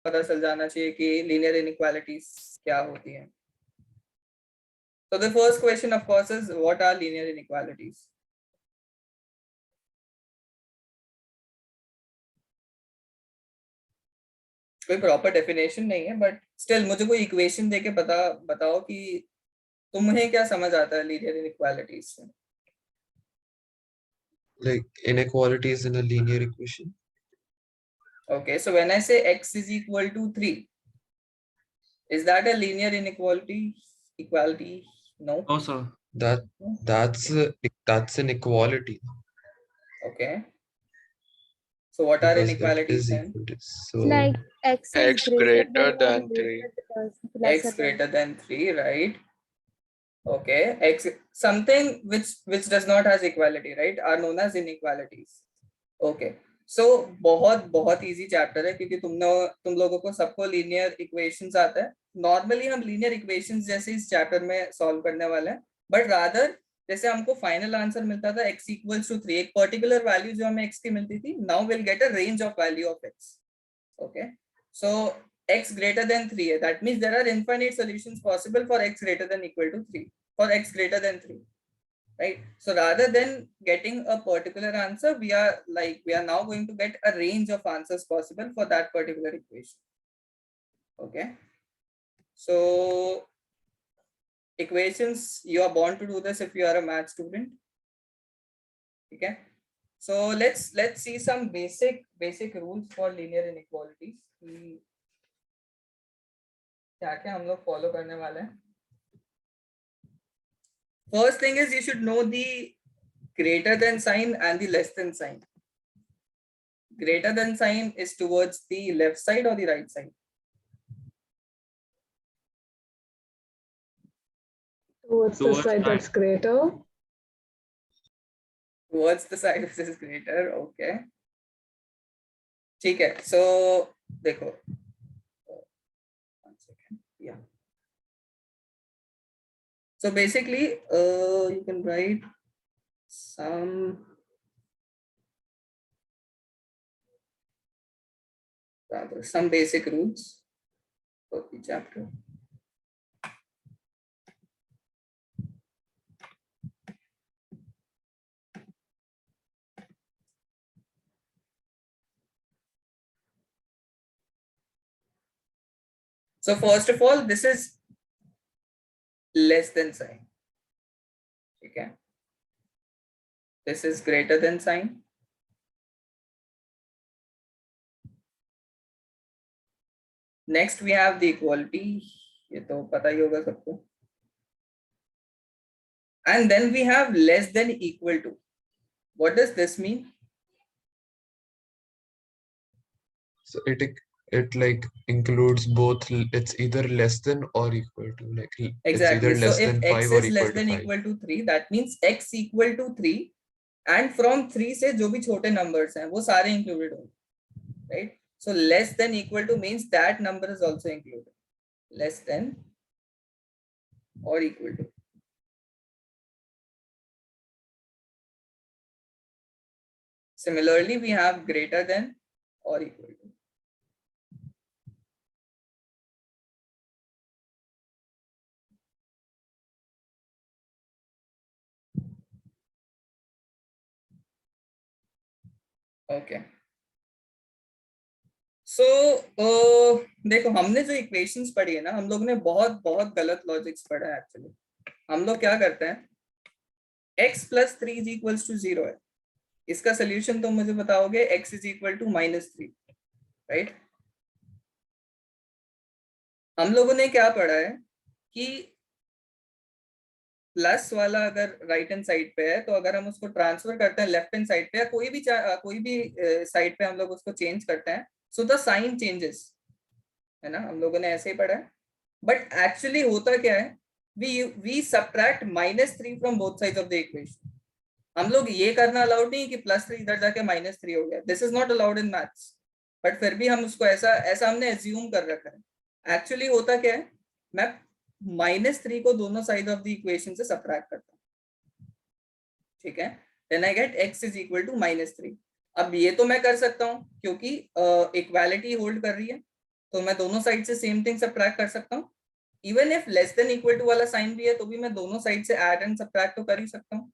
पता चल जाना चाहिए कि लीनियर इनइक्वालिटीज क्या होती हैं. So the first question of course is what are linear inequalities? कोई प्रॉपर डेफिनेशन नहीं है बट स्टिल मुझे कोई इक्वेशन देके बताओ कि तुम्हें क्या समझ आता है लीनियर इनइक्वालिटीज से. Like inequalities in a linear equation. Okay, so when I say x is equal to 3, is that a linear inequality? Equality? No. No, sir. That's an equality. Okay. So what are Because it inequalities is then? equal to, It's so like x is X greater than 3. X greater than 3, right? Okay, x something which does not has equality, right, are known as inequalities. Okay, so बहुत easy chapter है क्योंकि तुम लोगों को सबको linear equations आता है. Normally हम linear equations जैसे इस chapter में solve करने वाले हैं, but rather जैसे हमको फाइनल आंसर मिलता था x equals to 3, एक पर्टिकुलर वैल्यू जो हमें x की मिलती थी, now we'll get a range of value of x. Okay, so x greater than 3 है, that means there are infinite solutions possible for x greater than equal to 3, for x greater than 3, right? So rather than getting a particular answer, we are now going to get a range of answers possible for that particular equation. Okay, so equations, you are born to do this if you are a math student. Okay, so let's see some basic rules for linear inequalities. क्या क्या हम लोग follow करने वाले हैं. First thing is you should know the greater than sign and the less than sign. Greater than sign is towards the left side or the right side? Towards the side that's greater. Towards the side which is greater. Okay. ठीक है. So देखो. One second. Yeah. So basically, you can write some basic rules for the chapter. So first of all, this is less than sign. Okay. This is greater than sign. Next we have the equality. ये तो पता ही होगा सबको. And then we have less than equal to. What does this mean? So it like includes both. It's either less than or equal to. Like Exactly. It's either So less if than x 5 or is less equal to than 5. equal to 3, that means x equal to 3, and from 3 से जो भी छोटे numbers हैं वो सारे included होंगे, right? So less than equal to means that number is also included. Less than or equal to. Similarly, we have greater than or equal to. Okay. So देखो हमने जो इक्वेशंस पढ़ी है ना, हम लोग ने बहुत गलत लॉजिक्स पढ़ा है एक्चुअली. हम लोग क्या करते हैं, x plus 3 is equals to 0 है. इसका सोल्यूशन तो मुझे बताओगे x is equal to -3, right? हम लोगों ने क्या पढ़ा है कि प्लस वाला अगर राइट हैंड साइड पे है तो अगर हम उसको ट्रांसफर करते हैं लेफ्ट हैंड साइड पे या कोई भी साइड पे हम लोग उसको चेंज करते हैं, सो द साइन चेंजेस, है ना. हम लोगों ने ऐसे ही पढ़ा है. बट एक्चुअली होता क्या है, we subtract -3 from both sides of the equation. हम लोग ये करना अलाउड नहीं कि +3 इधर जाके -3 हो गया. This is not allowed in maths. But फिर भी हम उसको ऐसा हमने एज्यूम कर रखा है. एक्चुअली होता क्या है, मैं -3 को दोनों साइड ऑफ द इक्वेशन से सबट्रैक्ट करता हूँ. ठीक है, then I get x is equal to -3. अब ये तो मैं कर सकता हूँ क्योंकि इक्वालिटी होल्ड कर रही है. तो मैं दोनों साइड से सेम थिंग सब्ट्रैक्ट कर सकता हूँ. Even if less than equal to वाला साइन भी है तो भी मैं दोनों साइड से ऐड एंड सब्ट्रैक्ट तो कर ही सकता हूँ,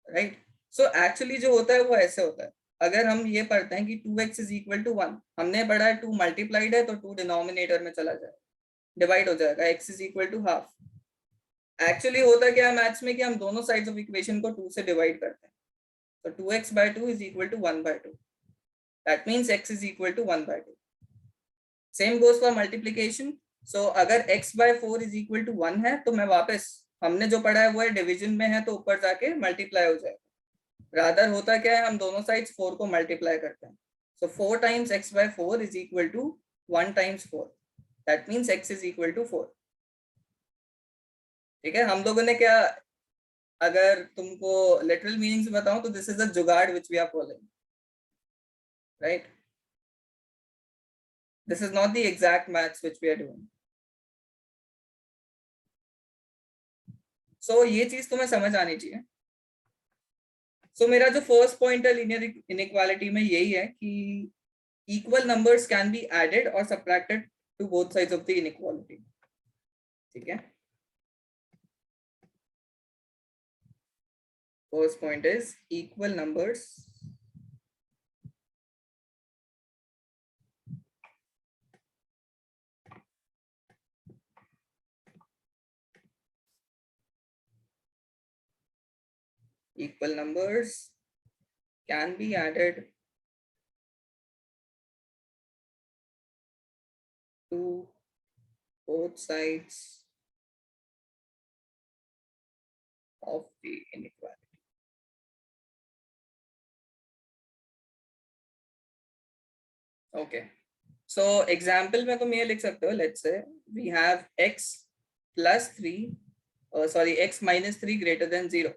राइट. सो एक्चुअली जो होता है वो ऐसे होता है. अगर हम ये पढ़ते हैं कि 2x इज इक्वल टू 1, हमने पढ़ा है 2 मल्टीप्लाइड है तो 2 डिनोमिनेटर में चला जाएगा, डिवाइड हो जाएगा, x is equal to half. Actually होता क्या है मैथ्स में कि हम दोनों साइड्स ऑफ इक्वेशन को 2 से डिवाइड करते हैं. तो 2x by 2 is equal to 1 by 2. That means x is equal to 1 by 2. Same goes for multiplication. So अगर x by 4 is equal to 1 है तो मैं वापस हमने जो पढ़ा है वो है डिवीजन में है तो ऊपर जाके मल्टीप्लाई हो जाएगा. रादर होता क्या है, हम दोनों साइड्स 4 को मल्टीप्लाई करते हैं. So 4 times x by 4 is equal to 1 times 4. That means x is equal to 4. ठीक है. हम लोगों ने क्या, अगर तुमको लिटरल मीनिंग से बताऊं तो this is a jugaad which we are following, right. This is not the exact maths which we are doing. So ये चीज तुम्हें समझ आनी चाहिए. So मेरा जो फर्स्ट पॉइंट है लीनियर इनइक्वालिटी में यही है कि equal numbers can be added or subtracted to both sides of the inequality. ठीक है. First point is equal numbers can be added to both sides of the inequality. Okay. So example में तुम ये लिख सकते हो, let's say we have x plus 3 sorry x minus 3 greater than 0.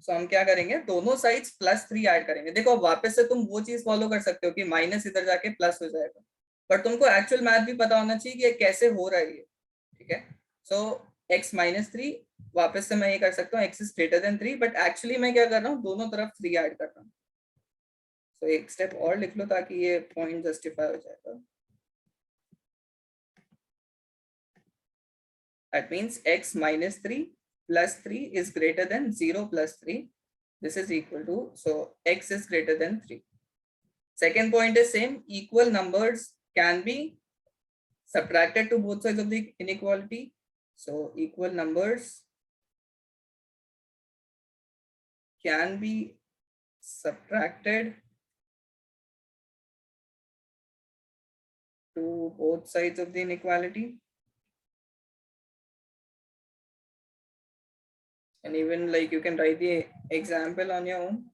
So हम क्या करेंगे, दोनों साइड्स प्लस 3 ऐड करेंगे. देखो वापस से तुम वो चीज फॉलो कर सकते हो कि माइनस इधर जाके प्लस हो जाएगा, बट तुमको एक्चुअल मैथ भी पता होना चाहिए कि ये कैसे हो रहा है ये. ठीक है. सो x minus 3, वापस से मैं ये कर सकता हूँ x is greater than 3, but actually मैं क्या कर रहा हूँ, दोनों तरफ 3 ऐड कर रहा हूँ. तो एक स्टेप और लिख लो ताकि ये पॉइंट जस्टिफाई हो जाएगा. That means x minus 3 plus 3 is greater than 0 plus 3. This is equal to, so x is greater than 3. Second point is same, equal numbers can be subtracted to both sides of the inequality. So equal numbers can be subtracted to both sides of the inequality. And even like you can write the example on your own.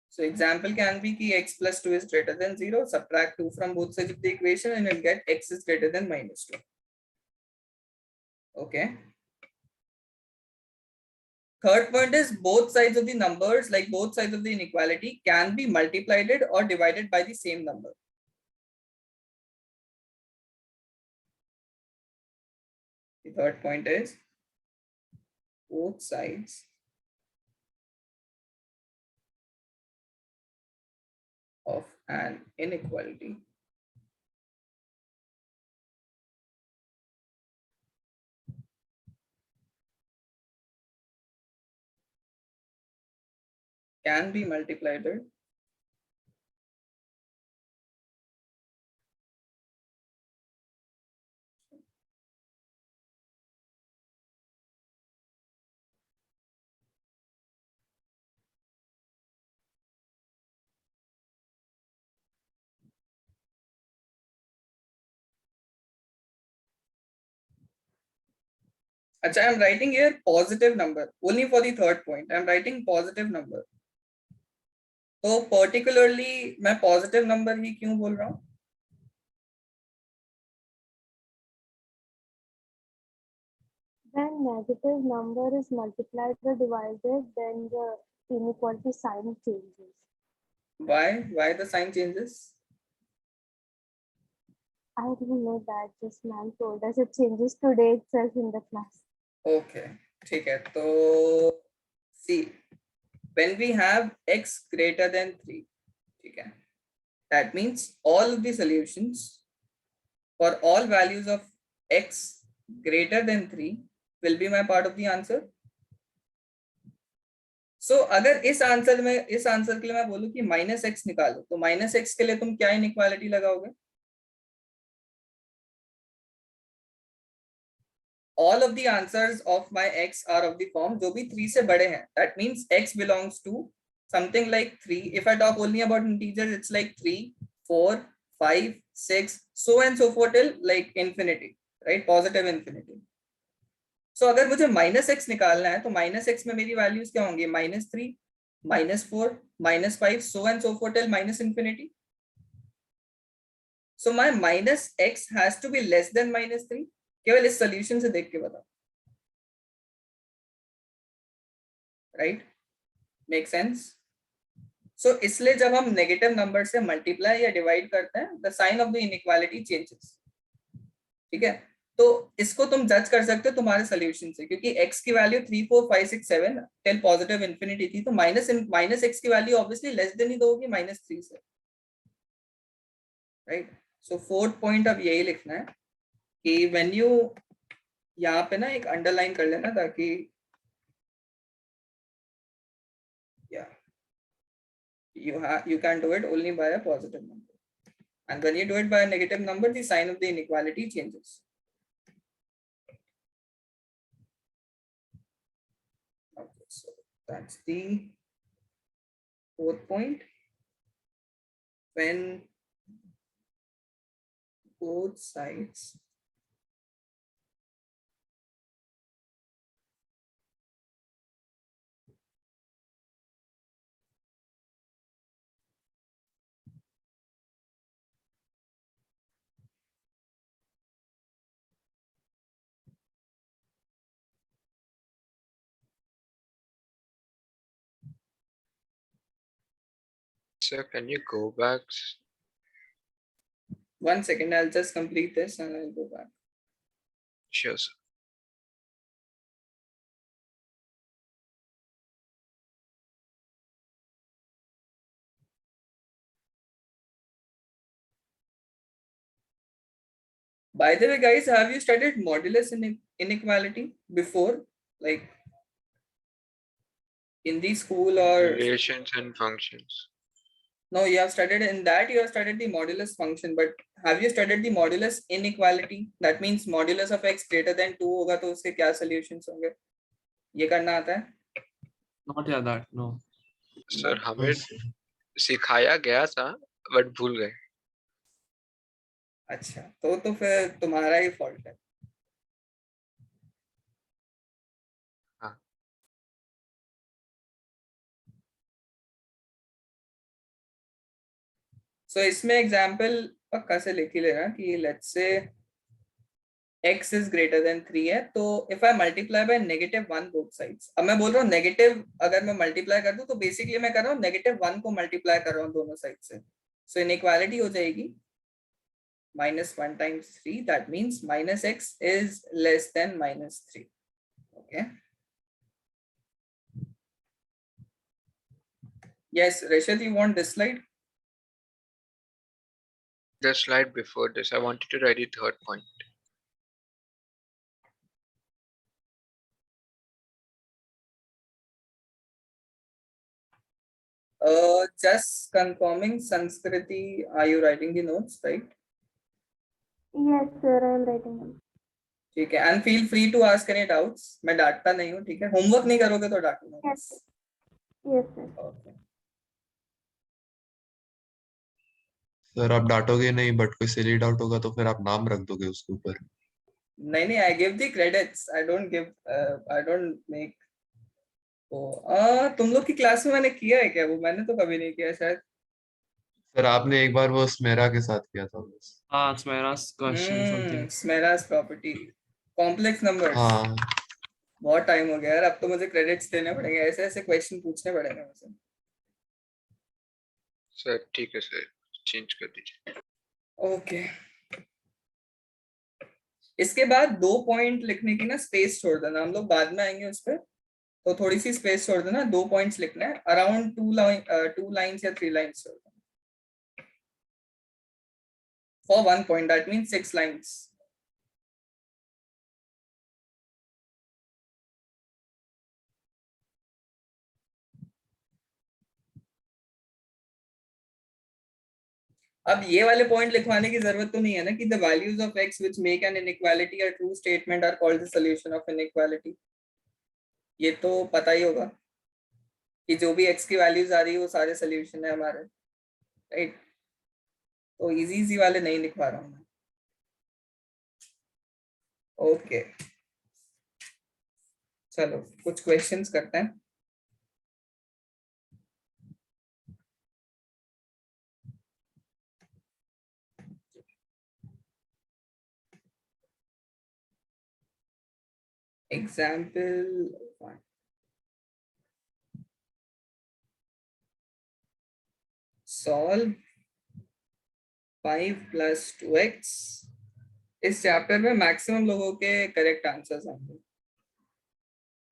So example can be ki x plus 2 is greater than 0, subtract 2 from both sides of the equation and you'll get x is greater than minus 2. Okay. Third point is both sides of the numbers, like both sides of the inequality, can be multiplied or divided by the same number. The third point is both sides of an inequality can be multiplied Achha, I'm writing here positive number only for the third point. I'm writing positive number. तो particularly मैं positive number ही क्यों बोल रहा हूँ? When negative number is multiplied or divided, then the inequality sign changes. Why? Why the sign changes? I didn't know that. Just ma'am told us it changes today itself in the class. Okay, ठीक है. तो see, when we have x greater than 3, ठीक है, that means all of the solutions for all values of x greater than 3 will be my part of the answer. So अगर इस answer के लिए मैं बोलूं कि -x निकालो, तो -x के लिए तुम क्या इनइक्वालिटी लगाओगे? All of the answers of my x are of the form जो भी 3 से बड़े हैं, that means x belongs to something like 3. If I talk only about integers, it's like 3, 4, 5, 6, so and so forth till like infinity, right? Positive infinity. So अगर मुझे -x निकालना है, तो -x में मेरी वैल्यूज क्या होंगी? -3, -4, -5, so and so forth till -infinity. So my -x has to be less than -3. केवल इस सोल्यूशन से देख के बताओ, राइट? Make sense? सो इसलिए जब हम नेगेटिव नंबर से मल्टीप्लाई या डिवाइड करते हैं, the sign of the inequality changes, ठीक है? तो इसको तुम जज कर सकते हो तुम्हारे सोल्यूशन से, क्योंकि x की वैल्यू 3, 4, 5, 6, 7 टिल पॉजिटिव इंफिनिटी थी, तो माइनस x की वैल्यू ऑब्वियसली लेस देन ही तो होगी -3 से, राइट? सो फोर्थ पॉइंट अब यही लिखना है कि व्हेन यू, यहाँ पे ना एक अंडरलाइन कर लेना ताकि you can do it only by a positive number, and when you do it by a negative number, the sign of the inequality changes. Okay, so that's the fourth point. When both sides Sir, can you go back? 1 second, I'll just complete this and I'll go back. Sure, sir. By the way, guys, have you studied modulus inequality before, like in the school or? Relations and functions. No, you have studied in that, you have studied the modulus function, but have you studied the modulus inequality? That means modulus of x greater than 2 होगा तो उसके क्या solutions होंगे? ये करना आता है? Not yeah, that no. Sir, हमें सिखाया गया था बट भूल गए. अच्छा, तो फिर तुम्हारा ही फॉल्ट है. हाँ. So इसमें एग्जाम्पल पक्का से लिख ही लेना कि let's say x is greater than 3 है, तो if I multiply by -1 both sides, अब मैं बोल रहा हूँ नेगेटिव अगर मैं मल्टीप्लाई कर दूं तो बेसिकली मैं कर रहा हूँ -1 को मल्टीप्लाई कर रहा हूँ दोनों साइड से, सो इनइक्वालिटी हो जाएगी -1 times 3, that means -x is less than -3. Okay, yes, Rashid, you want this slide? The slide before this, I wanted to write the third point. Just confirming, Sanskriti, are you writing the notes, right? Yes, sir, I am writing them. ठीक है, and feel free to ask any doubts. मैं डांटता नहीं हूँ, ठीक है? Homework नहीं करोगे तो डांटूंगा. Yes, sir. Yes, sir. Okay. Sir आप डांटोगे नहीं, बट कोई सिली डाउट होगा तो फिर आप नाम रख दोगे उसके ऊपर. नहीं, I give the credits. I don't make. तुम लोग की क्लास में मैंने किया है क्या वो? मैंने तो कभी नहीं किया शायद. सर आपने एक बार वो स्मेरा के साथ किया था बस. Ah, Smera's question something. Smera's property, complex numbers. हाँ बहुत टाइम हो गया यार, अब तो मुझे क्रेडिट्स देने पड़ेंगे, ऐसे ऐसे क्वेश्चन पूछने पड़ेंगे मुझे. सर ठीक है सर, चेंज कर दीजिए. ओके, इसके बाद 2 पॉइंट लिखने की ना स्पेस छोड़ देना, हम लोग बाद में आएंगे उस पर. तो थोड़ी सी स्पेस छोड़ देना, 2 पॉइंट्स लिखना है, अराउंड 2 लाइन्स या 3 लाइन्स छोड़ देना for 1 point, that means 6 lines. अब ये वाले पॉइंट लिखवाने की जरूरत तो नहीं है ना कि the values of x which make an inequality a true statement are called the solution of inequality. ये तो पता ही होगा कि जो भी एक्स की वैल्यूज आ रही है वो सारे सॉल्यूशन है हमारे, राइट। तो इजी इजी वाले नहीं लिखवा रहा हूँ मैं। ओके चलो कुछ क्वेश्चंस करते हैं। Example 1. Solve 5 plus 2x। इस चैप्टर में मैक्सिमम लोगों के करेक्ट आंसर्स आएंगे।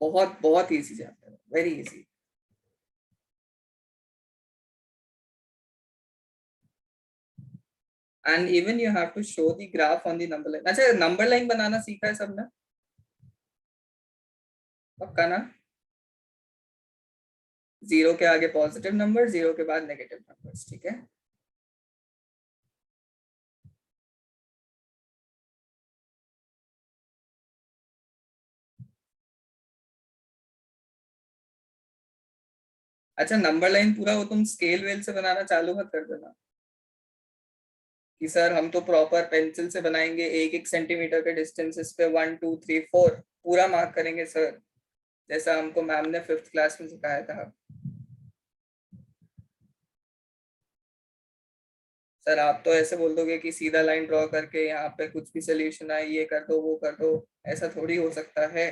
बहुत बहुत easy chapter, very easy. And even you have to show the graph on the number line. अच्छा नंबर लाइन बनाना सीखा है सबने? पक्का ना? 0 के आगे पॉजिटिव नंबर, 0 के बाद नेगेटिव नंबर्स, ठीक है। अच्छा नंबर लाइन पूरा वो तुम स्केल वेल से बनाना चालू मत कर देना कि सर हम तो प्रॉपर पेंसिल से बनाएंगे, 1-1 सेंटीमीटर के डिस्टेंसेस पे 1 2 3 4 पूरा मार्क करेंगे सर, जैसा हमको मैम ने 5th क्लास में सिखाया था। सर आप तो ऐसे बोल दोगे कि सीधा लाइन ड्रॉ करके यहाँ पे कुछ भी सोल्यूशन आए, ये कर दो वो कर दो, ऐसा थोड़ी हो सकता है।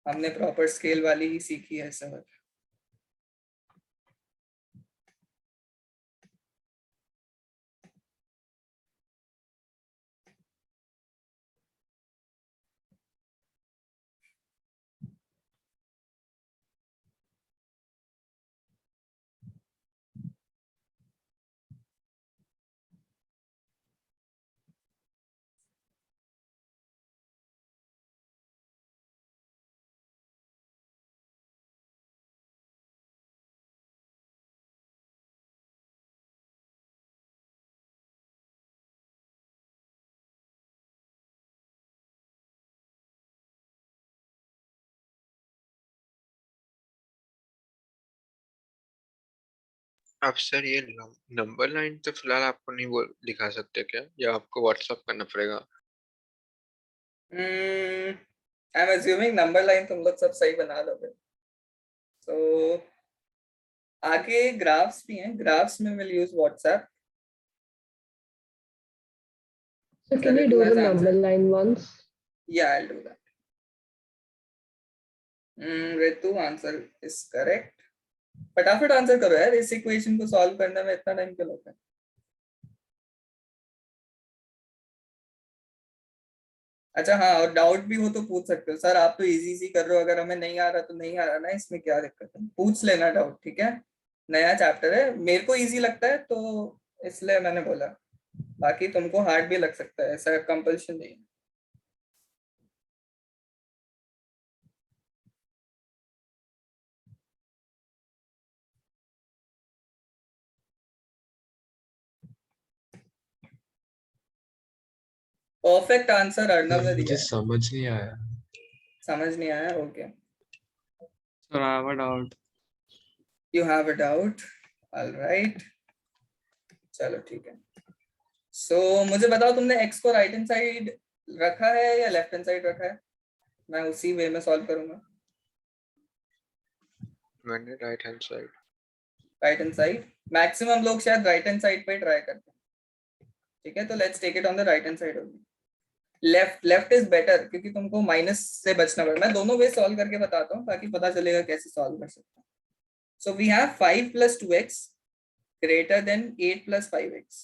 हमने प्रॉपर स्केल वाली ही सीखी है सर। अब सर ये नंबर लाइन तो फिलहाल आपको नहीं बोल दिखा सकते क्या, या आपको व्हाट्सअप करना पड़ेगा? I am assuming number line तुम लोग सब सही बना लोगे। तो आगे ग्राफ्स भी हैं, ग्राफ्स में will use WhatsApp. So can you do the number line once? Yeah, I'll do that. Ritu, answer is correct. फटाफट आंसर करो यार, इस इक्वेशन को सॉल्व करने में इतना टाइम क्यों लगता है? अच्छा हाँ, और डाउट भी हो तो पूछ सकते हो सर, आप तो इजी इजी कर रहे हो, अगर हमें नहीं आ रहा तो नहीं आ रहा ना, इसमें क्या दिक्कत है, पूछ लेना डाउट, ठीक है। नया चैप्टर है, मेरे को इजी लगता है तो इसलिए मैंने बोला, बाकी तुमको हार्ड भी लग सकता है, ऐसा कंपल्शन नहीं है। परफेक्ट आंसर अर्नव ने दिया मुझे है। समझ नहीं आया। समझ नहीं आया? Okay Sir, I have a doubt. You have a doubt, alright चलो ठीक है। सो मुझे बताओ तुमने एक्स को राइट हैंड साइड रखा है या लेफ्ट हैंड साइड रखा है? मैं उसी वे में सॉल्व करूंगा। मैंने right hand side. Right hand side, maximum लोग शायद राइट हैंड साइड पे ट्राई करते हैं, ठीक है। तो let's take it on the right hand side only. Left is better क्योंकि तुमको माइनस से बचना पड़ेगा। मैं दोनों वे सॉल्व करके बताता हूँ ताकि पता चलेगा कैसे सॉल्व कर सकते हैं। So we have 5 plus 2x greater than 8 plus 5x,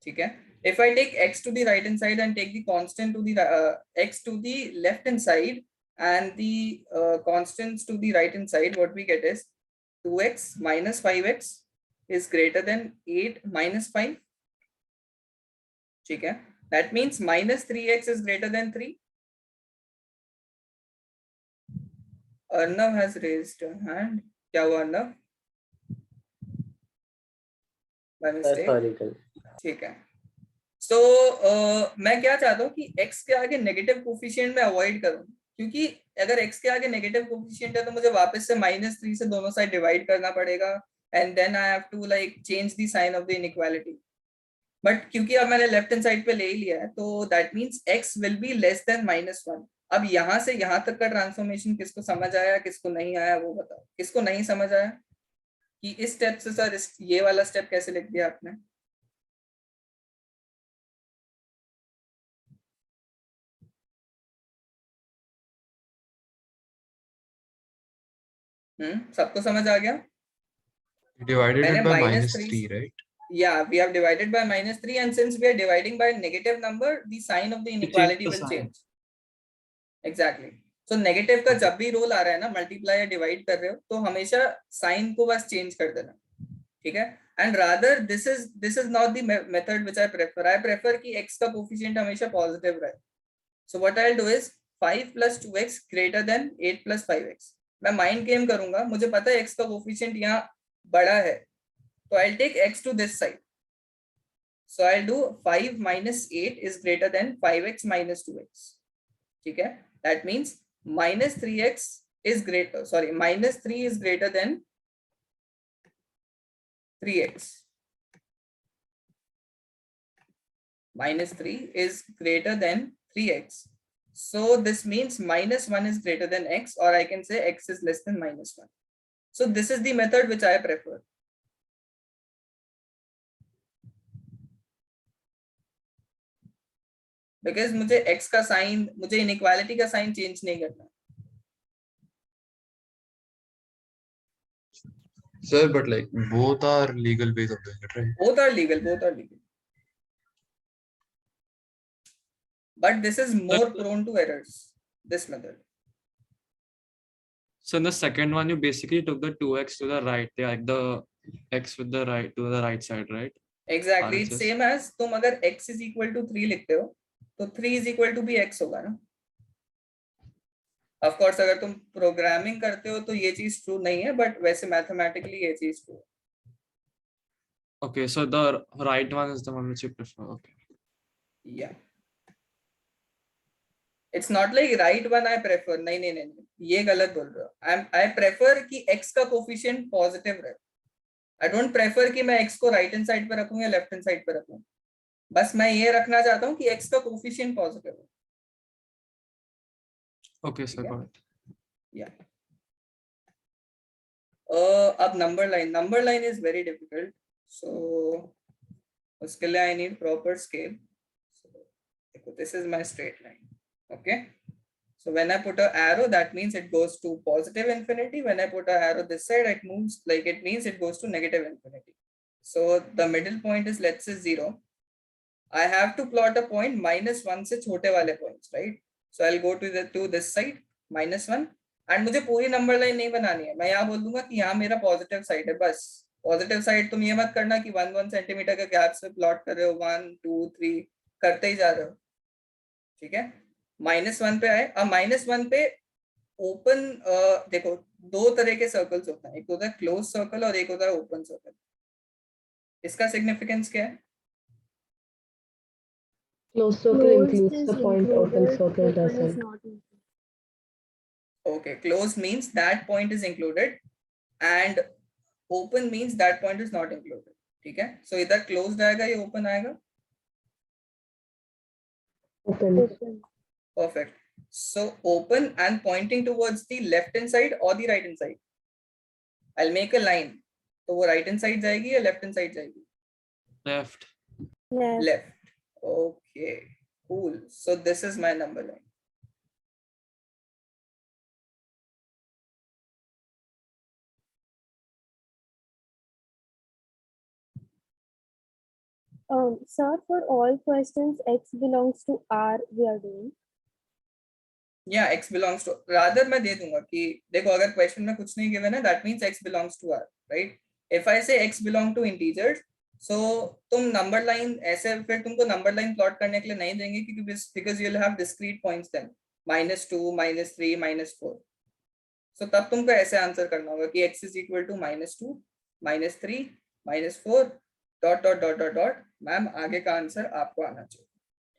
ठीक है। If I take x to the right hand side and take the constant to the x to the left hand side, and the constants to the right hand side, what we get is 2x minus 5x is greater than 8 minus 5. ठीक है? That means minus 3x is greater than 3. Arnav has raised a hand. क्या हुआ Arnav? By mistake. ठीक है. So मैं क्या चाहता हूँ कि x के आगे नेगेटिव कोफिशिएंट में अवॉइड करूँ, क्योंकि अगर x के आगे नेगेटिव कोफिशिएंट है तो मुझे वापस से -3 से दोनों साइड डिवाइड करना पड़ेगा, and then I have to like change the sign of the inequality. But क्योंकि अब मैंने लेफ्ट हैंड साइड पे ले ही लिया है, तो that means x will be less than -1. अब यहाँ से यहाँ तक का ट्रांसफॉर्मेशन किसको समझ आया, किसको नहीं आया, वो बताओ. किसको नहीं समझ आया कि इस स्टेप से सर ये वाला स्टेप कैसे लिख दिया आपने? सबको समझ आ गया? Divided मैंने it by -3, -3, right? yeah, we have divided by -3, and since we are dividing by negative number, the sign of the inequality the will sign. change. Exactly. So negative का जब भी रोल आ रहा है ना, मल्टीप्लाई या divide कर रहे हो, तो हमेशा साइन को बस चेंज कर देना. ठीक है? And rather this is not the method which I prefer कि x का कोफिशिएंट हमेशा पॉजिटिव रहे. So what I will do is 5 + 2x greater than 8 + 5x. मैं माइंड गेम करूंगा, मुझे पता है x का कोफिशिएंट यहाँ बड़ा है, तो I'll take x to this side. So I'll do 5 minus 8 is greater than 5x minus 2x. ठीक है? That means -3x is greater, sorry, -3 is greater than 3x. -3 is greater than 3x. So this means -1 is greater than x, or I can say x is less than -1. So this is the method which I prefer. Because मुझे x का sign, मुझे inequality का sign change नहीं करना. Sir, but like both are legal ways of doing it, right? Both are legal. But this is more prone to errors, this method. So in the second one, you basically took the 2x to the right, like the x with the right to the right side, right? Exactly. It's RHS. same as तुम अगर x is equal to 3 लिखते हो, तो 3 is equal to भी x होगा ना. Of course, अगर तुम प्रोग्रामिंग करते हो तो ये चीज ट्रू नहीं है, बट वैसे मैथमेटिकली ये चीज ट्रू है. Okay, so the right one is the one which you prefer. Okay. Yeah. It's not like right one I prefer. नहीं, ये गलत बोल रहे हो. I prefer कि x का कोफिशिएंट पॉजिटिव रहे. I don't prefer कि मैं x को राइट हैंड साइड पे रखूं या लेफ्ट हैंड साइड पे रखूं. बस मैं ये रखना चाहता हूँ कि x का कोफिशिएंट पॉजिटिव हो. Okay, sir, got it. Yeah. अब number line is very difficult. So उसके लिए I need proper scale. So this is my straight line. Okay. So when I put an arrow, that means it goes to positive infinity. When I put an arrow this side, it moves like it means it goes to negative infinity. So the middle point is, let's say, 0. I have to plot a point -1 से छोटे वाले points, right? So I'll go to this side, -1, and मुझे पूरी number line नहीं बनानी है. मैं यहाँ बोल दूंगा कि यहाँ मेरा पॉजिटिव साइड है. बस पॉजिटिव साइड तुम ये मत करना कि 1 सेंटीमीटर के गैप से प्लॉट कर रहे हो, 1 2 3 करते ही जा रहे हो. ठीक है? -1 पे आए. अब -1 पे ओपन, देखो दो तरह के सर्कल्स होते हैं. एक होता है क्लोज सर्कल और एक होता है ओपन सर्कल. इसका सिग्निफिकेंस क्या है? Closed circle Closed includes is the point, open included, circle open is doesn't. not included. Okay, closed means that point is included and open means that point is not included. ठीक है? So इधर closed आएगा या open आएगा? Open. Open. Perfect. So open and pointing towards the left hand side or the right hand side. I'll make a line. तो वो right hand side जाएगी या left hand side जाएगी? Left. Left. Okay, cool. So this is my number line. Sir, for all questions x belongs to R we are doing. या x belongs to, rather मैं दे दूंगा कि देखो अगर question में कुछ नहीं गिवन है that means x belongs to R, right? If I say x belong to integers, so तुम नंबर लाइन ऐसे फिर तुमको नंबर लाइन प्लॉट करने के लिए नहीं देंगे क्योंकि because you'll have discrete points then -2 -3 -4, so तब तुमको ऐसे आंसर करना होगा कि x is equal to -2 -3 -4 dot dot dot dot dot, ma'am आगे का आंसर आपको आना चाहिए,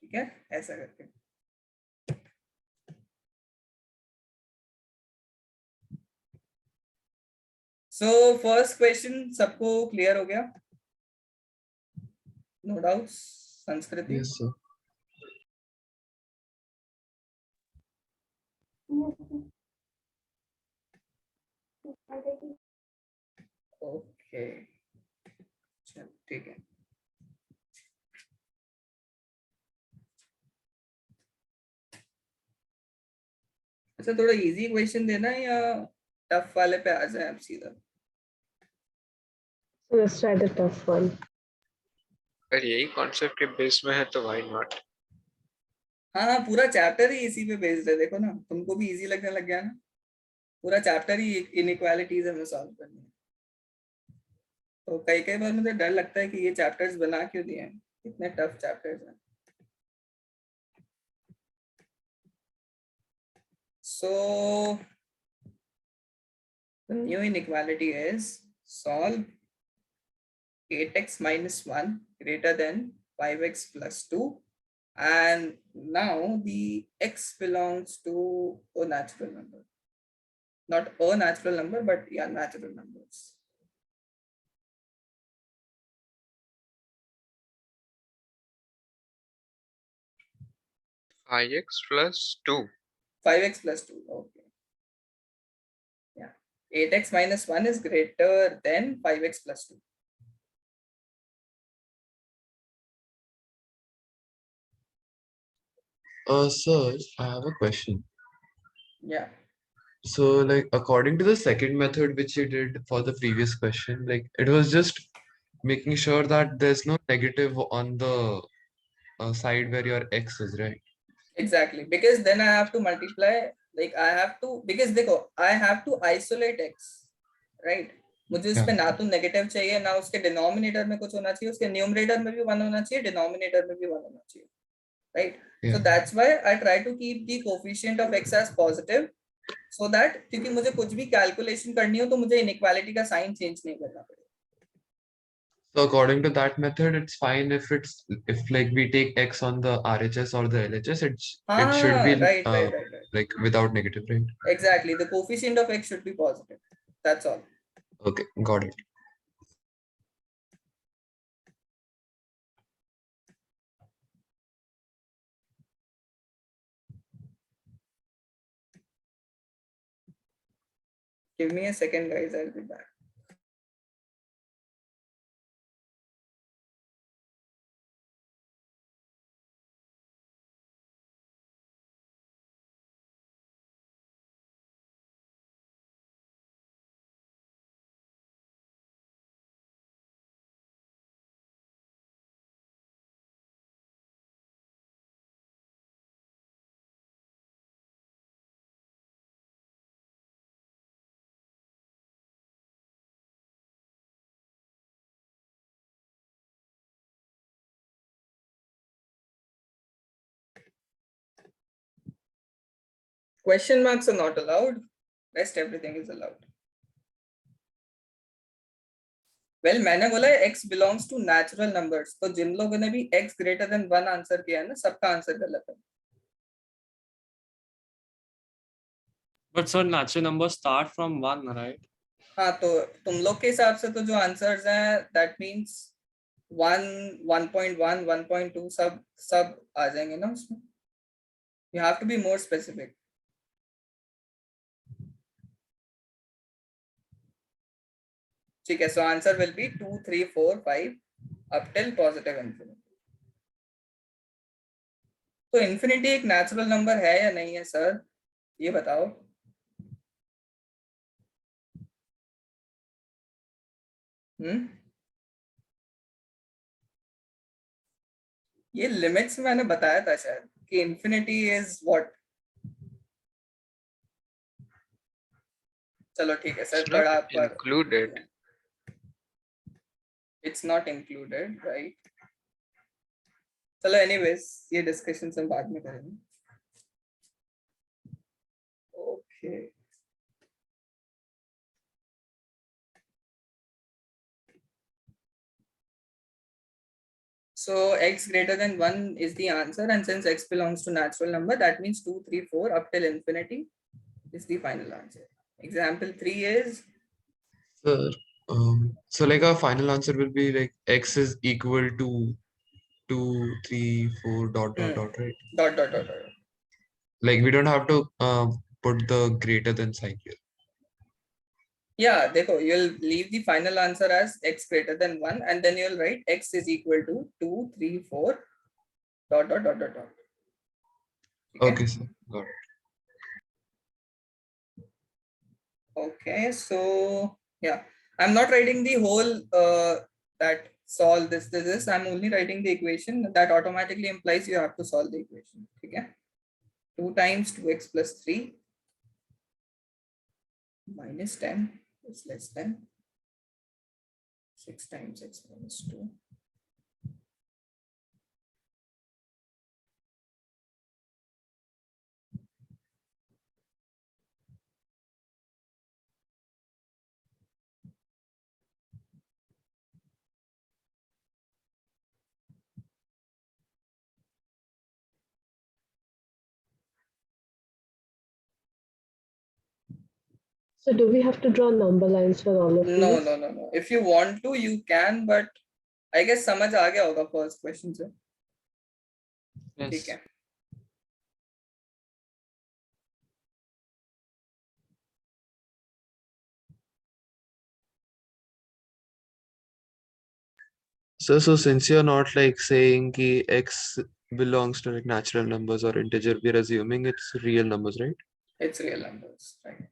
ठीक है, ऐसा करके। सो फर्स्ट क्वेश्चन सबको क्लियर हो गया? No doubts? Sanskriti? Yes, sir. Okay, चल ठीक है। अच्छा थोड़ा इजी क्वेश्चन देना है या टफ वाले पे आ जाए आप सीधा? So let's try the tough one. अगर यही कॉन्सेप्ट के बेस में है तो व्हाई नॉट। हाँ पूरा चैप्टर ही इसी पे बेस्ड है, देखो ना तुमको भी इजी लगने लग गया ना, पूरा चैप्टर ही इनइक्वालिटीज हमें सॉल्व करनी है। तो कई कई बार मुझे डर लगता है कि ये चैप्टर्स बना क्यों दिए हैं, इतने टफ चैप्टर्स हैं। So the new inequality is solve 8x minus 1 greater than 5x plus 2, and now the x belongs to a natural number, not a natural number but yeah natural numbers. x plus 2 5x plus 2, okay, yeah, 8x minus 1 is greater than 5x plus 2. Sir, I have a question. Yeah, So, like, according to the second method which you did for the previous question, like, it was just making sure that there's no negative on the side where your x is, right? exactly, because then I have to multiply, like I have to, because देखो I have to isolate x, right? मुझे उस पे Yeah. ना तो negative चाहिए ना उसके denominator में कुछ होना चाहिए, उसके न्यूमरेटर में भी 1 होना चाहिए, डिनोमिनेटर में भी 1 होना चाहिए, right? So Yeah. that's why I try to keep the coefficient of x as positive, so that क्योंकि मुझे कुछ भी कैलकुलेशन करनी हो तो मुझे इनइक्वालिटी का साइन चेंज नहीं करना पड़ेगा। So according to that method, it's fine if like we take x on the RHS or the LHS, it should be right, right. like without negative, right? Exactly, the coefficient of x should be positive, that's all. Okay, got it. Give me a second guys, I'll be back. Question marks are not allowed, rest everything is allowed. Well, मैंने बोला है x belongs to natural numbers, तो जिन लोगों ने भी x greater than 1 answer किया है ना, सबका आंसर गलत है। But sir, natural numbers start from 1, right? हाँ तो तुम लोग के हिसाब से तो जो आंसर्स हैं that means 1 1.1 1.2 सब आ जाएंगे ना उसमें। You have to be more specific. ठीक है, so answer will be 2 3 4 5 up till positive infinity. तो infinity एक natural number है या नहीं है सर, ये बताओ। ये लिमिट्स मैंने बताया था शायद कि infinity is what, चलो ठीक है सर, It's not बड़ा पर included. it's not included, right? चलो anyways, ये डिस्कशन हम बाद में करेंगे. Okay. So x greater than 1 is the answer, and since x belongs to natural number, that means 2, 3, 4 up till infinity is the final answer. Example 3 is Sir, so like our final answer will be like x is equal to 2, 3, 4 dot dot dot, right? dot dot dot dot. Like we don't have to put the greater than sign here. Yeah, देखो, you'll leave the final answer as x greater than 1, and then you'll write x is equal to 2, 3, 4 dot dot dot dot dot. Okay, sir. Got it. Okay, so yeah, I'm not writing the whole that solve this. I'm only writing the equation that automatically implies you have to solve the equation. Okay, 2 times 2x plus 3 minus 10 is less than 6 times x minus 2. So do we have to draw number lines for all of No, these? no. If you want to, you can, but I guess समझ आ गया होगा first question से. Yes. ठीक है. So since you're not like saying ki x belongs to like natural numbers or integer, we're assuming it's real numbers, right? It's real numbers, right?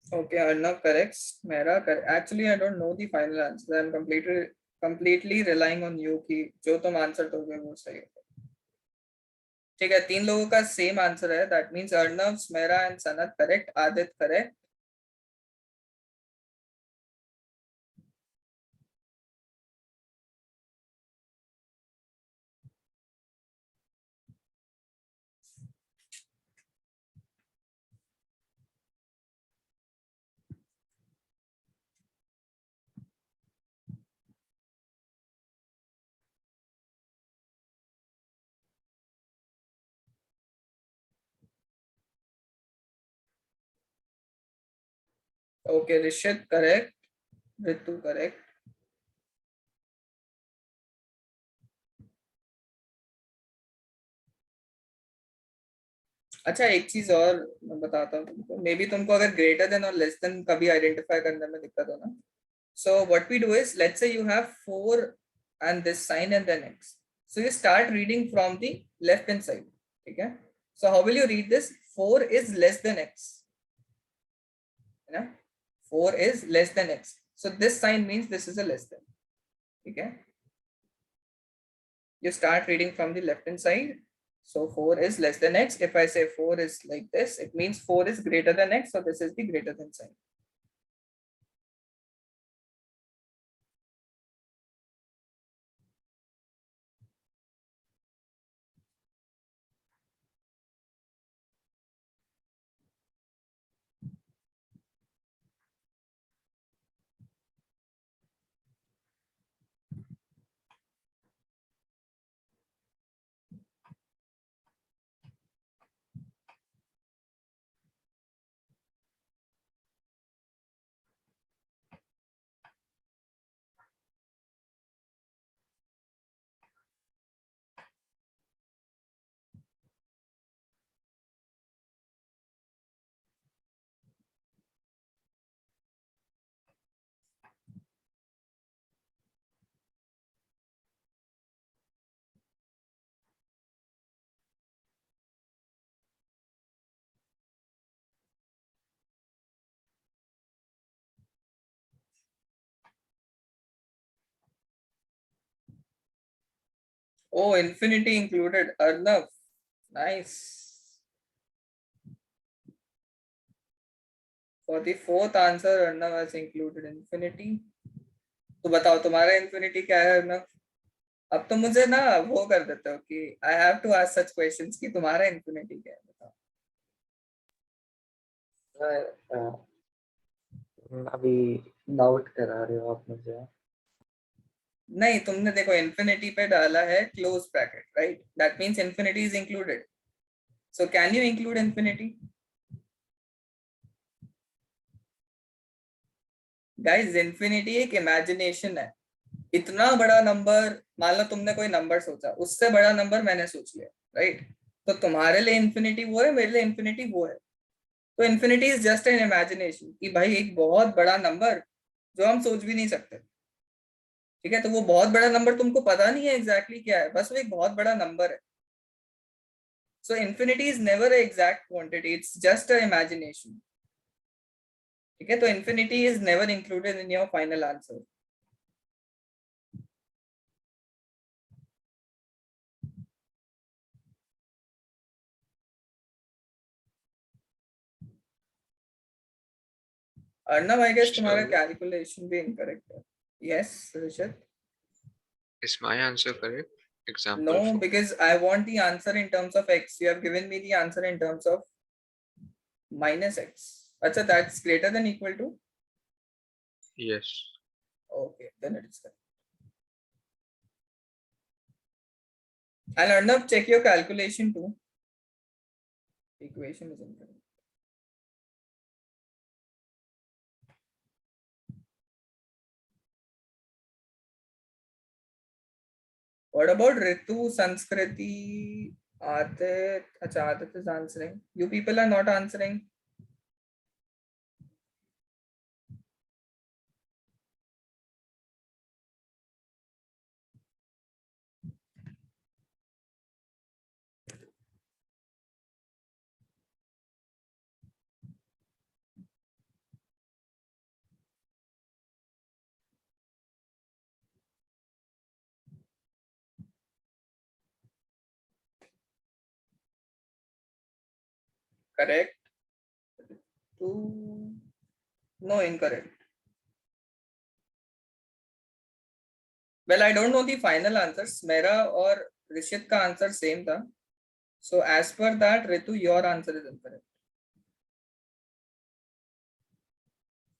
Okay, Arnav corrects. Mera correct. Actually, I don't know the final answer. I'm completely relying on you कि जो तुम answer दोगे वो सही है. ठीक है, 3 लोगों का सेम आंसर है. That means Arnav, Smera and Sanat correct. Adit correct. Okay, Rishit correct. Ritu correct. अच्छा, एक चीज और मैं बताता हूँ तुमको. मे बी तुमको अगर ग्रेटर देन और लेस देन कभी आइडेंटिफाई करने में दिक्कत हो ना. So what we do is, let's say you have 4 and this sign and then x. So you start reading from the left hand side. Okay. So how will you read this? 4 is less than x. You know? 4 is less than x. So this sign means this is a less than. Okay. You start reading from the left hand side. So 4 is less than x. If I say 4 is like this, it means 4 is greater than x. So this is the greater than sign. Oh, infinity included. Arnav, nice. For the fourth answer, Arnav has included infinity. तो बताओ तुम्हारा infinity क्या है अर्नव? अब तो मुझे ना वो कर देते हो कि I have to ask such questions कि तुम्हारा infinity क्या है बताओ. अभी डाउट करा रहे हो आप मुझे. नहीं, तुमने देखो infinity पे डाला है close bracket, right? That means infinity is included. So can you include infinity? Guys, infinity एक imagination है. इतना बड़ा नंबर, मान लो तुमने कोई नंबर सोचा, उससे बड़ा नंबर मैंने सोच लिया, राइट? तो तुम्हारे लिए इन्फिनिटी वो है, मेरे लिए इन्फिनिटी वो है. तो infinity is just an imagination कि भाई एक बहुत बड़ा नंबर जो हम सोच भी नहीं सकते. ठीक है, तो वो बहुत बड़ा नंबर तुमको पता नहीं है एग्जैक्टली क्या है, बस वो एक बहुत बड़ा नंबर है. So infinity is never exact quantity, it's just a imagination. ठीक है, तो infinity is never included in your final answer. Arnav, I guess तुम्हारा So, कैलकुलेशन भी इनकरेक्ट है. Yes Rishit. is my answer correct? Example No, 4. because I want the answer in terms of x. You have given me the answer in terms of minus x. Acha, that's greater than equal to? Yes. Okay, then it is correct. And Arnav, check your calculation too. Equation is incorrect. What about Ritu, Sanskriti, Adit? Acha, Adit is answering. You people are not answering. Correct. Two. No, incorrect. Well, I don't know the final answers. Mera or Rishit ka answer same tha. So as per that, Ritu, your answer is incorrect.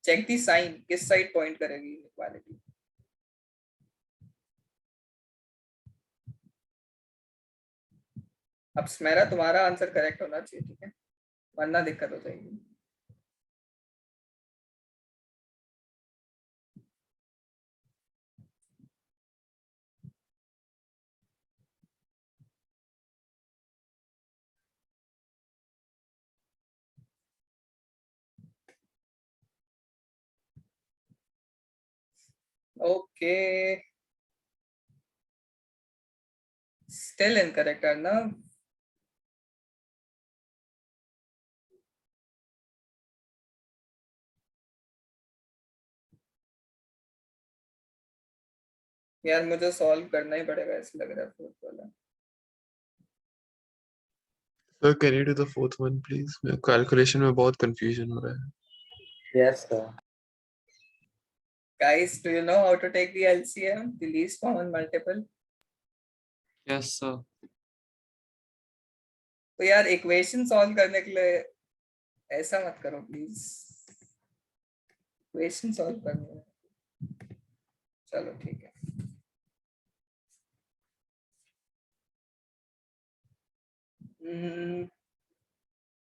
Check the sign. किस side point करेगी inequality? अब स्मेरा तुम्हारा answer correct होना चाहिए, ठीक है, वरना दिक्कत हो जाएगी. Okay, still incorrect, Arnav. यार मुझे सॉल्व करना ही पड़ेगा, ऐसा लग रहा है फोर्थ वाला. Sir, can you do the fourth one, please? मेरे calculation में बहुत confusion हो रहा है. Yes, sir. Guys, do you know how to take the LCM, the least common multiple? Yes, sir. तो यार इक्वेशन सॉल्व करने के लिए ऐसा मत करो प्लीज. इक्वेशन सॉल्व करनी है. चलो ठीक है.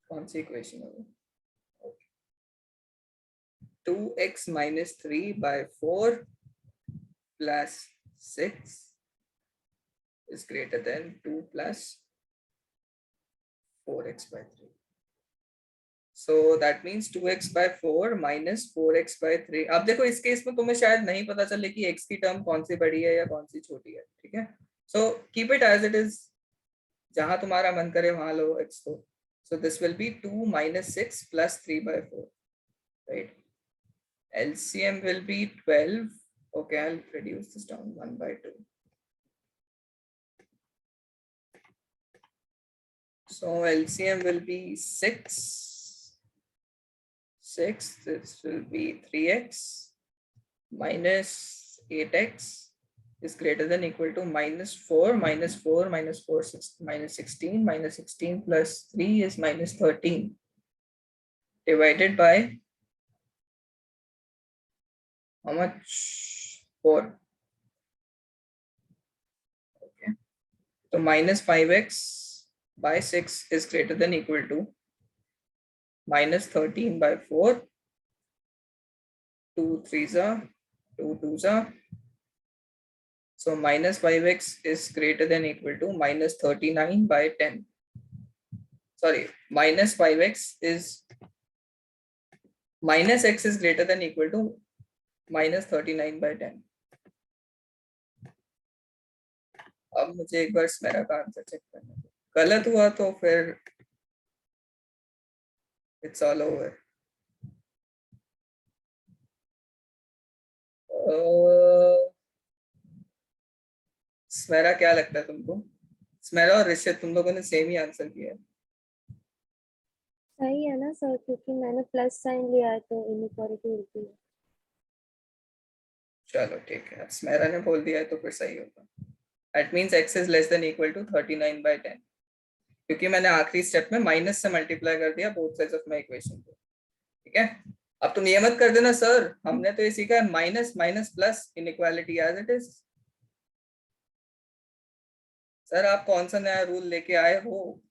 कौन सी इक्वेशन होगी? 2x minus 3 by 4 plus 6 is greater than 2 plus 4x by 3. So that means 2x by 4 minus 4x by 3. अब देखो इस केस में तुम्हें शायद नहीं पता चले कि x की टर्म कौन सी बड़ी है या कौन सी छोटी है, ठीक है. So keep it as it is. जहां तुम्हारा मन करे वहां लो x को. So this will be 2 minus 6 plus 3 by 4, right? LCM will be 12. Okay, I'll reduce this down 1 by 2. So LCM will be 6. 6, this will be 3x minus 8x is greater than equal to minus 4 minus 4 minus 4 minus 16 minus 16 plus 3 is minus 13 divided by how much? 4. Okay. So minus 5x by 6 is greater than equal to minus 13 by 4. 2 3s are 2 2s are. So minus 5x is greater than equal to minus 39 by 10. Sorry, minus 5x is minus x is greater than equal to minus 39 by 10. अब मुझे एक बार मेरा का answer check करना है, गलत हुआ तो फिर it's all over. स्मेरा क्या लगता है तुमको? स्मेरा और ऋषित तुम लोगों ने सेम ही आंसर किया है. सही है ना सर, क्योंकि मैंने प्लस साइन लिया है तो इनइक्वालिटी होती है. चलो ठीक है, स्मेरा ने बोल दिया है तो फिर सही होगा. That means x is less than equal to 39 by 10. क्योंकि मैंने आखिरी स्टेप में माइनस से मल्टीप्लाई कर दिया both sides of my equation को. ठीक है, अब तुम ये मत कर देना सर हमने तो ये सीखा है minus minus plus inequality as it is. Sir आप कौन सा नया रूल लेके आए हो,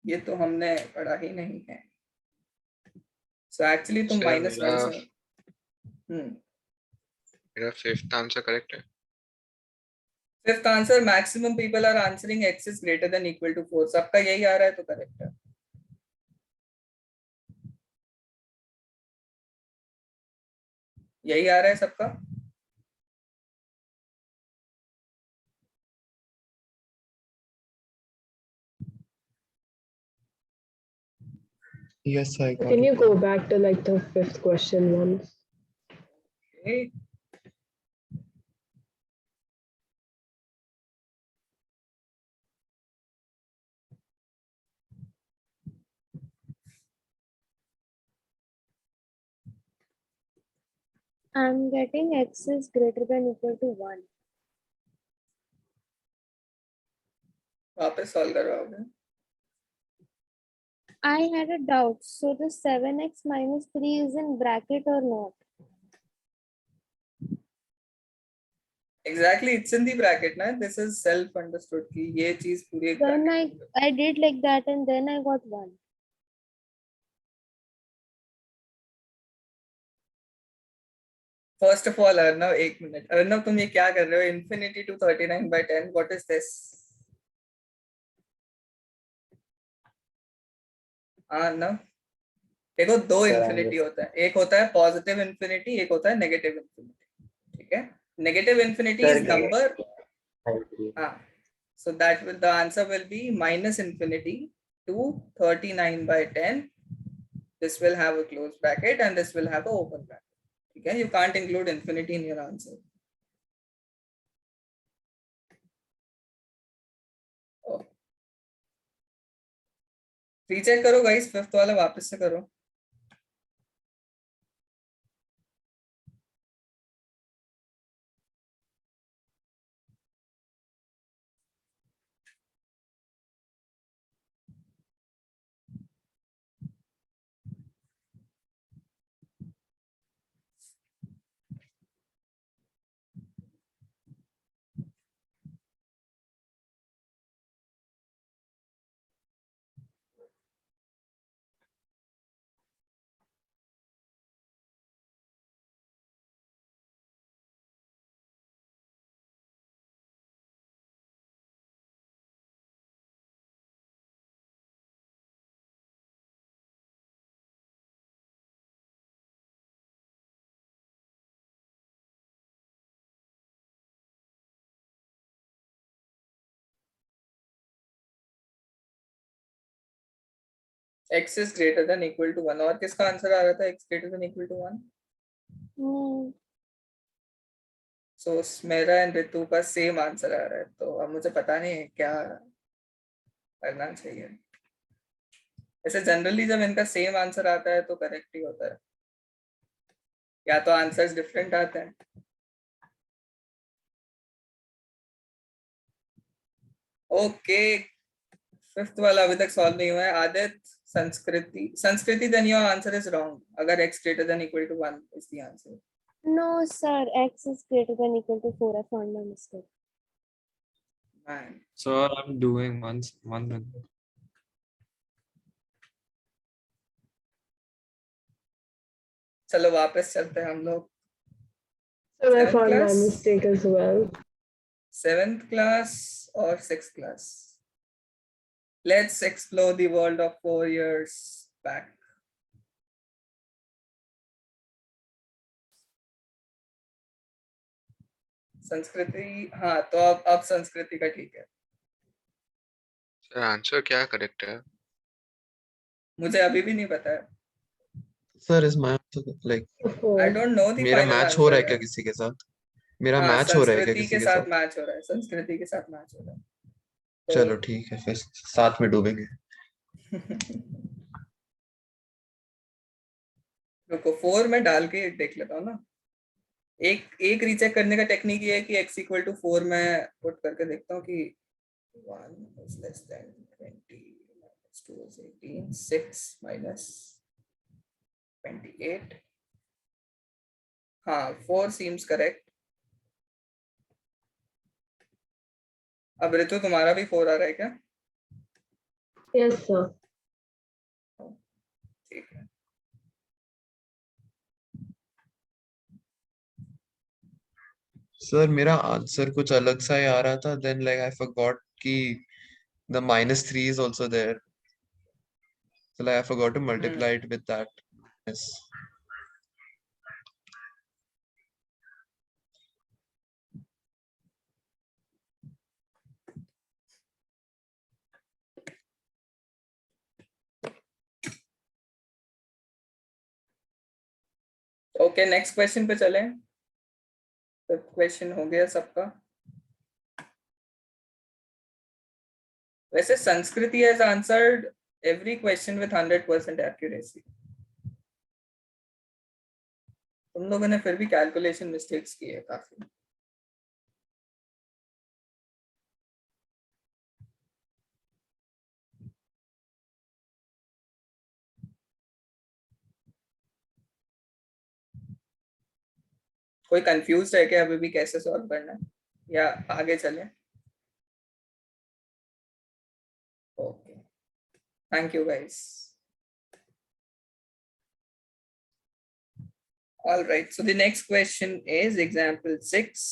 ये तो हमने पढ़ा ही नहीं है. सो एक्चुअली तुम Sir, माइनस मेरा 1 से मेरा फिफ्थ आंसर करेक्ट है. Fifth answer maximum people are answering x is greater than equal to 4. सबका यही आ रहा है तो करेक्ट है. यही आ रहा है सबका. Yes, I got Can you it. go back to like the fifth question once? Okay. I'm getting x is greater than equal to 1. वापस सॉल्व करवाओगे. I had a doubt. So the 7x minus 3 is in bracket or not? Exactly, it's in the bracket ना. This is self understood कि ये चीज पूरी एक Then bracket में. I did like that and then I got 1. First of all Arnav एक minute, Arnav तुम ये क्या कर रहे हो? Infinity to 39 by 10, what is this? Arnav देखो दो Sir, इंफिनिटी होता है, एक होता है पॉजिटिव इंफिनिटी, एक होता है नेगेटिव इंफिनिटी. ठीक है, negative infinity Sir, is number. I agree. So that will, the answer will be minus infinity to 39 by 10. This will have a closed bracket and this will have a open bracket. Okay, you can't include infinity in your answer. Recheck करो guys, fifth वाला वापस से करो. x is greater than equal to 1. और किसका answer आ रहा था x greater than equal to 1? So मेरा एंड ऋतु का सेम आंसर आ रहा है, तो अब मुझे पता नहीं है क्या करना चाहिए. ऐसे जनरली जब इनका सेम आंसर आता है तो करेक्ट ही होता है, या तो आंसर्स डिफरेंट आते हैं। ओके, फिफ्थ वाला अभी तक सॉल्व नहीं हुआ है। आदित्य, संस्कृति, then your answer is wrong. अगर x greater than equal to 1 is the answer. No, sir. X is greater than equal to 4. I found my mistake. Man. So I'm doing one minute. चलो वापस चलते हैं हम लोग। Sir, I Seventh found my class? mistake as well. 7th class or 6th class? Let's explore the world of 4 years back. संस्कृति, हाँ तो अब संस्कृति का ठीक है। सर आंसर क्या करेक्ट है? मुझे अभी भी नहीं पता है। Sir, is my answer like I don't know the मेरा final मैच हो रहा है answer क्या है। किसी के साथ? मेरा हाँ, मैच हो रहा है क्या संस्कृति किसी के के साथ साथ? मैच हो रहा है, संस्कृति के साथ मैच हो रहा है। तो चलो ठीक है, फिर साथ में डूबेंगे। रुको, 4 में डाल के देख लेता हूँ ना। एक रीचेक करने का टेक्निक ये है कि x इक्वल टू 4 में पुट करके देखता हूँ कि 1 is less than 20 minus 2 is 18, 6 minus 28. हाँ, 4 seems correct. अब ऋतु तुम्हारा भी 4 आ रहा है क्या? Yes, sir. ठीक है। सर मेरा आंसर कुछ अलग सा ही आ रहा था, then like I forgot कि the -3 is also there, so like I forgot to multiply it with that. Yes. Okay, next question पे चलें। तो क्वेश्चन हो गया सबका। वैसे संस्कृति has answered every question with 100% accuracy. तुम लोगों ने फिर भी कैलकुलेशन मिस्टेक्स की है काफी। कोई कंफ्यूज है क्या अभी भी कैसे सॉल्व करना है, या आगे चलें? Okay, thank you guys. All right, so the next question is example 6.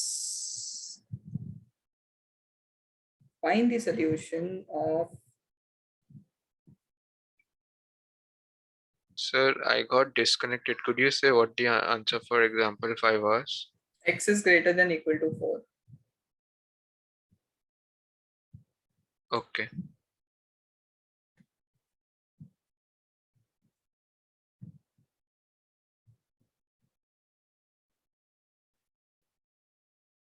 Find the solution of Sir, I got disconnected. Could you say what the answer for example 5 was? x is greater than equal to 4. Okay.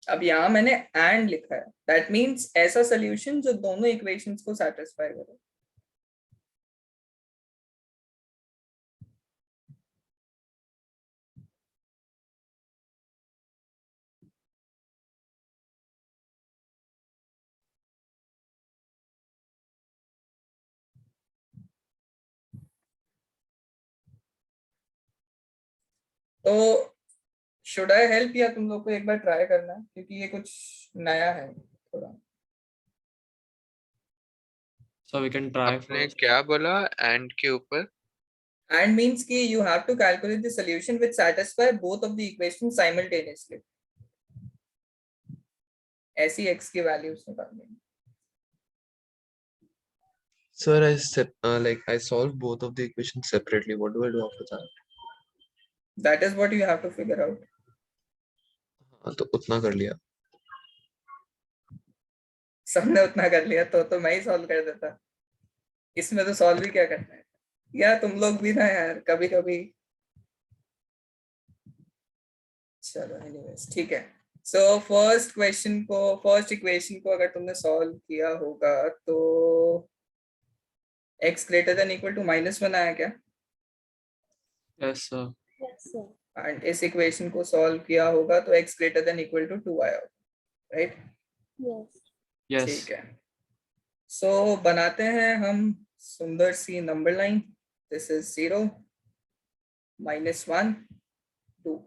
अब यहाँ मैंने and लिखा है, that means ऐसा solution जो दोनों equations को satisfy करे। तो शुड आई हेल्प, या तुम लोग को एक बार ट्राई करना है, क्योंकि ये कुछ नया है थोड़ा। So we can try आपने first. क्या बोला एंड के ऊपर? एंड मीन्स कि you have to calculate the solution which satisfy both of the equations simultaneously. ऐसी x की वैल्यूज निकालनी है। Sir, I solved both of the equations separately. What do I do after that? That is what you have to figure out. हाँ तो उतना कर लिया। सबने उतना कर लिया तो मैं ही सॉल्व कर देता। इसमें तो सॉल्व ही क्या करना है, या तुम लोग भी ना यार कभी कभी। चलो एनीवेज ठीक है। सो फर्स्ट इक्वेशन को अगर तुमने सॉल्व किया होगा तो x greater than equal to -1 आया क्या? Yes, sir. Yes, sir. And इस इक्वेशन को सॉल्व किया होगा तो x greater than equal to 2 आया होगा, राइट? Yes. Yes. ठीक है, सो बनाते हैं हम सुंदर सी नंबर लाइन. This is 0, -1, 2.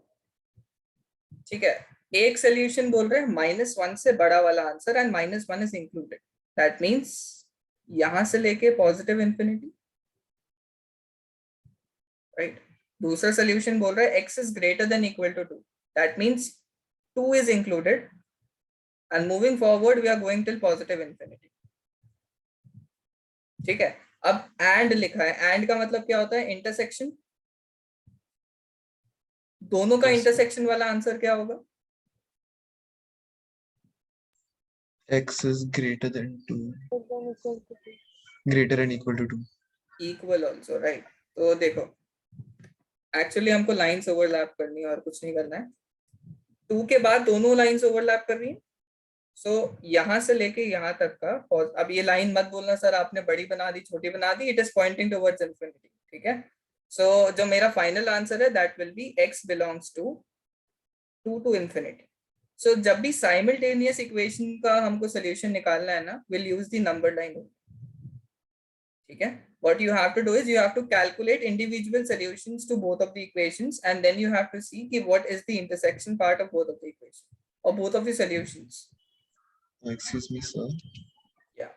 ठीक है, एक सोल्यूशन बोल रहे हैं -1 से बड़ा वाला answer and -1 is included. That means यहां से लेके पॉजिटिव इंफिनिटी, राइट? दूसरा सोल्यूशन बोल रहा है x is greater than equal to 2. That means 2 is included and moving forward we are going till positive infinity. ठीक है, अब and लिखा है. and का मतलब क्या होता है? इंटरसेक्शन. दोनों का Yes, sir. इंटरसेक्शन वाला आंसर क्या होगा? X is greater than 2, Then equal to 2. greater and equal to 2. Equal also, right? तो देखो, एक्चुअली हमको लाइंस ओवरलैप करनी है और कुछ नहीं करना है. 2 के बाद दोनों लाइंस ओवरलैप कर रही है. सो यहां से लेके यहां तक का, अब ये लाइन मत बोलना सर आपने बड़ी बना दी, छोटी बना दी. It is pointing towards infinity. ठीक है, सो जो मेरा फाइनल आंसर है that will be x belongs to 2 to infinity. So जब भी साइमल्टेनियस इक्वेशन का हमको सोल्यूशन निकालना है ना, will use the number line. ठीक है, what you have to do is you have to calculate individual solutions to both of the equations and then you have to see ki what is the intersection part of both of the equations or both of the solutions. Excuse me, sir. Yeah.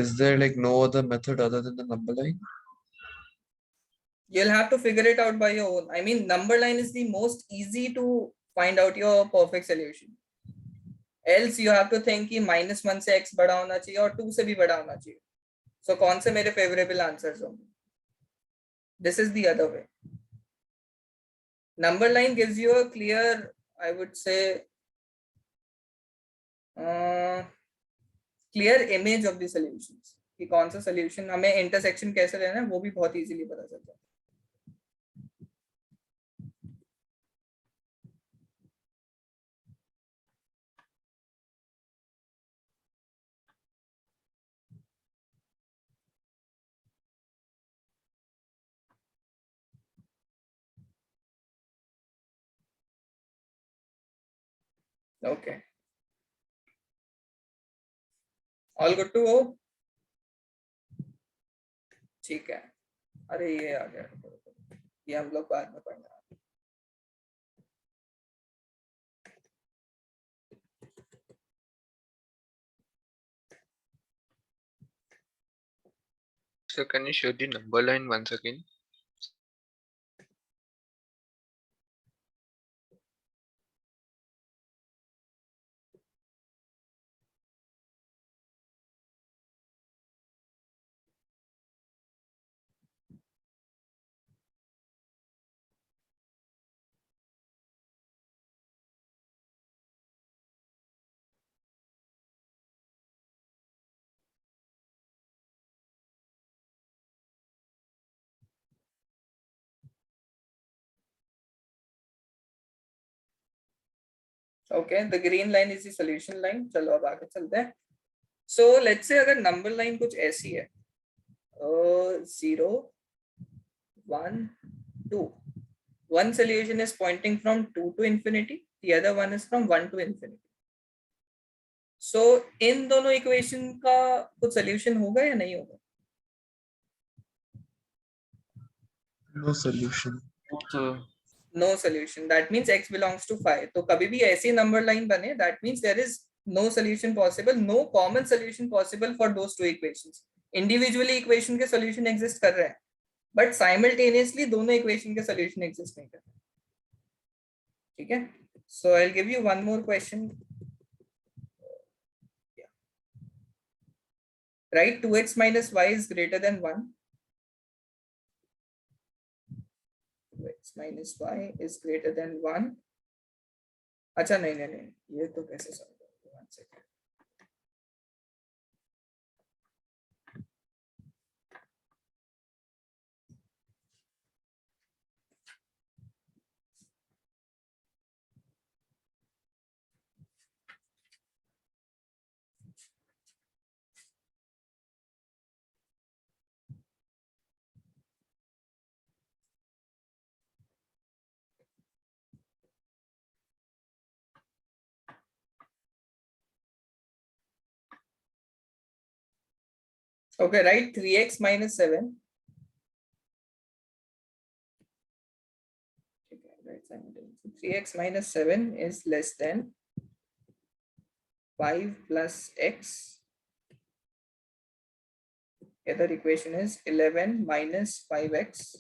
Is there like no other method other than the number line? You'll have to figure it out by your own. I mean, number line is the most easy to find out your perfect solution. Else you have to think कि -1 से x बड़ा होना चाहिए और 2 से भी बड़ा होना चाहिए. So कौन से मेरे favorable answers होंगे? This is the other way. Number line gives you a clear, I would say, clear image of the solutions. कि कौन सा solution हमें intersection कैसे लेना है वो भी बहुत easily पता चलता है. Okay. All good to go? ठीक है. अरे ये आ गया, ये हम लोग बाद में पढ़ना. So can you show the number line once again? Okay, the green line is the solution line. चलो अब आगे चलते हैं. So let's say अगर number line कुछ ऐसी है, 0, 1, 2. One solution is pointing from 2 to infinity, the other one is from 1 to infinity. So इन दोनों इक्वेशन का कुछ सोल्यूशन होगा या नहीं होगा? No solution. So No solution. That means x belongs to 5. तो कभी भी ऐसी नंबर लाइन बने, that means there is no solution possible, no common solution possible for those two equations. Individually equation के solution exist कर रहे हैं, but simultaneously दोनों equation के solution exist नहीं कर रहे. ठीक है? So I'll give you one more question. Yeah. Right, 2x minus y is greater than 1. 2x minus y is greater than 1. अच्छा नहीं नहीं नहीं, ये तो कैसे सॉल्व करोगे? 1 second. Okay, write 3x minus 7. Okay, right, 3x minus 7 is less than 5 plus x. The other equation is 11 minus 5x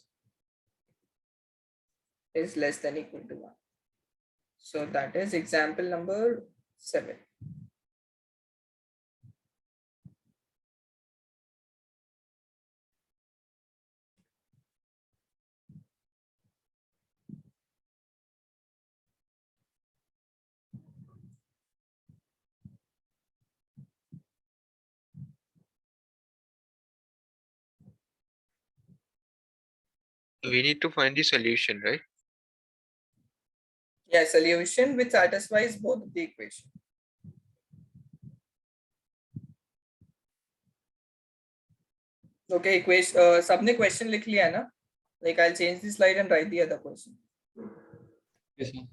is less than equal to 1. So that is example number 7. We need to find the solution, right? Yeah, solution which satisfies both the equation. Okay, equation सबने question लिख लिया ना? Like I'll change the slide and write the other question. Yes, sir.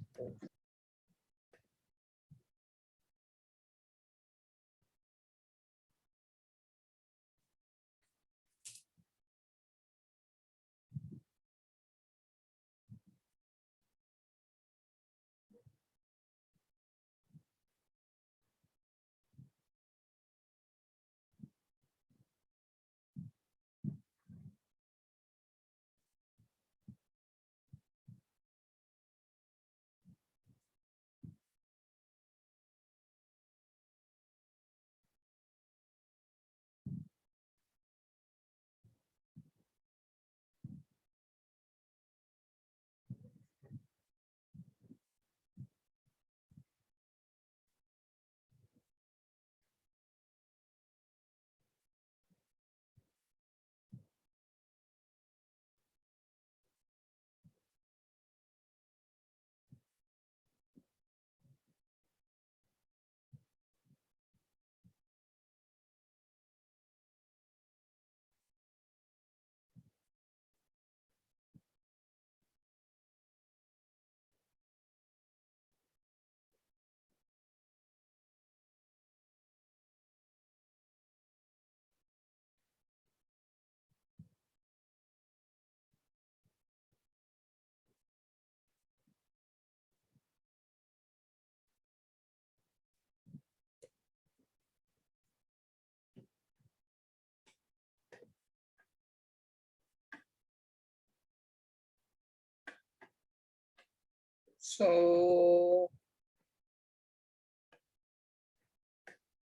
So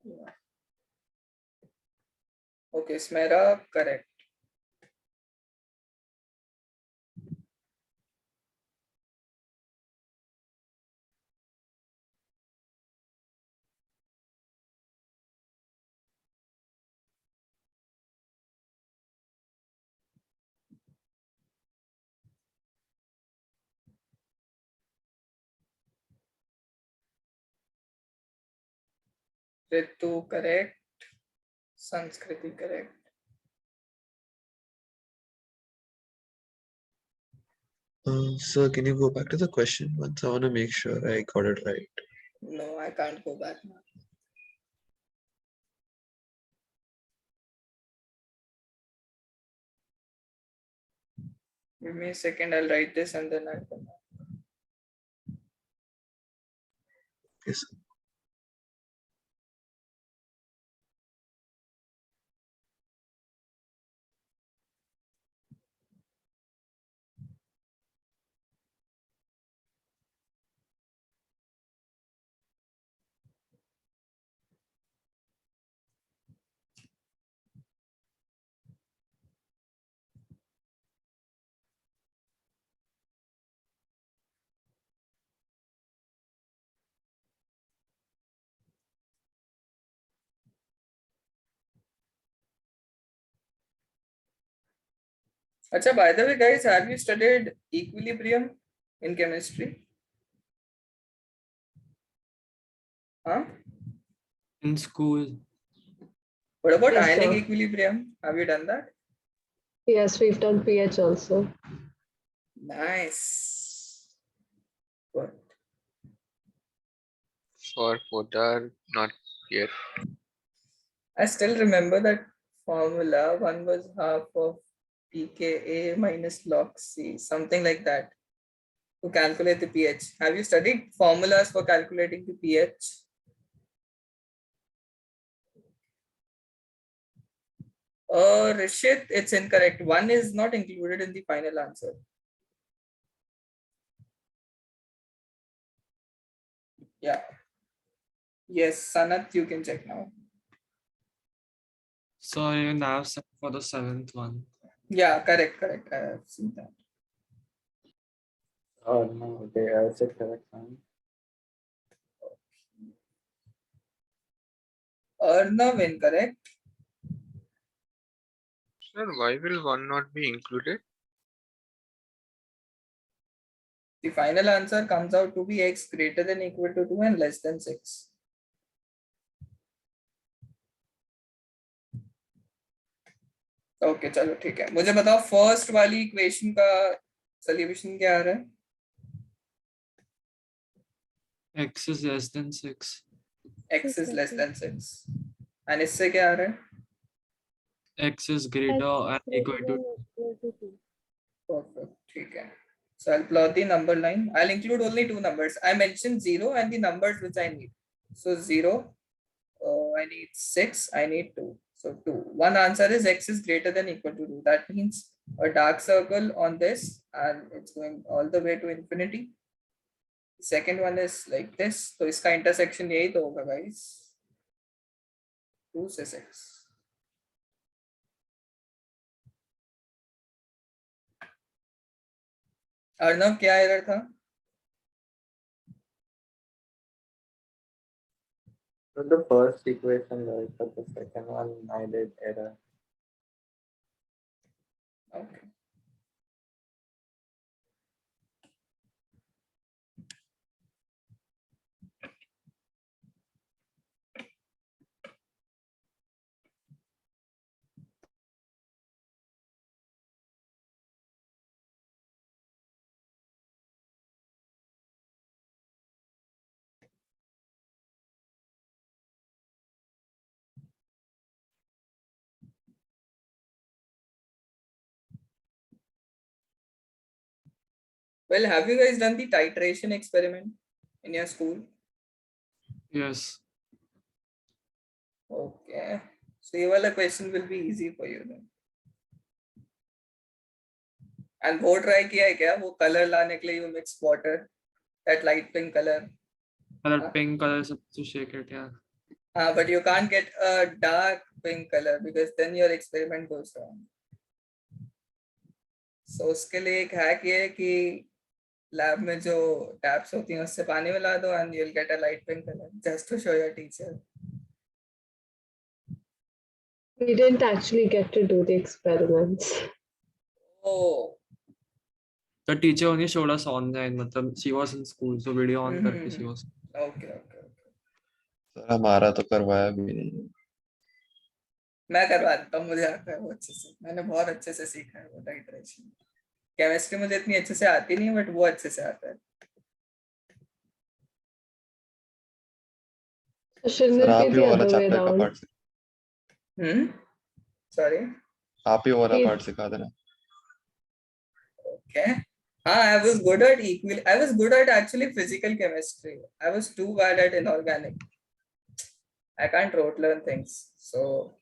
yeah. Okay, Smera, correct. Ritu, correct. Sanskriti, correct. Sir, can you go back to the question once? I want to make sure I got it right. No, I can't go back now. Give me a second, I'll write this and then I'll come back. Yes. Acha, by the way, guys, have you studied equilibrium in chemistry? Huh? In school. What about Yes, ionic sir. equilibrium? Have you done that? Yes, we've done pH also. Nice. Good. For both are not here. I still remember that formula. One was half of pKa minus log C, something like that, to calculate the pH. Have you studied formulas for calculating the pH? Rishit, it's incorrect. One is not included in the final answer. Yeah. Yes, Sanat, you can check now. So you now set for the seventh one. Yeah, correct. I have seen that. Oh no, they are the correct one. Arnav, incorrect. Sir, why will 1 not be included? The final answer comes out to be x greater than equal to 2 and less than 6. Okay चलो ठीक है, मुझे बताओ first वाली equation का solution क्या आ रहा है? X is less than 6. x is less than 6 and इससे क्या आ रहा है? X is greater and equal to Perfect, ठीक है. So I'll plot the number line. I'll include only two numbers. I mentioned 0 and the numbers which I need. So 0, I need 6, I need 2. So 2. One answer is x is greater than equal to 2. That means a dark circle on this and it's going all the way to infinity. Second one is like this. So इसका intersection यही तो होगा guys. 2 से 6. अर्नव क्या error था? So the first equation, right? But the second one, I did error. Okay. Well, have you guys done the titration experiment in your school? yes. Okay. So ये वाला question will be easy for you then. And वो try किया है क्या? वो color लाने के लिए you mix water, that light pink color. That pink color is supposed to shake it, yeah. But you can't get a dark pink color because then your experiment goes wrong. So उसके लिए एक hack ये है कि lab में जो taps होती हैं उससे पानी मिला दो and you'll get a light pink color just to show your teacher. We didn't actually get to do the experiments. Oh. The teacher only showed us online. मतलब she was in school, so video on करके she was. Okay. Sir हमारा तो करवाया भी नहीं. मैं करवा देता हूँ, मुझे आता है वो अच्छे से. मैंने बहुत अच्छे से सीखा है वो टाइट्रेशन. केमिस्ट्री मुझे इतनी अच्छे से आती नहीं बट वो अच्छे से आता है. So shouldn't सर it आप be ही वो the वाला other way चैप्टर का around? Part Sorry. आप ही वो वाला Please. पार्ट सिखा देना. Okay. I was good at I was good at actually physical chemistry. I was too bad at inorganic. I can't rote learn things. So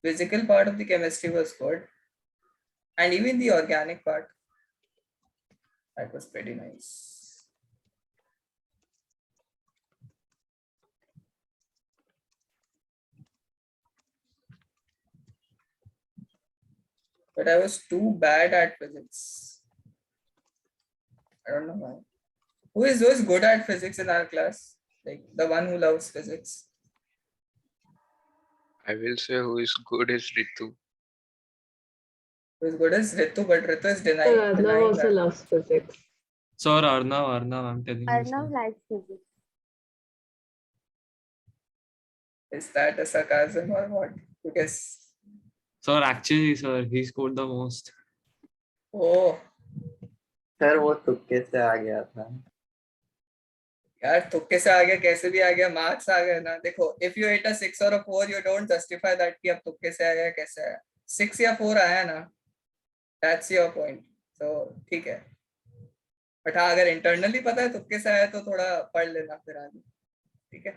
physical part of the chemistry was good. And even the organic part, that was pretty nice. But I was too bad at physics. I don't know why. Who is good at physics in our class? Like the one who loves physics. I will say who is good is Ritu. Who is good as Ritu, but Ritu is So denying Arnav also that. loves physics. So Arnav, I'm telling you. Arnav sir. likes physics. Is that a sarcasm or what? Because Sir, actually, sir, he scored the most. oh, sir वो तुक्के से आ गया था. यार तुक्के से आ गया, कैसे भी आ गया, मार्क्स आ गए ना। देखो इफ यू हिट अ 6 और a 4 you don't justify that कि अब तुक्के से आया कैसे आया। 6 या 4 आया ना, दैट्स योर पॉइंट। तो ठीक है, बट हाँ अगर इंटरनली पता है तुक्के से आया तो थोड़ा पढ़ लेना फिर आगे, ठीक है।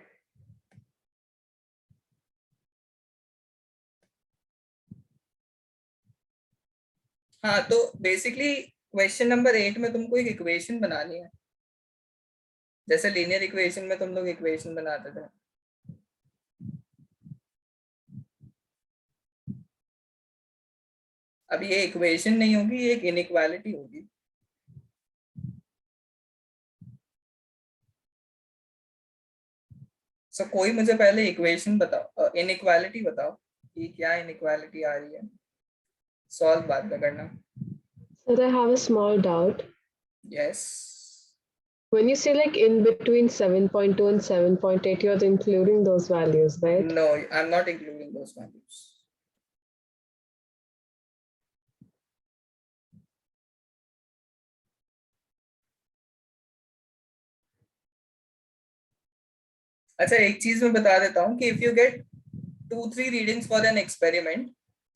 हाँ तो बेसिकली क्वेश्चन नंबर 8 में तुमको एक इक्वेशन बनानी है, जैसे लीनियर इक्वेशन में तुम लोग इक्वेशन बनाते थे। अब ये इक्वेशन नहीं होगी, ये एक इनइक्वालिटी होगी। सो कोई मुझे पहले इक्वेशन बताओ, इनइक्वालिटी बताओ कि क्या इनइक्वालिटी आ रही है, सॉल्व बाद में करना। Sir, I have a small doubt. Yes. When you say like in between 7.2 and 7.8, you're including those values, right? No, I'm not including those values. अच्छा एक चीज मैं बता देता हूँ कि if you get 2-3 readings for an experiment,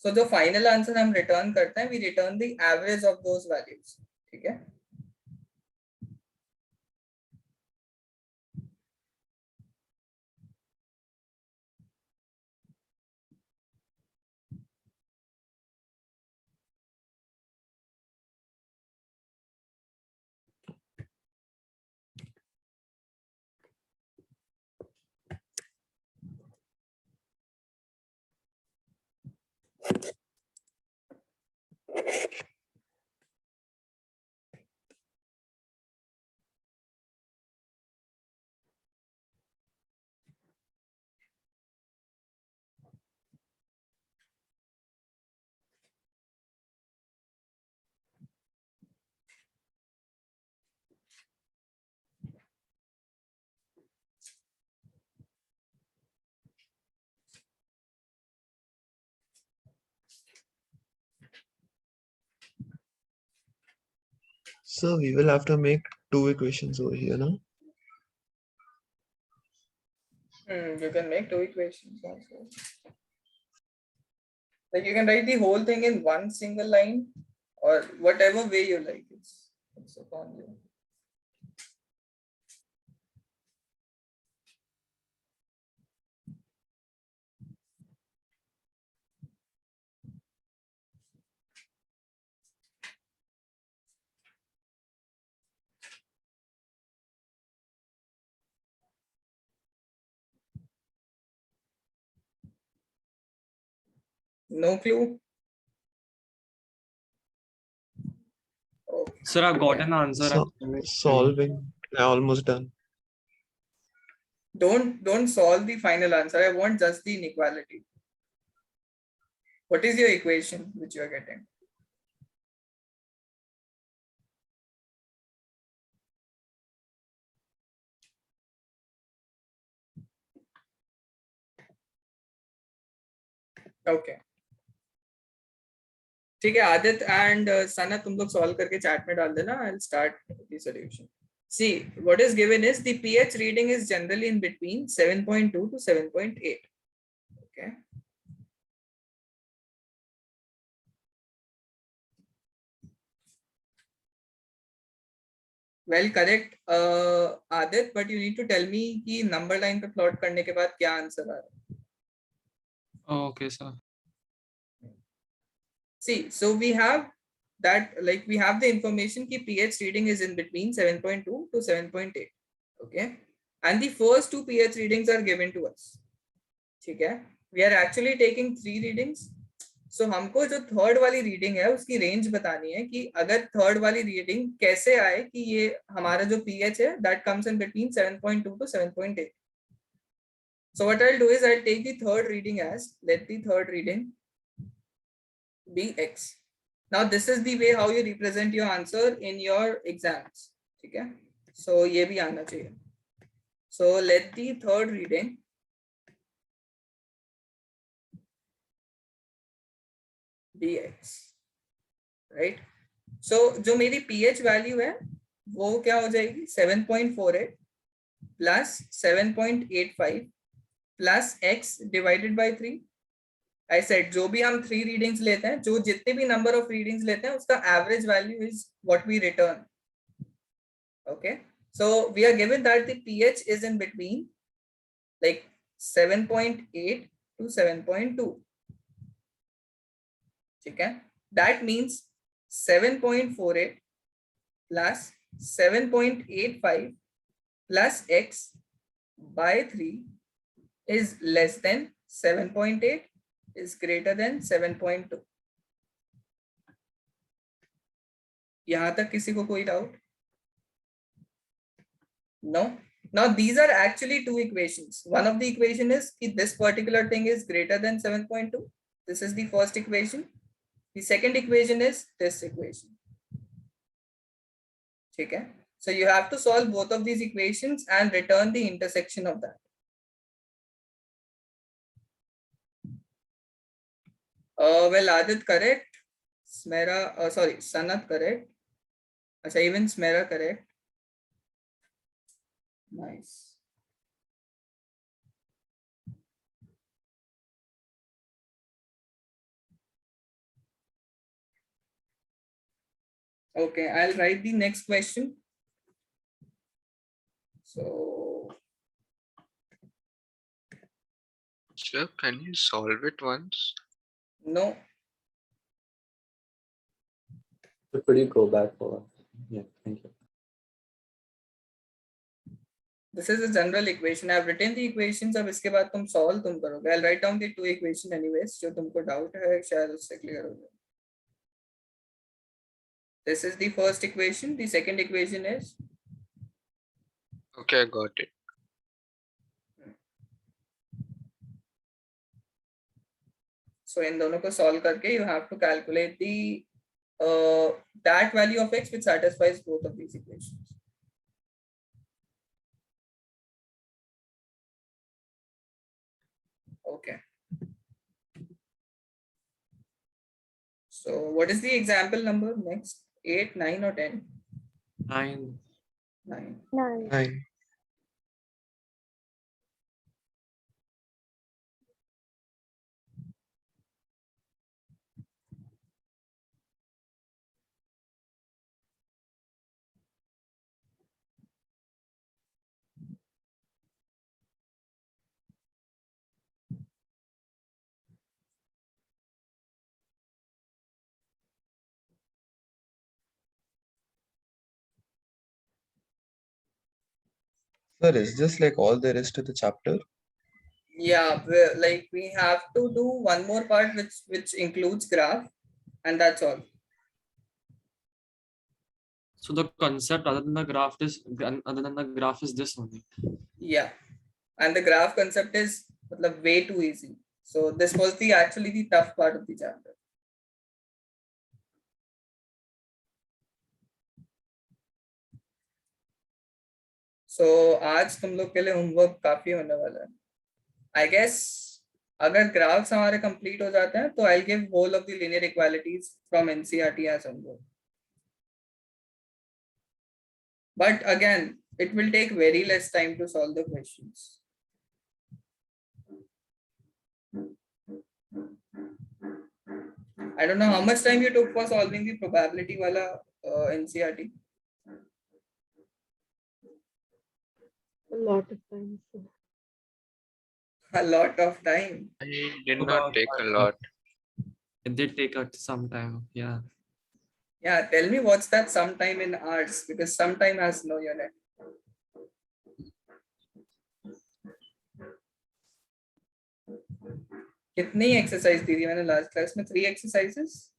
so जो final answer हम रिटर्न करते हैं, we return the average of those values, ठीक है। So we will have to make two equations over here, no? You can make 2 equations also. Like you can write the whole thing in one single line, or whatever way you like. It's upon you. No clue. Okay. Sir, I've got an answer. So solving, almost done. Don't solve the final answer. I want just the inequality. What is your equation which you are getting? Okay. ठीक है Aditya and सना, तुम लोग solve करके chat में डाल देना। I'll start the solution. See, what is given is the pH reading is generally in between 7.2 to 7.8. Okay. Well, correct, Aditya, but you need to tell me कि number line पे plot करने के बाद क्या आंसर आ रहा है। Okay, sir. See, so we have that, like we have the information ki pH reading is in between 7.2 to 7.8. Okay, and the first two pH readings are given to us. ठीक है, we are actually taking 3 readings. So हमको जो third वाली reading है उसकी range बतानी है कि अगर थर्ड वाली रीडिंग कैसे आए कि ये हमारा जो pH है that comes in between 7.2 to 7.8. So what I'll do is I'll take the third reading as, let the third reading be x. Now this is the way how you represent your answer in your exams. ठीक है, so ये भी आना चाहिए. So let the third reading be x, right? So जो मेरी pH value है वो क्या हो जाएगी 7.48, plus 7.85 plus x divided by 3. I said जो भी हम 3 readings लेते हैं, जो जितने भी number of readings लेते हैं, उसका average value is what we return. Okay, so we are given that the pH is in between like 7.8 to 7.2. Okay, that means 7.48 plus 7.85 plus x by 3 is less than 7.8 is greater than 7.2. यहाँ तक किसी को कोई doubt? No. Now these are actually two equations. One of the equation is that this particular thing is greater than 7.2. This is the first equation. The second equation is this equation. Okay. So you have to solve both of these equations and return the intersection of that. Well, Adit correct. Smera, sorry, Sanat correct. Achha, even Smera correct. Nice. Okay, I'll write the next question. So, Sir, can you solve it once? no. So could you go back for us? Yeah, thank you. This is a general equation. I have written the equations. अब इसके बाद तुम solve तुम करोगे. I'll write down the two equation anyways. जो तुमको doubt है शायद उससे clear हो जाए. This is the first equation. The second equation is Okay, I got it. so इन दोनों को solve करके you have to calculate the that value of x which satisfies both of these equations. Okay. So what is the example number next? 8, 9 or 10? 9. 9. 9. 9. Sir, is this like all there is to the chapter? Yeah, like we have to do one more part which includes graph, and that's all. So the concept other than the graph is this only. Yeah, and the graph concept is मतलब, way too easy. So this was actually the tough part of the chapter. So आज तुम लोग के लिए homework काफी होने वाला है. I guess अगर ग्राफ्स हमारे कंप्लीट हो जाते हैं तो I'll give whole of the linear equalities from NCERT as homework. But again, it will take very less time to solve the questions. I don't know how much time you took for solving the probability wala NCERT. A lot of times. A lot of time. I did not About take a 5 lot. It did take some time. Yeah. Yeah, tell me what's that sometime in arts, because sometime has no unit. कितनी exercise दी थी मैंने last class में? 3 exercises.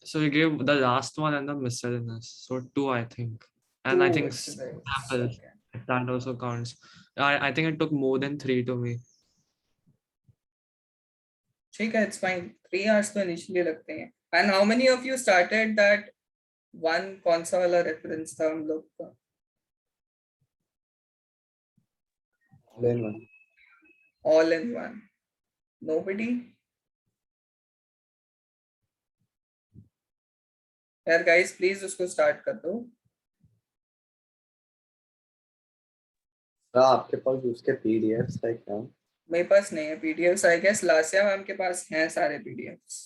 So we gave the last one and the miscellaneous. So 2, I think. And I 2 think exercises. sample, Okay. that also counts. I think it took more than 3 to me. ठीक है, it's fine. 3 hours तो initially लगते हैं. And how many of you started that one कौन सा वाला reference था हम लोग का? All in one. All in one. Nobody? यार guys, please उसको start कर दो. आपके पास उसके पीडीएफ्स है क्या? मेरे पास नहीं है पीडीएफ्स, आई गेस लासिया मैम के पास हैं सारे पीडीएफ्स।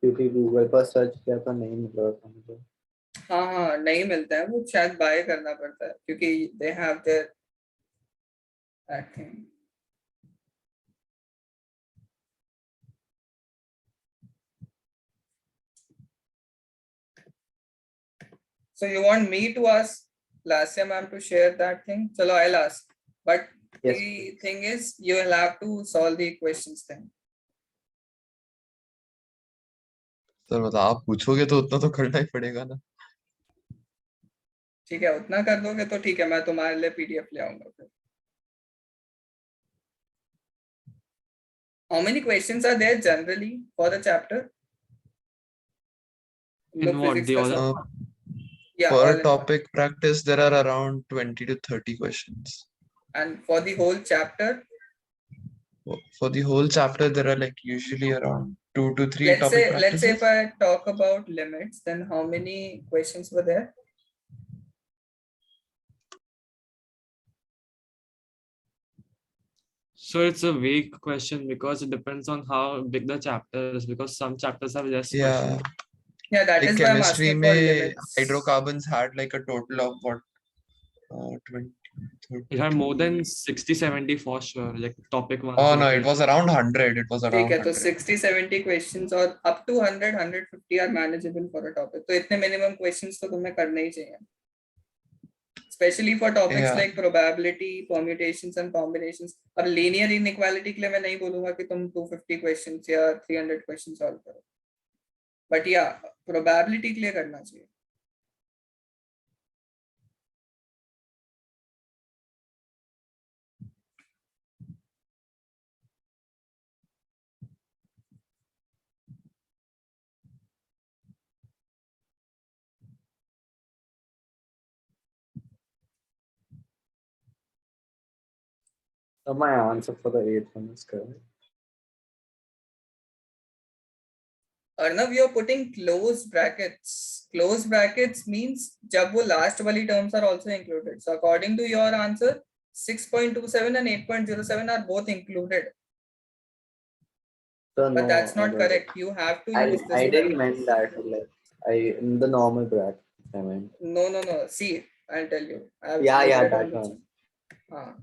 क्योंकि गूगल पर सर्च किया तो नहीं मिल रहा था मुझे। हाँ हाँ नहीं मिलता है, वो शायद बाय करना पड़ता है क्योंकि they have their that thing. So you want me to ask Lasya ma'am to share that thing? Chalo, I'll ask. But Yes, the please. thing is, you will have to solve the equations then. Sir मतलब आप पूछोगे तो उतना तो करना ही पड़ेगा ना। ठीक है, उतना कर दोगे तो ठीक है, मैं तुम्हारे लिए पीडीएफ ले आऊंगा फिर। How many questions are there generally for the chapter? In what, the order? Yeah, all Per in one. topic practice, there are around 20 to 30 questions. And for the whole chapter, For the whole chapter, there are like usually around 2 to 3 topic let's say practices. if I talk about limits, then how many questions were there? So it's a vague question because it depends on how big the chapter is, because some chapters have less Yeah, questions. Yeah, that like is why I'm chemistry asking for में limits. hydrocarbons had like a total of what 20, 30. It had more than 60, 70 for sure, like topic 1 Oh to no, the it was around 100. It was ठीक around है, तो 100. 60-70 questions और up to 100 150 are manageable for a topic. तो इतने minimum questions तो तुम्हें करने ही चाहिए, especially for topics Yeah. like probability, permutations and combinations. अब linear inequality के लिए मैं नहीं बोलूँगा कि तुम 250 questions या 300 questions solve करो, but yeah, probability के लिए करना चाहिए. So my answer for the 8th one is correct. Arnav, you're putting closed brackets. Closed brackets means जब वो last वाली terms are also included. So according to your answer, 6.27 and 8.07 are both included. So But no, that's not correct. You have to use this. I didn't mean that. Like in the normal bracket, I meant. No. See, I'll tell you. I've Yeah, looked yeah, at all that the one. charts.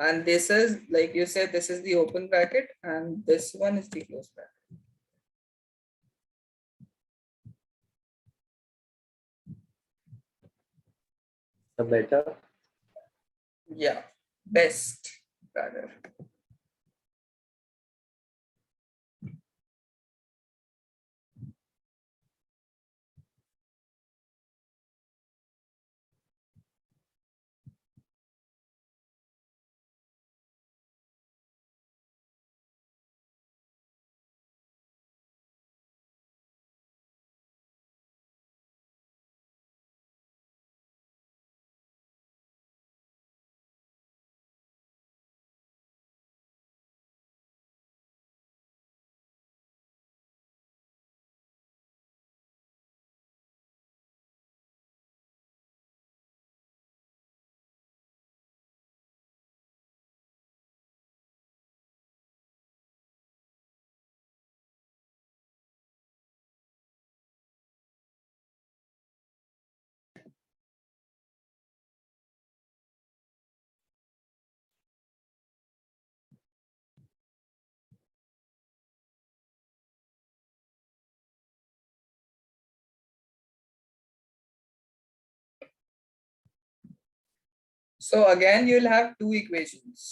And this is, like you said, this is the open bracket and this one is the closed bracket. The better. Yeah, best rather. So again, you'll have two equations.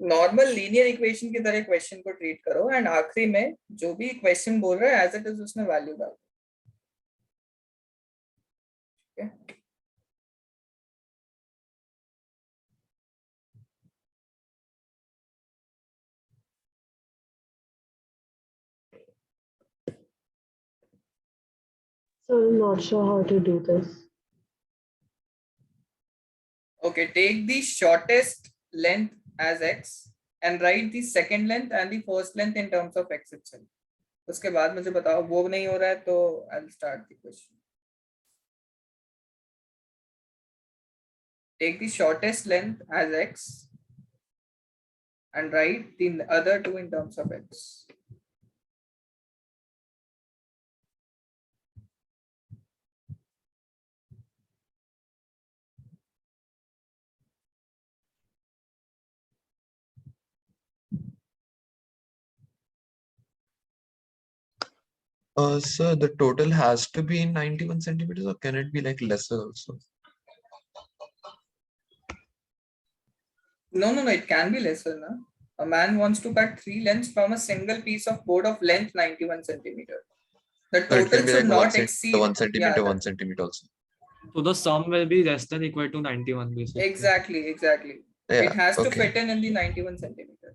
Normal linear equation की तरह question को treat करो and आखिरी में जो भी question बोल रहा है एज इट इज उसमें वैल्यू डालो. So I'm not sure how to do this. Okay, take the shortest length as x and write the second length and the first length in terms of x itself. उसके बाद मुझे बताओ वो नहीं हो रहा है तो I'll start the question. Take the shortest length as x and write the other two in terms of x. So the total has to be in 91 centimeters, or can it be like lesser also? No, it can be lesser. Na? A man wants to cut 3 lengths from a single piece of board of length 91 centimeter. The So it total can be should like not exceed 1 centimeter, yeah, 1 centimeter also. So the sum will be less than equal to 91 basically. exactly. Yeah, It has to okay. fit in the 91 centimeter.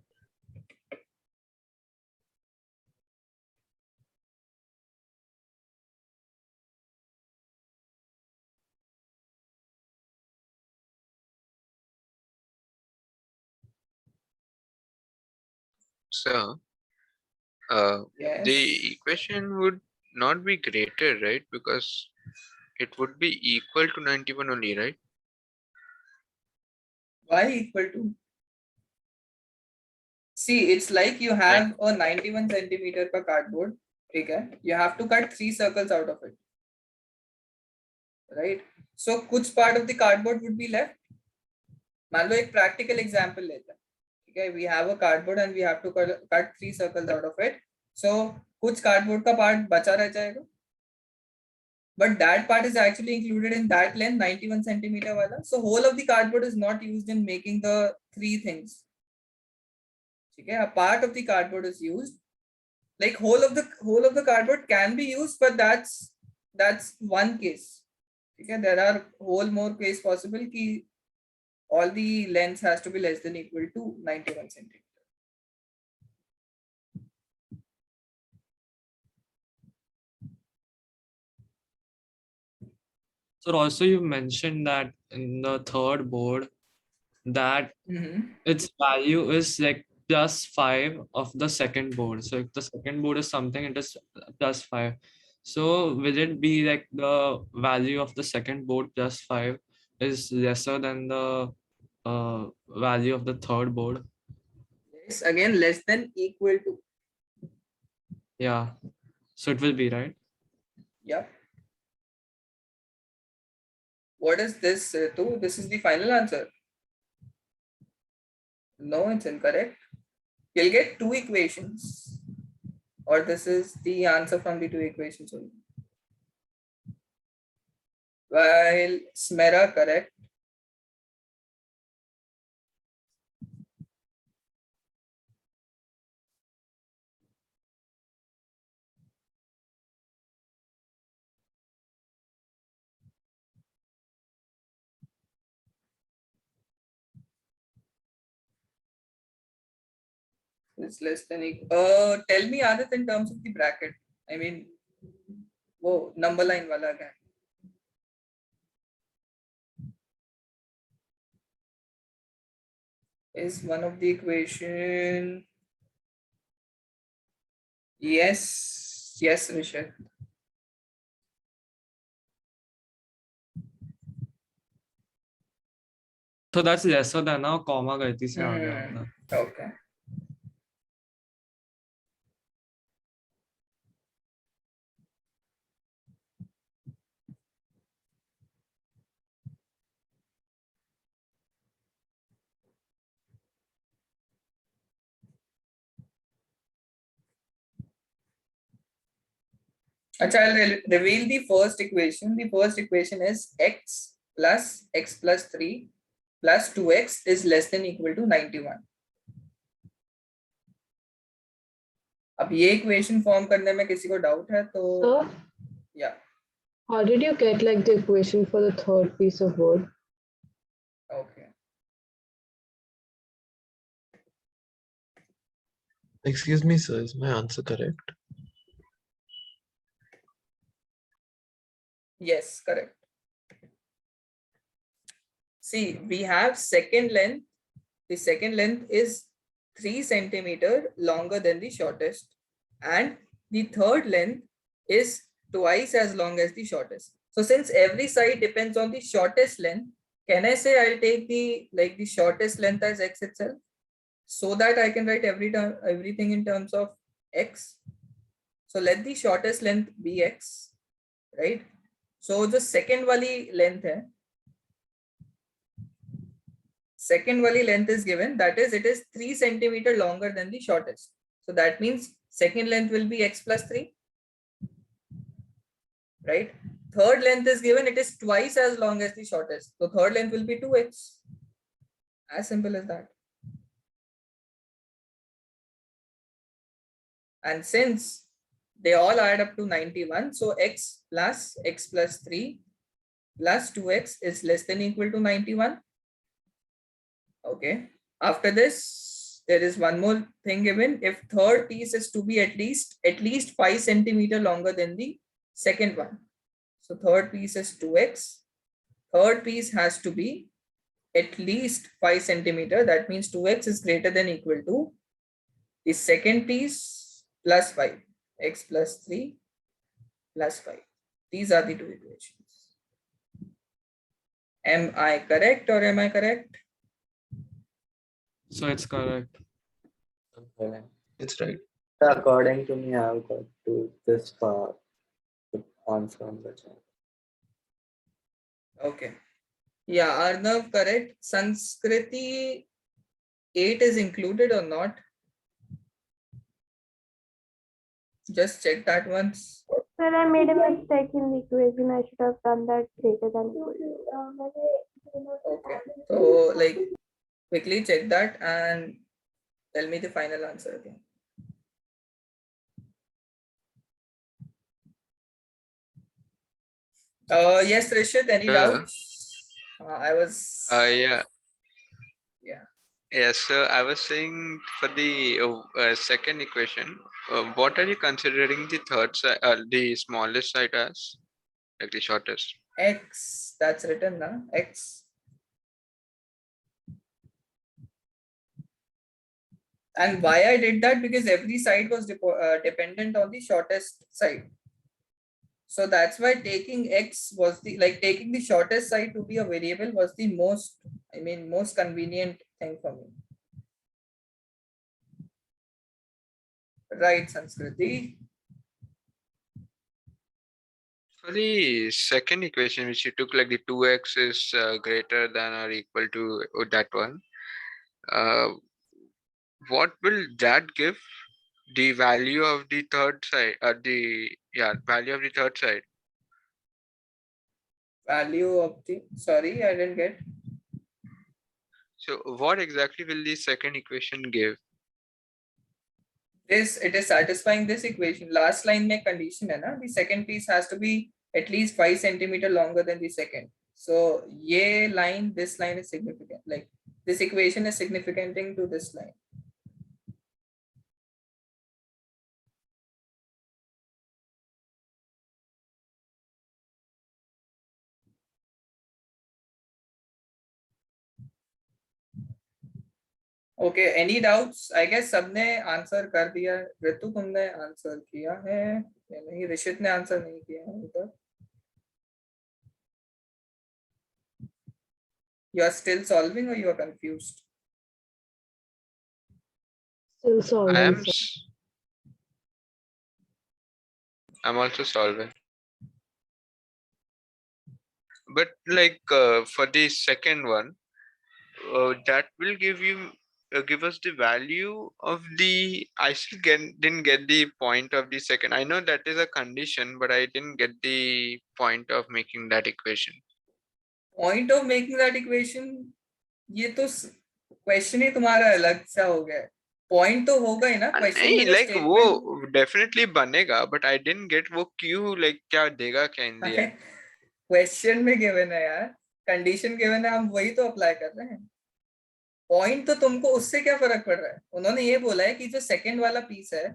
So, Yes. the equation would not be greater, right? Because it would be equal to 91 only, right? Y equal to. See, it's like you have a 91 centimeter का cardboard. Okay, you have to cut 3 circles out of it. Right? So, कुछ part of the cardboard would be left. मान लो एक practical example लेते हैं. Okay, we have a cardboard and we have to cut 3 circles out of it. So, कुछ cardboard का part बचा रह जाएगा. But that part is actually included in that length 91 centimeter wala. So whole of the cardboard is not used in making the 3 things. Okay, a part of the cardboard is used. Like whole of the cardboard can be used, but that's one case. Okay, there are whole more case possible ki all the lengths has to be less than equal to 91 centimeter. So also you mentioned that in the third board that its value is like +5 of the second board. So if the second board is something, it is +5. So will it be like the value of the second board +5 is lesser than the value of the third board? Yes, again less than equal to. Yeah. So it will be, right? Yeah. What is this, Ritu? This is the final answer. No, it's incorrect. You'll get 2 equations. Or this is the answer from the 2 equations only. While Smera correct. It's less than equal. Tell me Adit in terms of the bracket. I mean, wo number line wala kya? Is one of the equation? Yes, Vishal. So that's lesser than now, comma गलती से आ गया होगा. Okay. I'll reveal the first equation. The first equation is x plus 3 plus 2x is less than equal to 91. अब ये equation form करने में किसी को doubt है तो So, yeah. how did you get like the equation for the third piece of board? Okay. Excuse me, sir, is my answer correct? Yes, correct. See, we have second length. The second length is 3 centimeter longer than the shortest, and the third length is twice as long as the shortest. So since every side depends on the shortest length, can I say I'll take the shortest length as x itself, so that I can write everything in terms of x. So let the shortest length be x, right? So the second wali length hai, second wali length is given, that is it is 3 centimeter longer than the shortest. So that means second length will be x plus 3, right? Third length is given, it is twice as long as the shortest. So third length will be 2x. As simple as that. And since they all add up to 91, so x plus 3 plus 2x is less than or equal to 91. Okay. After this, there is one more thing given. If third piece is to be at least 5 centimeter longer than the second one. So third piece is 2x. Third piece has to be at least 5 centimeter. That means 2x is greater than or equal to the second piece plus 5. X plus 3 plus 5. These are the two equations. Am I correct or am I correct? So it's correct. Okay. It's right. So according to me, I've got to this far to answer on the chat. Okay. Yeah, Arnav, correct. Sanskriti 8 is included or not? Just check that once. Sir, I made a mistake in the equation. I should have done that greater than equal to. Okay. So like quickly check that and tell me the final answer again. Yes, Rishit, any doubts? I was Yeah. yeah. Yes, so I was saying for the second equation, what are you considering the third side, the smallest side as, like the shortest? X, that's written now. X. And why I did that, because every side was dependent on the shortest side. So that's why taking x was taking the shortest side to be a variable was the most convenient thing for me. Right, Sanskriti? For the second equation, which you took, like the 2x is greater than or equal to that one, what will that give? The value of the third side, value of the third side. Value of the, sorry, I didn't get. So what exactly will the second equation give? This, it is satisfying this equation. Last line mein condition hai na, the second piece has to be at least 5 centimeter longer than the second. So this line is significant. Like this equation is significanting to this line. Okay, any doubts? I guess सबने answer कर दिया. ऋतु तुमने answer किया है या नहीं? ऋषित ने answer नहीं किया है उधर. You are still solving or you are confused? Still solving. I'm also solving. But like for the second one, that will give us the value of the, I still didn't get the point of the second. I know that is a condition, but I didn't get the point of making that equation. Point of making that equation, ये तो question ही तुम्हारा अलग सा हो गया. Point तो होगा ही ना question में. Like वो definitely बनेगा, but I didn't get वो क्यों, like क्या देगा क्या in the end. Question में given है यार, condition given है, हम वही तो apply कर रहे हैं. पॉइंट तो तुमको उससे क्या फर्क पड़ रहा है? उन्होंने ये बोला है कि जो सेकंड वाला पीस है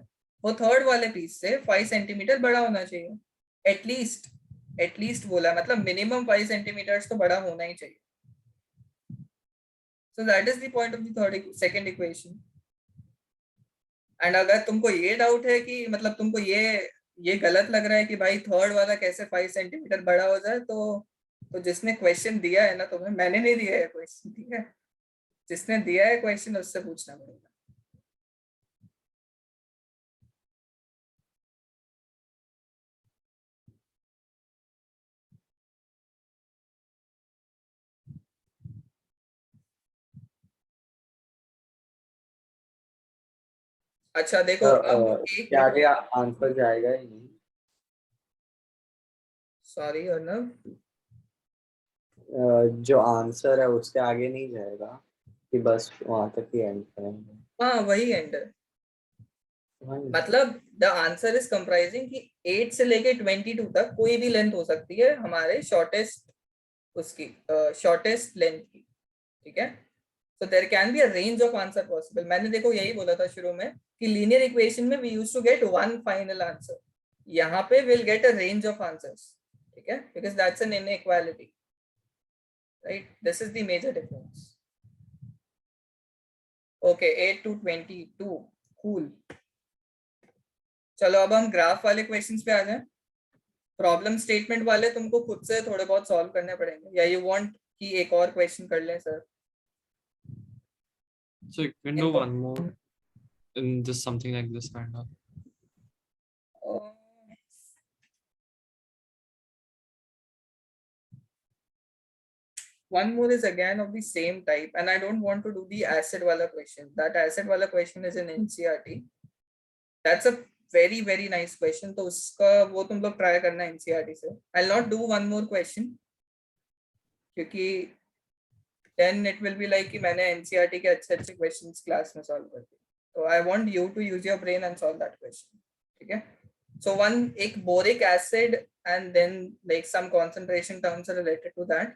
वो थर्ड वाले पीस से 5 सेंटीमीटर बड़ा होना चाहिए. एटलीस्ट बोला, मतलब मिनिमम 5 सेंटीमीटर तो बड़ा होना ही चाहिए. So that is the point of the second equation. And अगर तुमको ये डाउट है कि मतलब तुमको ये गलत लग रहा है कि भाई थर्ड वाला कैसे 5 सेंटीमीटर बड़ा हो जाए, तो जिसने क्वेश्चन दिया है ना तुम्हें, मैंने नहीं दिया है क्वेश्चन, ठीक है, जिसने दिया है क्वेश्चन उससे पूछना पड़ेगा। अच्छा देखो, अब एक क्या क्या आंसर जाएगा ही नहीं? सॉरी अर्नव, जो आंसर है उसके आगे नहीं जाएगा कि बस वहां तक ही एंड करेंगे? हाँ वही एंड है, मतलब द आंसर इज कंप्राइजिंग कि 8 से लेके 22 तक कोई भी लेंथ हो सकती है हमारे शॉर्टेस्ट, उसकी शॉर्टेस्ट लेंथ की, ठीक है। So there can be a range of answer possible. मैंने देखो यही बोला था शुरू में कि लीनियर इक्वेशन में we used to get one final answer. यहाँ पे we'll get a range of answers, ठीक है, because that's an inequality, right? This is the major difference. Okay, 8 to 22, cool. चलो अब हम ग्राफ वाले क्वेश्चंस पे आ जाएं। प्रॉब्लम स्टेटमेंट वाले तुमको खुद से थोड़े बहुत सॉल्व करने पड़ेंगे, या यू वांट कि एक और क्वेश्चन कर लें sir? So you can do one more in just something like this kind of. One more is again of the same type, and I don't want to do the acid wala question. That acid wala question is in NCERT. That's a very nice question. तो उसका वो तुम लोग try करना NCERT से. I'll not do one more question क्योंकि then it will be like कि मैंने NCERT के अच्छे questions class में solve कर दिए. So I want you to use your brain and solve that question. ठीक है? So one एक boric acid and then like some concentration terms are related to that.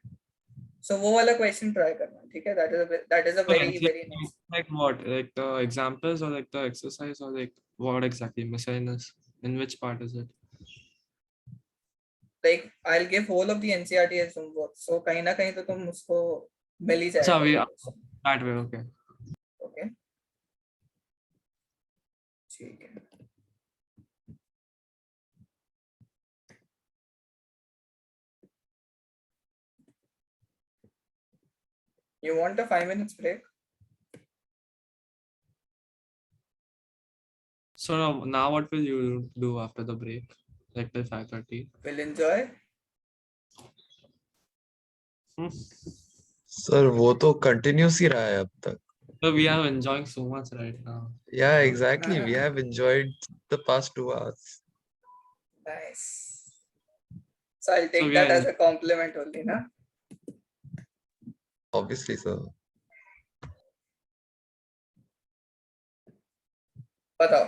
So वो वाला question try करना, ठीक है? That is a very nice. Like what? Like the examples or like the exercise or like what exactly? Miscellaneous. In which part is it? Like I'll give whole of the NCERT as homework. So कहीं ना कहीं तो तुम उसको मिल ही So we जाएगा। that way, okay. Okay. ठीक है। You want a 5 minutes break? So now what will you do after the break? Like till 5:30? Will enjoy. Sir वो तो कंटिन्यूस ही रहा है अब तक. So we are enjoying so much right now. Yeah, exactly. We have enjoyed the past 2 hours. Nice. So I'll take So we that are as a compliment only, na? Obviously, sir. बताओ,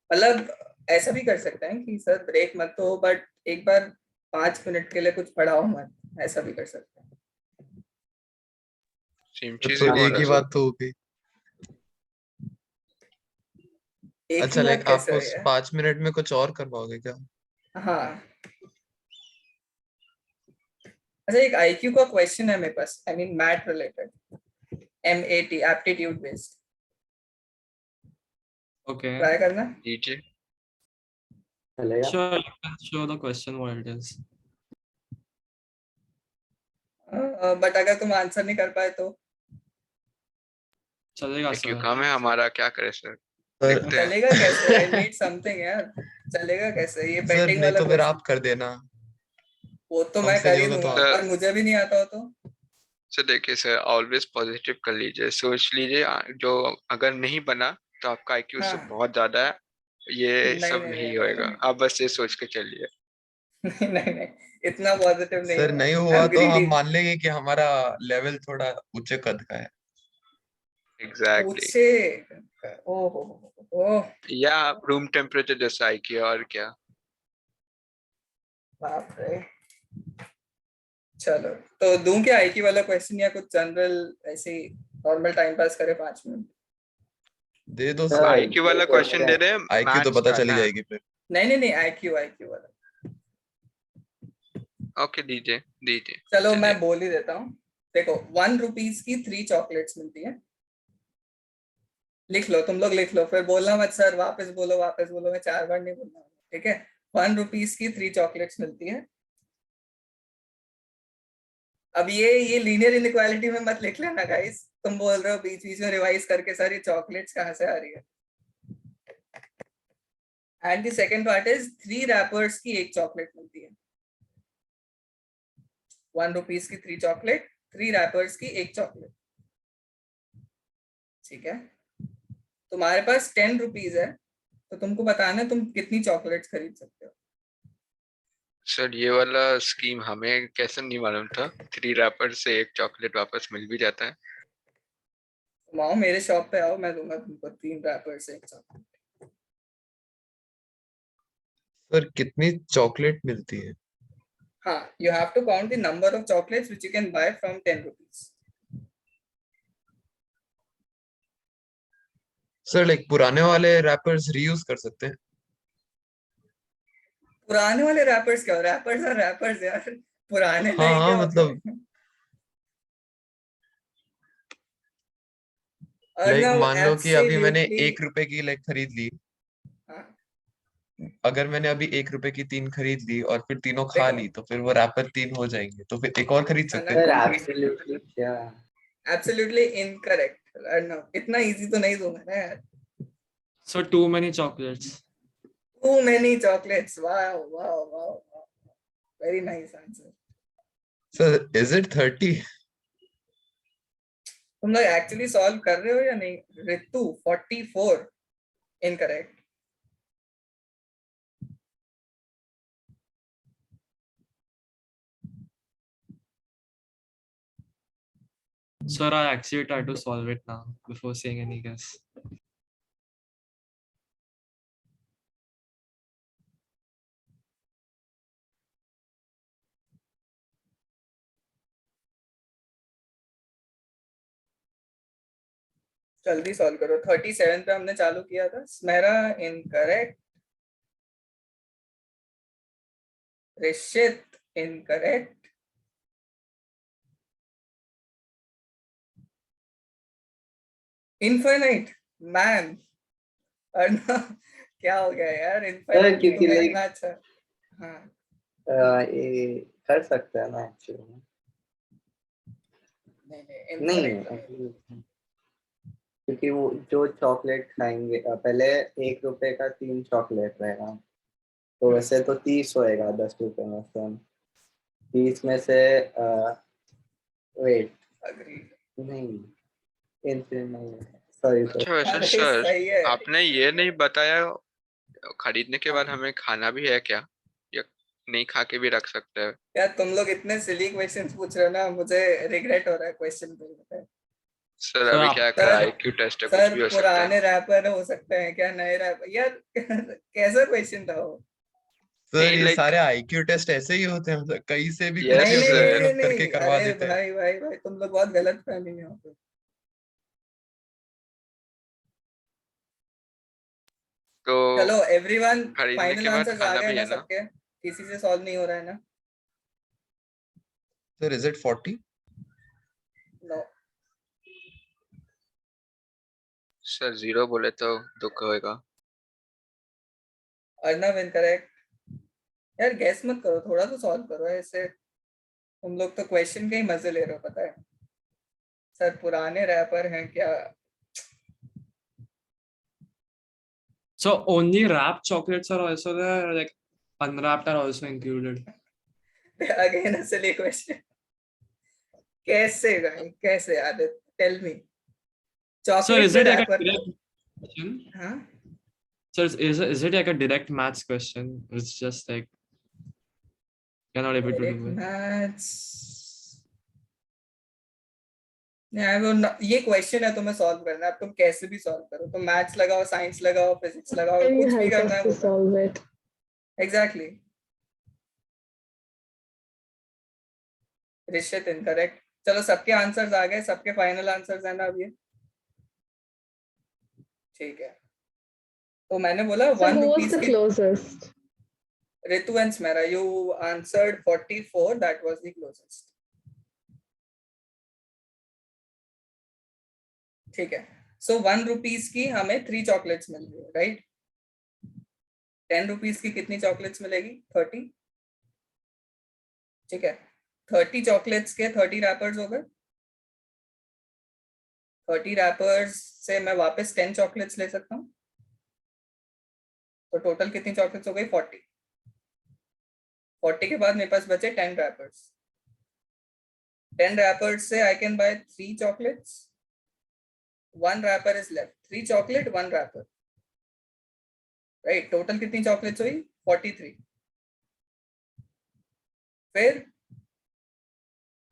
मतलब ऐसा भी कर सकते हैं कि sir break मत हो, बट एक बार 5 मिनट के लिए कुछ पढ़ाओ मत, ऐसा भी कर सकते हैं। सेम तो चीज एक ही बात तो होगी. एक अच्छा, ही लाइक बात आप कैसे उस है? 5 मिनट में कुछ और करवाओगे क्या? हाँ, अच्छा एक आईक्यू का क्वेश्चन है मेरे पास, I mean math related, MAT aptitude based, okay. Try करना। लीजिए। चलेगा? Sure, you can show the question what it is. But अगर तुम आंसर नहीं कर पाए तो? चलेगा क्यों सर. काम है हमारा, क्या करे सर? सर देखते हैं। चलेगा कैसे? आई नीड समथिंग यार, चलेगा कैसे? ये सर बेटिंग नहीं वाला तो फिर क्वेश्चन आप कर देना. वो तो मैं हमसे कर नहीं ही होगा तो दूंगा, आप. पर मुझे भी नहीं आता हो तो? सर देखिए सर, ऑलवेज पॉजिटिव कर लीजिए, सोच लीजिए जो अगर नहीं बना तो आपका IQ उससे हाँ। बहुत ज्यादा है, ये नहीं सब नहीं नहीं नहीं होएगा, नहीं आप बस ये सोच के चलिए। नहीं, इतना पॉजिटिव नहीं सर हो। नहीं आई हुआ एम तो ग्रीडी। हम मान लेंगे कि हमारा लेवल थोड़ा उच्च कद का है. एग्जैक्टली। पूछे ओह या रूम टेम्परेचर जैसा IQ, और क्या। बाप रे। चलो तो दूं क्या आईक्यू वाला क्वेश्चन, या कुछ जनरल ऐसे नॉर्मल टाइम पास करे 5 मिनट? दे दो सर, सर. IQ वाला क्वेश्चन दे रहे हैं, IQ तो मैथ्स पता का चली ना। जाएगी फिर. नहीं आईक्यू वाला। ओके दीजिए। चलो चलिए। मैं बोल ही देता हूँ। देखो 1 रुपीज की 3 चॉकलेट्स मिलती है, लिख लो, तुम लोग लिख लो, फिर बोलना मत सर वापस बोलो मैं 4 बार नहीं बोलना, ठीक है। 1 रुपीज की 3 चॉकलेट्स मिलती है। अब ये लीनियर इनइक्वालिटी में मत लिख लेना गाइस, तुम बोल रहे हो बीच बीच में रिवाइज करके सर ये चॉकलेट्स कहाँ से आ रही है। And the second part is 3 rappers की 1 चॉकलेट मिलती है। 1 रुपीज की 3 चॉकलेट, 3 रैपर्स की 1 चॉकलेट, ठीक है। तुम्हारे पास 10 रुपीज है, तो तुमको बताना है तुम कितनी चॉकलेट्स खरीद सकते हो। सर ये वाला स्कीम हमें कैसे नहीं मालूम था, 3 रैपर से 1 चॉकलेट वापस मिल भी जाता है। तुम आओ मेरे शॉप पे आओ, मैं दूंगा तुमको 3 रैपर्स से 1 चॉकलेट। सर कितनी चॉकलेट मिलती है? हाँ, you have to count the number of chocolates which you can buy from 10 rupees. Sir like पुराने वाले रैपर्स रीयूज कर सकते हैं? पुराने वाले रैपर्स क्या, रैपर्स और रैपर्स यार, पुराने हाँ नहीं हाँ क्या होते मतलब हैं? लाइक अर्नव मान लो कि अभी मैंने एब्सोल्युटली, 1 रुपए की लाइक खरीद ली, हाँ अगर मैंने अभी 1 रुपए की 3 खरीद ली और फिर तीनों खा देखो, ली तो फिर वो रैपर 3 हो जाएंगे, तो फिर एक और खरीद सकते हैं? सर अनकल एब्सोल्युटली क्या? एब्सोल्युटली इनकरेक्ट अर्नव, इतना इजी तो नहीं दूंगा ना यार। So too many chocolates. Too many chocolates, wow, very nice answer. Sir is it 30? तुम लोग एक्चुअली सॉल्व कर रहे हो या नहीं? ऋतु 44 incorrect. Sir, I actually try to solve it now before saying any guess. जल्दी सॉल्व करो। 37 पे हमने चालू किया था। Smera incorrect, Rishit incorrect, infinite man, Arnav क्या हो गया यार, इनफाइनाइट क्योंकि नहीं like इतना अच्छा। हाँ ये कर सकते हैं ना एक्चुअली। नहीं इनफाइनाइट क्योंकि वो जो चॉकलेट खाएंगे पहले 1 रुपए का 3 चॉकलेट रहेगा, तो वैसे तो 30 होएगा 10 रुपए में से। 30 में से वेट अग्री नहीं, इनफिनिट नहीं, सॉरी सर। अच्छा वैसे अरे सर सही है आपने ये नहीं बताया, खरीदने के बाद हमें खाना भी है क्या, या नहीं खा के भी रख सकते हैं? यार। तुम लोग इतने सिली क्वेश्चंस पूछ रहे हो ना, मुझे रिग्रेट हो रहा है क्वेश्चन पे। सर Sir, अभी क्या कर सर आईक्यू टेस्ट है, कुछ सर भी हो सकता है। पुराने रैपर हो सकते हैं क्या, नए रैपर यार कैसा क्वेश्चन था वो? सर नहीं ये लाइक सारे आईक्यू टेस्ट ऐसे ही होते हैं, मतलब कहीं से भी कुछ यस नहीं नहीं नहीं सर, नहीं मतलब करके नहीं, करवा अरे देते हैं। भाई तुम लोग बहुत गलत फहमी में हो। तो चलो एवरीवन, खरीदने फाइनल के बाद आंसर्स आ खाना गए भी ना है ना? सबके? किसी से सॉल्व नहीं हो रहा है ना? Sir is it 40? No. Sir 0 बोले तो दुख होएगा। अर्नव इनकरेक्ट। यार गैस मत करो, थोड़ा तो सॉल्व करो ऐसे। तुम लोग तो क्वेश्चन के ही मजे ले रहे हो, पता है। सर पुराने रैपर हैं क्या? So only wrapped chocolates are also there, or like unwrapped are also included. Again a silly question. कैसे भाई, कैसे Aadit, tell me. So chocolate is पे it like a wrapper. direct question? हाँ So is it like a direct maths question? It's just like you're not able to direct do it. Maths. ये question है, तुम्हें solve करना है। अब तुम कैसे भी सॉल्व करो, तुम मैथ्स लगाओ, साइंस लगाओ, फिजिक्स लगाओ, Can you कुछ भी help करना us है to वो करो। solve it? Exactly. Rishit incorrect. चलो सबके आंसर्स आ गए, सबके फाइनल आंसर्स है ना अब ये? ठीक है, तो मैंने बोला So 1 who was rupees the की। closest? Ritu and Smera, you answered 44, that was the closest. ठीक है, सो 1 रुपीज की हमें 3 चॉकलेट्स मिल रही है, राइट? 10 रुपीज की कितनी चॉकलेट्स मिलेगी? 30, ठीक है। 30 चॉकलेट्स के 30 रैपर्स हो गए। 30 रैपर्स से मैं वापस 10 चॉकलेट्स ले सकता हूँ, तो टोटल कितनी चॉकलेट्स हो गई? 40। 40 के बाद मेरे पास बचे 10 रैपर्स। 10 रैपर्स से I can buy 3 chocolates, 1 wrapper is left. 3 chocolate 1 wrapper, right? Total कितनी चॉकलेट्स हुई? 43। फिर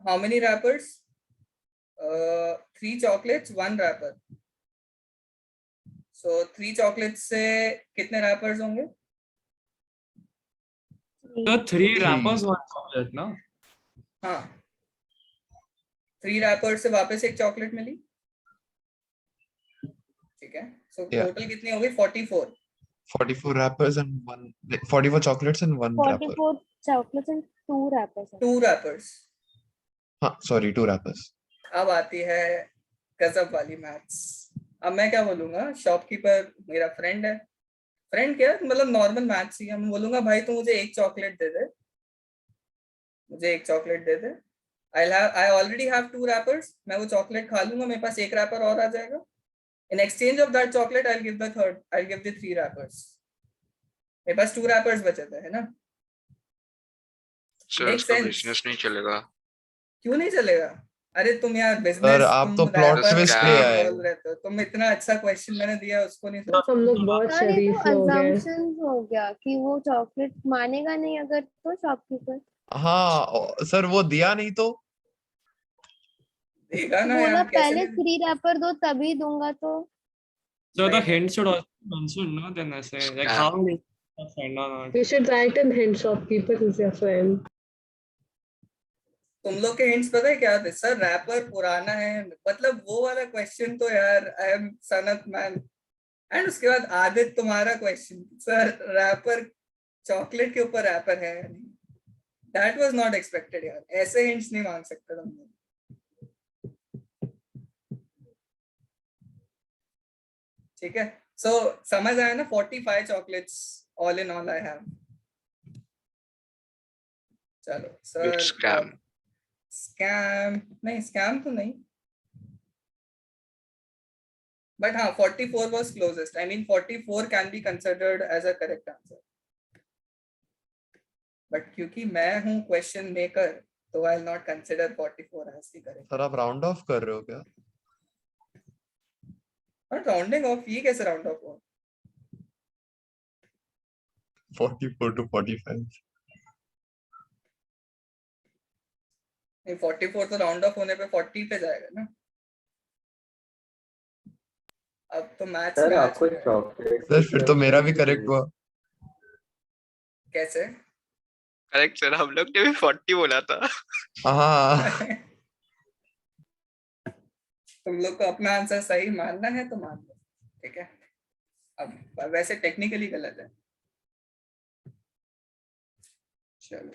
how many wrappers? 3 chocolates 1 wrapper. So 3 chocolates से कितने रैपर्स होंगे? So 3 Three. wrappers, 1 chocolate, no? हाँ, 3 रैपर्स से वापस एक चॉकलेट मिली, ठीक है। सो Yeah. टोटल कितनी हो गई? 44। 44 wrappers and one, like 44 chocolates and one wrapper. 44 chocolates and 2 wrappers. 2 rappers. हाँ, sorry, 2 wrappers. अब आती है गजब वाली मैथ्स। अब मैं क्या बोलूंगा? शॉपकीपर मेरा फ्रेंड है, फ्रेंड क्या मतलब नॉर्मल मैथ्स ही है। मैं बोलूंगा भाई तू मुझे एक चॉकलेट दे दे, मुझे एक chocolate they they. I already have 2 rappers, मैं वो चॉकलेट खा लूंगा, मेरे पास एक रैपर और आ जाएगा। In exchange of that chocolate I give the 3 rappers. मेरे पास 2 रैपर्स बचे थे, है ना? सर Makes उसका sense. बिजनेस नहीं चलेगा। क्यों नहीं चलेगा? अरे तुम यार सर बिजनेस, आप तो तुम प्लॉट रैपर ट्विस्ट ले आए। बोल रहे थे, तुम इतना अच्छा क्वेश्चन मैंने दिया उसको नहीं समझ। हम लोग बहुत सर ये शरीफ तो लोग हैं। assumptions हो गया कि वो चॉकलेट मानेगा नहीं अगर तो शॉपकीपर। हाँ सर, वो दिया नहीं तो देगा ना बोला यार, कैसे पहले नहीं? 3 रैपर दो तभी दूंगा तो। So the Right. hint should also be mentioned, no? Then I say, like, how is a friend or not? You should write in hint shopkeeper is your friend. तुम लोग के हिंट्स पता है क्या थे? सर रैपर पुराना है, मतलब वो वाला क्वेश्चन तो यार I am Sanat man. And उसके बाद आदित्य तुम्हारा क्वेश्चन, सर रैपर चॉकलेट के ऊपर रैपर है नहीं। दैट वाज नॉट एक्सपेक्टेड यार, ऐसे हिंट्स नहीं मांग सकते तुम लोग। ठीक है, सो समझ आया ना? 45 chocolates all in all I have. चलो सर, स्कैम स्कैम नहीं, स्कैम तो नहीं, but हाँ 44 was closest. I mean 44 can be considered as a correct answer, but क्योंकि मैं हूँ क्वेश्चन मेकर तो I'll not consider 44 as the correct. Sir आप राउंड ऑफ कर रहे हो क्या? और राउंडिंग ऑफ, ये कैसे राउंड ऑफ हो? 44 to 45. नहीं, 44 तो राउंड ऑफ होने पे 40 पे जाएगा ना। अब तो मैथ्स सर में आ आपको चुका है। चॉकलेट सर फिर तो मेरा भी करेक्ट हुआ। कैसे? करेक्ट सर, हम लोग ने भी 40 बोला था। हाँ तुम लोग को अपना आंसर सही मानना है तो मान लो, ठीक है। अब वैसे टेक्निकली गलत है। चलो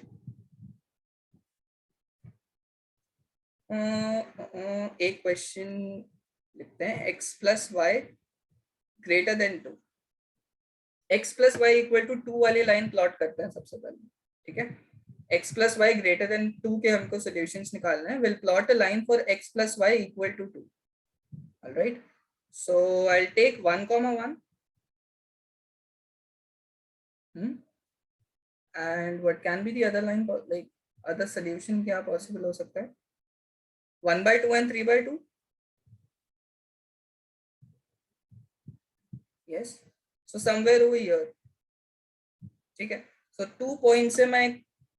एक क्वेश्चन लिखते हैं। x plus y greater than 2। x plus y equal to 2 वाली लाइन प्लॉट करते हैं सबसे पहले, ठीक है। x plus y greater than 2 के हमको सॉल्यूशंस निकालने हैं। Will plot a line for x plus y equal to 2। Alright, so I take 1,1 and what can be the other line, like other solution क्या possible हो सकता है? 1/2 and 3/2. Yes, so somewhere over here, ठीक है। so 2 point से मैं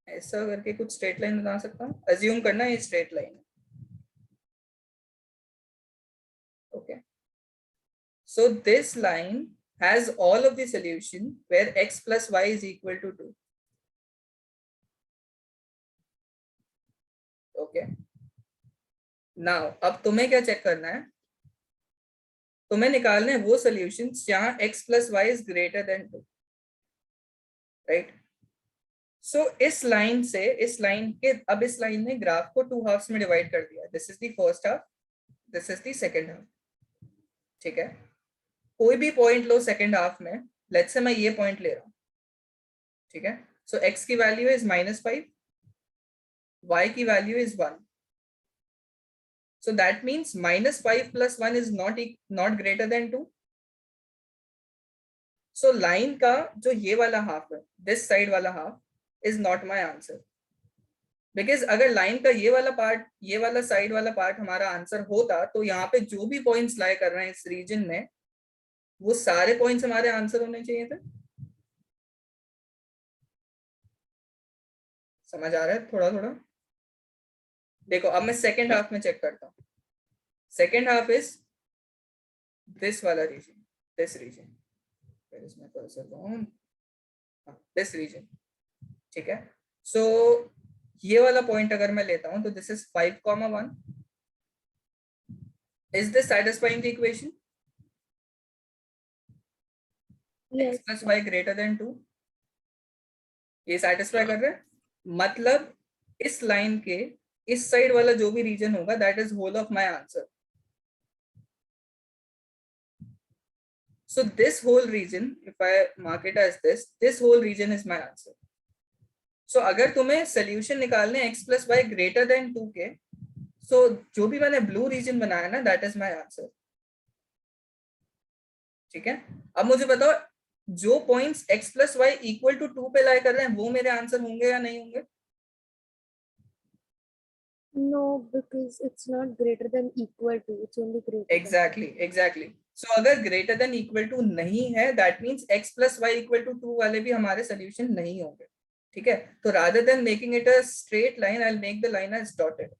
ऐसा करके कुछ स्ट्रेट लाइन बना सकता हूँ। अज्यूम करना ये स्ट्रेट लाइन है, okay. so this line has all of the solution where x plus y is equal to 2. okay, now अब तुम्हें क्या चेक करना है? तुम्हें निकालने हैं वो सॉल्यूशंस जहां x plus y is greater than 2, right. So इस लाइन से इस लाइन के, अब इस लाइन ने ग्राफ को 2 हाफ्स में डिवाइड कर दिया। This is the first half, this is the second half, ठीक है, कोई भी पॉइंट लो सेकेंड हाफ में, लेट्स से मैं ये पॉइंट ले रहा हूँ, ठीक है, सो x की वैल्यू इज -5, y की value is 1, so that means -5 plus 1 is not greater than 2. So line का जो ये वाला हाफ है, this side वाला half is not my answer, because अगर लाइन का ये वाला पार्ट, ये वाला साइड वाला पार्ट हमारा आंसर होता, तो यहाँ पे जो भी पॉइंट्स लाई कर रहे हैं इस रीजन में, वो सारे पॉइंट्स हमारे आंसर होने चाहिए थे। समझ आ रहा है थोड़ा थोड़ा? देखो अब मैं सेकेंड हाफ में चेक करता हूँ। सेकेंड हाफ इज दिस वाला region, this region, this region, ठीक है। सो ये वाला पॉइंट अगर मैं लेता हूं तो this is 5,1, is this satisfying the equation? Yes. x plus y greater than 2, ये satisfy कर रहे हैं, मतलब इस लाइन के इस साइड वाला जो भी रीजन होगा that is whole of my answer. So this whole region, if I mark it as this whole region is my answer. So अगर तुम्हें solution निकालने x plus y greater than 2 के, so जो भी मैंने blue region बनाया ना, that is my answer. ठीक है, अब मुझे बताओ जो points x plus y equal to 2 पे लाई कर रहे हैं वो मेरे आंसर होंगे या नहीं होंगे? No, because it's not greater than equal to, it's only greater Exactly. So अगर greater than equal to नहीं है, that means x plus y equal to 2 वाले भी हमारे solution नहीं होंगे, ठीक है। तो rather than making it a straight line, I'll make the line as dotted.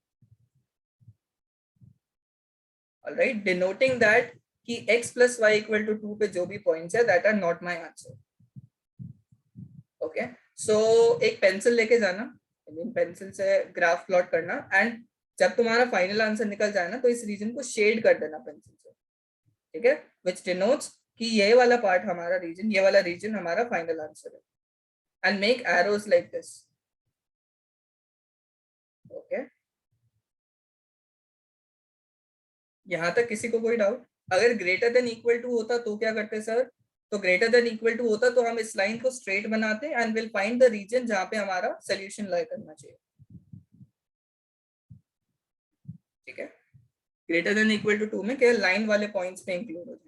All right, denoting that कि x plus y equal to 2 पे जो भी points है that are not my answer. Okay, so एक पेंसिल लेके जाना, pencil से graph plot करना, एंड जब तुम्हारा फाइनल आंसर निकल जाए ना तो इस रीजन को शेड कर देना पेंसिल से, ठीक है, विच डिनोट्स कि ये वाला पार्ट हमारा रीजन, ये वाला रीजन हमारा फाइनल आंसर है, and make arrows like this. Okay, यहां तक किसी को कोई डाउट? अगर ग्रेटर देन इक्वल टू होता तो क्या करते सर? तो ग्रेटर देन इक्वल टू होता तो हम इस लाइन को स्ट्रेट बनाते and will find the region जहां पे हमारा सोल्यूशन लाई करना चाहिए, ठीक है। ग्रेटर देन इक्वल टू 2 में केवल लाइन वाले पॉइंट्स पे इंक्लूड हो जाए।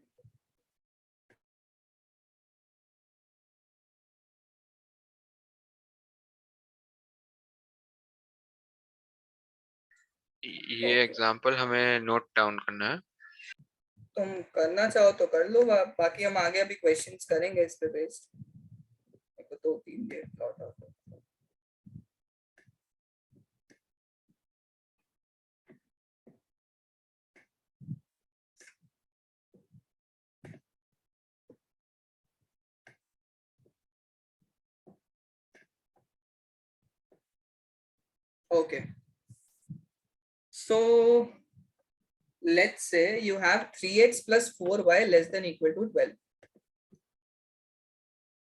ये एग्जांपल हमें नोट डाउन करना है। तुम करना चाहो तो कर लो, बाकी हम आगे अभी क्वेश्चंस करेंगे इस पे बेस्ड। एक तो 3 डेट plot of okay, so let's say you have 3x plus 4y less than equal to 12,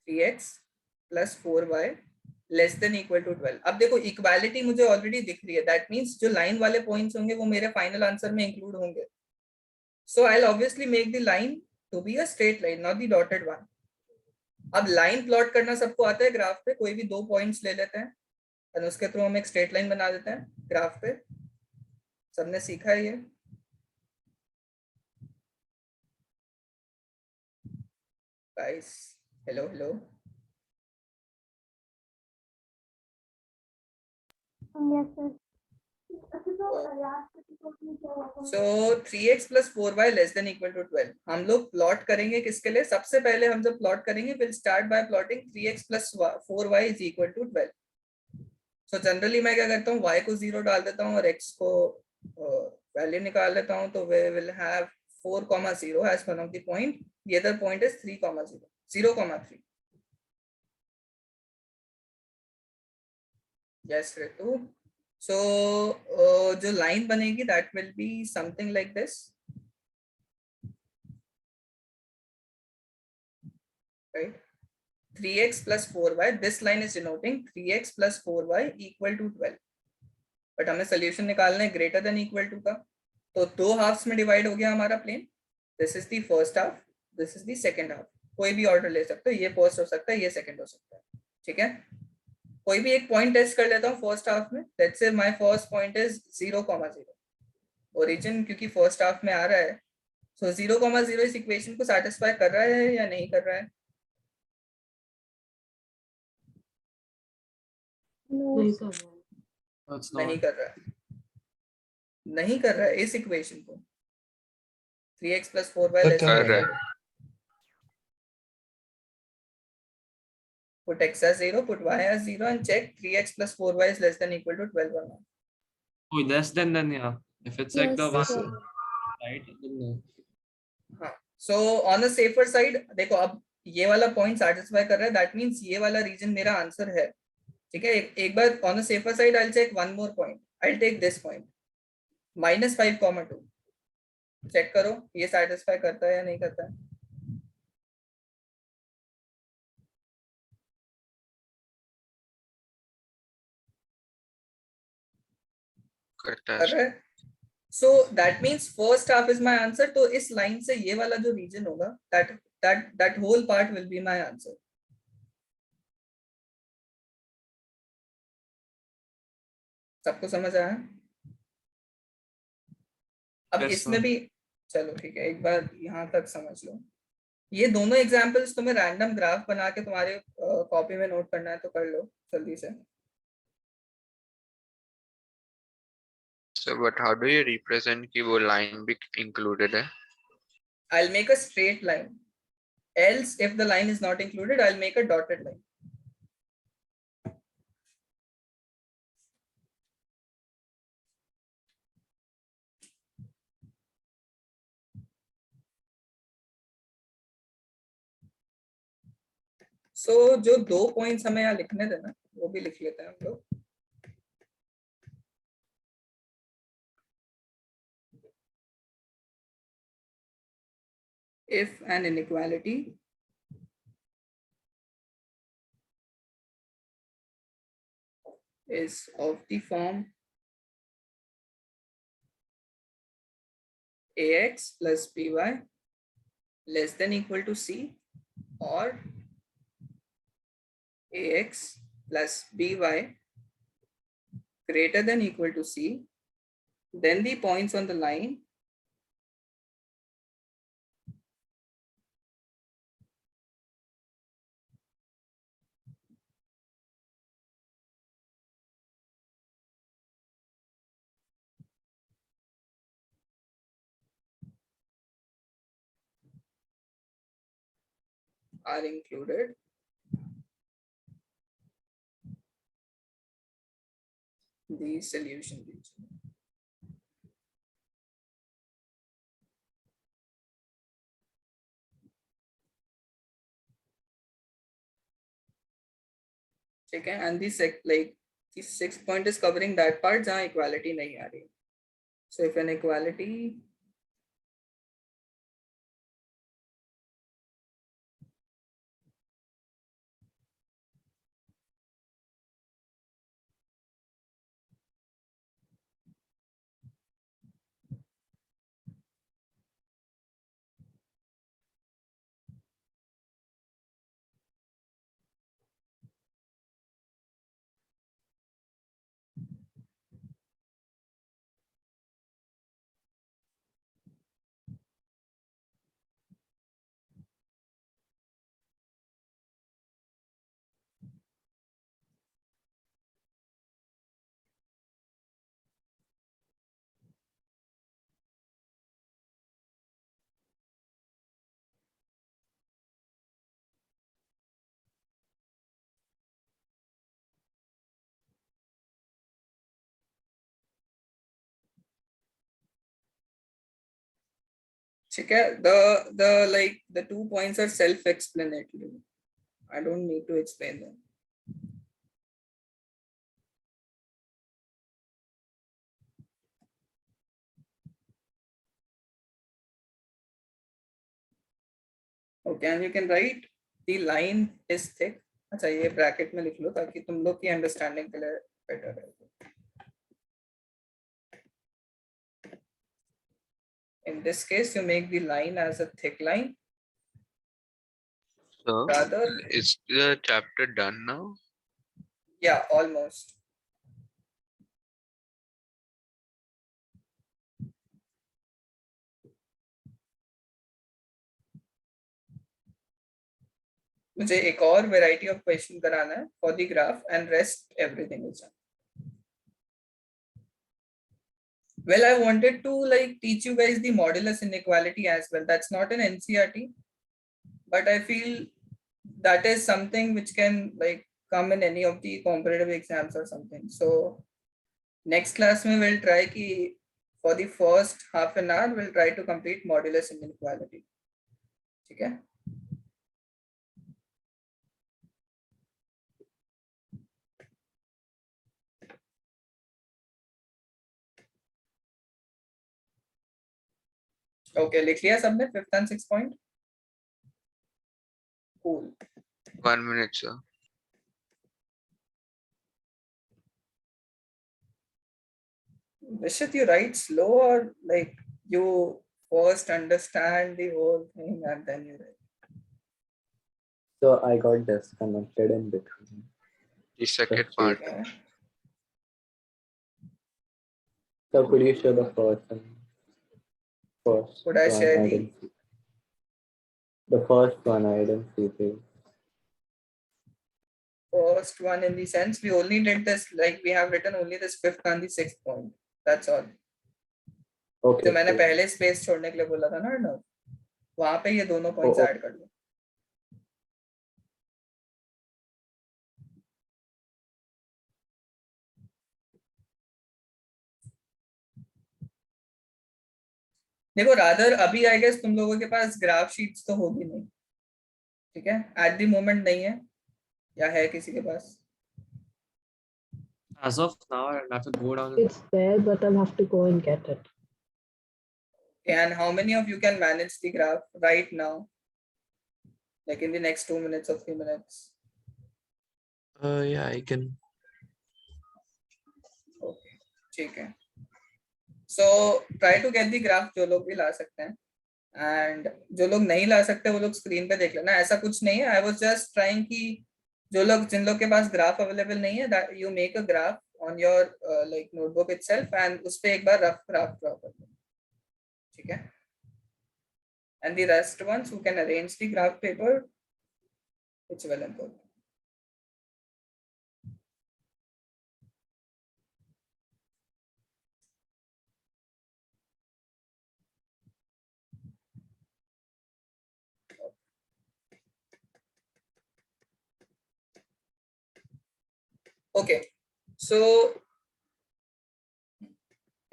3x plus 4y less than equal to 12। अब देखो इक्वालिटी मुझे ऑलरेडी दिख रही है, दैट मींस जो लाइन वाले पॉइंट्स होंगे वो मेरे फाइनल आंसर में इंक्लूड होंगे। So I will obviously make the line to be a straight line, not the dotted one. अब लाइन प्लॉट करना सबको आता है, ग्राफ पे कोई भी 2 पॉइंट्स ले लेते हैं और उसके थ्रू हम एक स्ट्रेट लाइन बना देते हैं ग्राफ पे। सबने सीखा है ये? Guys hello hello, Yes, sir. So 3x plus 4y less than equal to 12 हम लोग प्लॉट करेंगे किसके लिए? सबसे पहले हम जब प्लॉट करेंगे will start by plotting 3x plus 4y is equal to 12। So generally मैं क्या करता हूँ, y को 0 डाल देता हूँ और x को वैल्यू निकाल लेता हूँ, तो we will have 4,0 as one of the point, the other point is 3,0, 0,3। yes Ritu, so जो लाइन बनेगी that will be something like this, right? 3x plus 4y, this line is denoting 3x plus 4y equal to 12, but हमें solution निकालना है greater than equal to का, तो 2 halves में divide हो गया हमारा plane, this is the first half, this is the second half. कोई भी ऑर्डर ले सकते हो, ये फर्स्ट हो सकता है, ये सेकंड हो सकता है. ठीक है, कोई भी एक पॉइंट टेस्ट कर लेता हूँ फर्स्ट हाफ में. Let's say my first point is 0,0. Origin क्योंकि फर्स्ट हाफ में आ रहा है, सो 0,0 इस इक्वेशन को सैटिस्फाई कर रहा है या नहीं कर रहा है? नहीं कर रहा है। That's नहीं not. कर रहा है, नहीं कर रहा है इस इक्वेशन को. 3x plus 4y less कर than रहा equal है. to, put x as 0, put y as 0 and check 3x plus 4y is less than equal to 12 or not. Oh, less than then yeah. If it's like the Yes, one sir. right, then no. हाँ, so on the safer side देखो, अब ये वाला point satisfy कर रहा है, that means ये वाला रीजन मेरा आंसर है. ठीक है, एक बार on the safer side I will check one more point. I will take this point -5,2. Check करो ये सेटिस्फाई करता है या नहीं करता है. करता कर है. रहा है. So that means first half is my answer. तो इस लाइन से ये वाला जो रीजन होगा, that whole part will be my answer. सबको समझ आया? अब Yes, इसमें sir. भी चलो ठीक है, एक बार यहाँ तक समझ लो. ये दोनों एग्जांपल्स तुम्हें रैंडम ग्राफ बना के तुम्हारे कॉपी में नोट करना है तो कर लो जल्दी से. So but how do you represent कि वो line भी included है? I'll make a straight line. Else, if the line is not included, I'll make a dotted line. So जो 2 पॉइंट्स हमें यहाँ लिखने देना वो भी लिख लेते हैं हम लोग. If an inequality is of the form ax plus by less than equal to c, or ax plus by greater than equal to c, then the points on the line are included the solution region. ठीक है, and the sixth point is covering that part जहाँ equality नहीं आ रही. So if an equality ठीक है, the 2 points are self-explanatory. I don't need to explain them. Okay, and you can write the line is thick. अच्छा ये bracket में लिख लो ताकि तुम लोग की अंडरस्टैंडिंग के लिए बेटर रहे. in this case, you make the line as a thick line. So, Rather, is the chapter done now? yeah, almost. मुझे एक और variety of question कराना है for the graph and rest everything is done. Well, I wanted to like teach you guys the modulus inequality as well. That's not an NCERT, but I feel that is something which can like come in any of the competitive exams or something. So next class we will try ki for the first half an hour we'll try to complete modulus inequality. Okay. Okay, लिख लिया सबने 5th and 6th point? Cool. 1 minute, sir. Vishit, you write slow or like you first understand the whole thing and then you write? So I got disconnected in between. The second part. Okay. So could you show the first one? First Could I one share the didn't see. The first one I didn't see, please. first one in the sense we only did this, like we have written only this 5th and the 6th point. That's all. Okay. जो मैंने cool. पहले space छोड़ने के लिए बोला था ना अर्णव, वहां पे ये दोनों पॉइंट्स Oh, ऐड कर लो. देखो रादर अभी आई गेस तुम लोगों के पास ग्राफ शीट्स तो होगी नहीं, ठीक है? एट द मोमेंट नहीं है या है किसी के पास? As of now, I'll have to go down. It's there, but I'll have to go and get it. And how many of you can manage the graph right now? Like in the next 2 minutes or 3 minutes? Yeah, I can. Okay, ठीक है. So try to get the graph जो लोग भी ला सकते हैं, and जो लोग नहीं ला सकते वो लोग स्क्रीन पे देख लेना. ऐसा कुछ नहीं है. I was just trying कि जिन लोग के पास ग्राफ अवेलेबल नहीं है, that you make a graph on your like notebook itself and उस पे एक बार रफ ग्राफ ड्रॉ कर लो, ठीक है? And the rest ones who can arrange the graph paper, it's well and good. Okay, so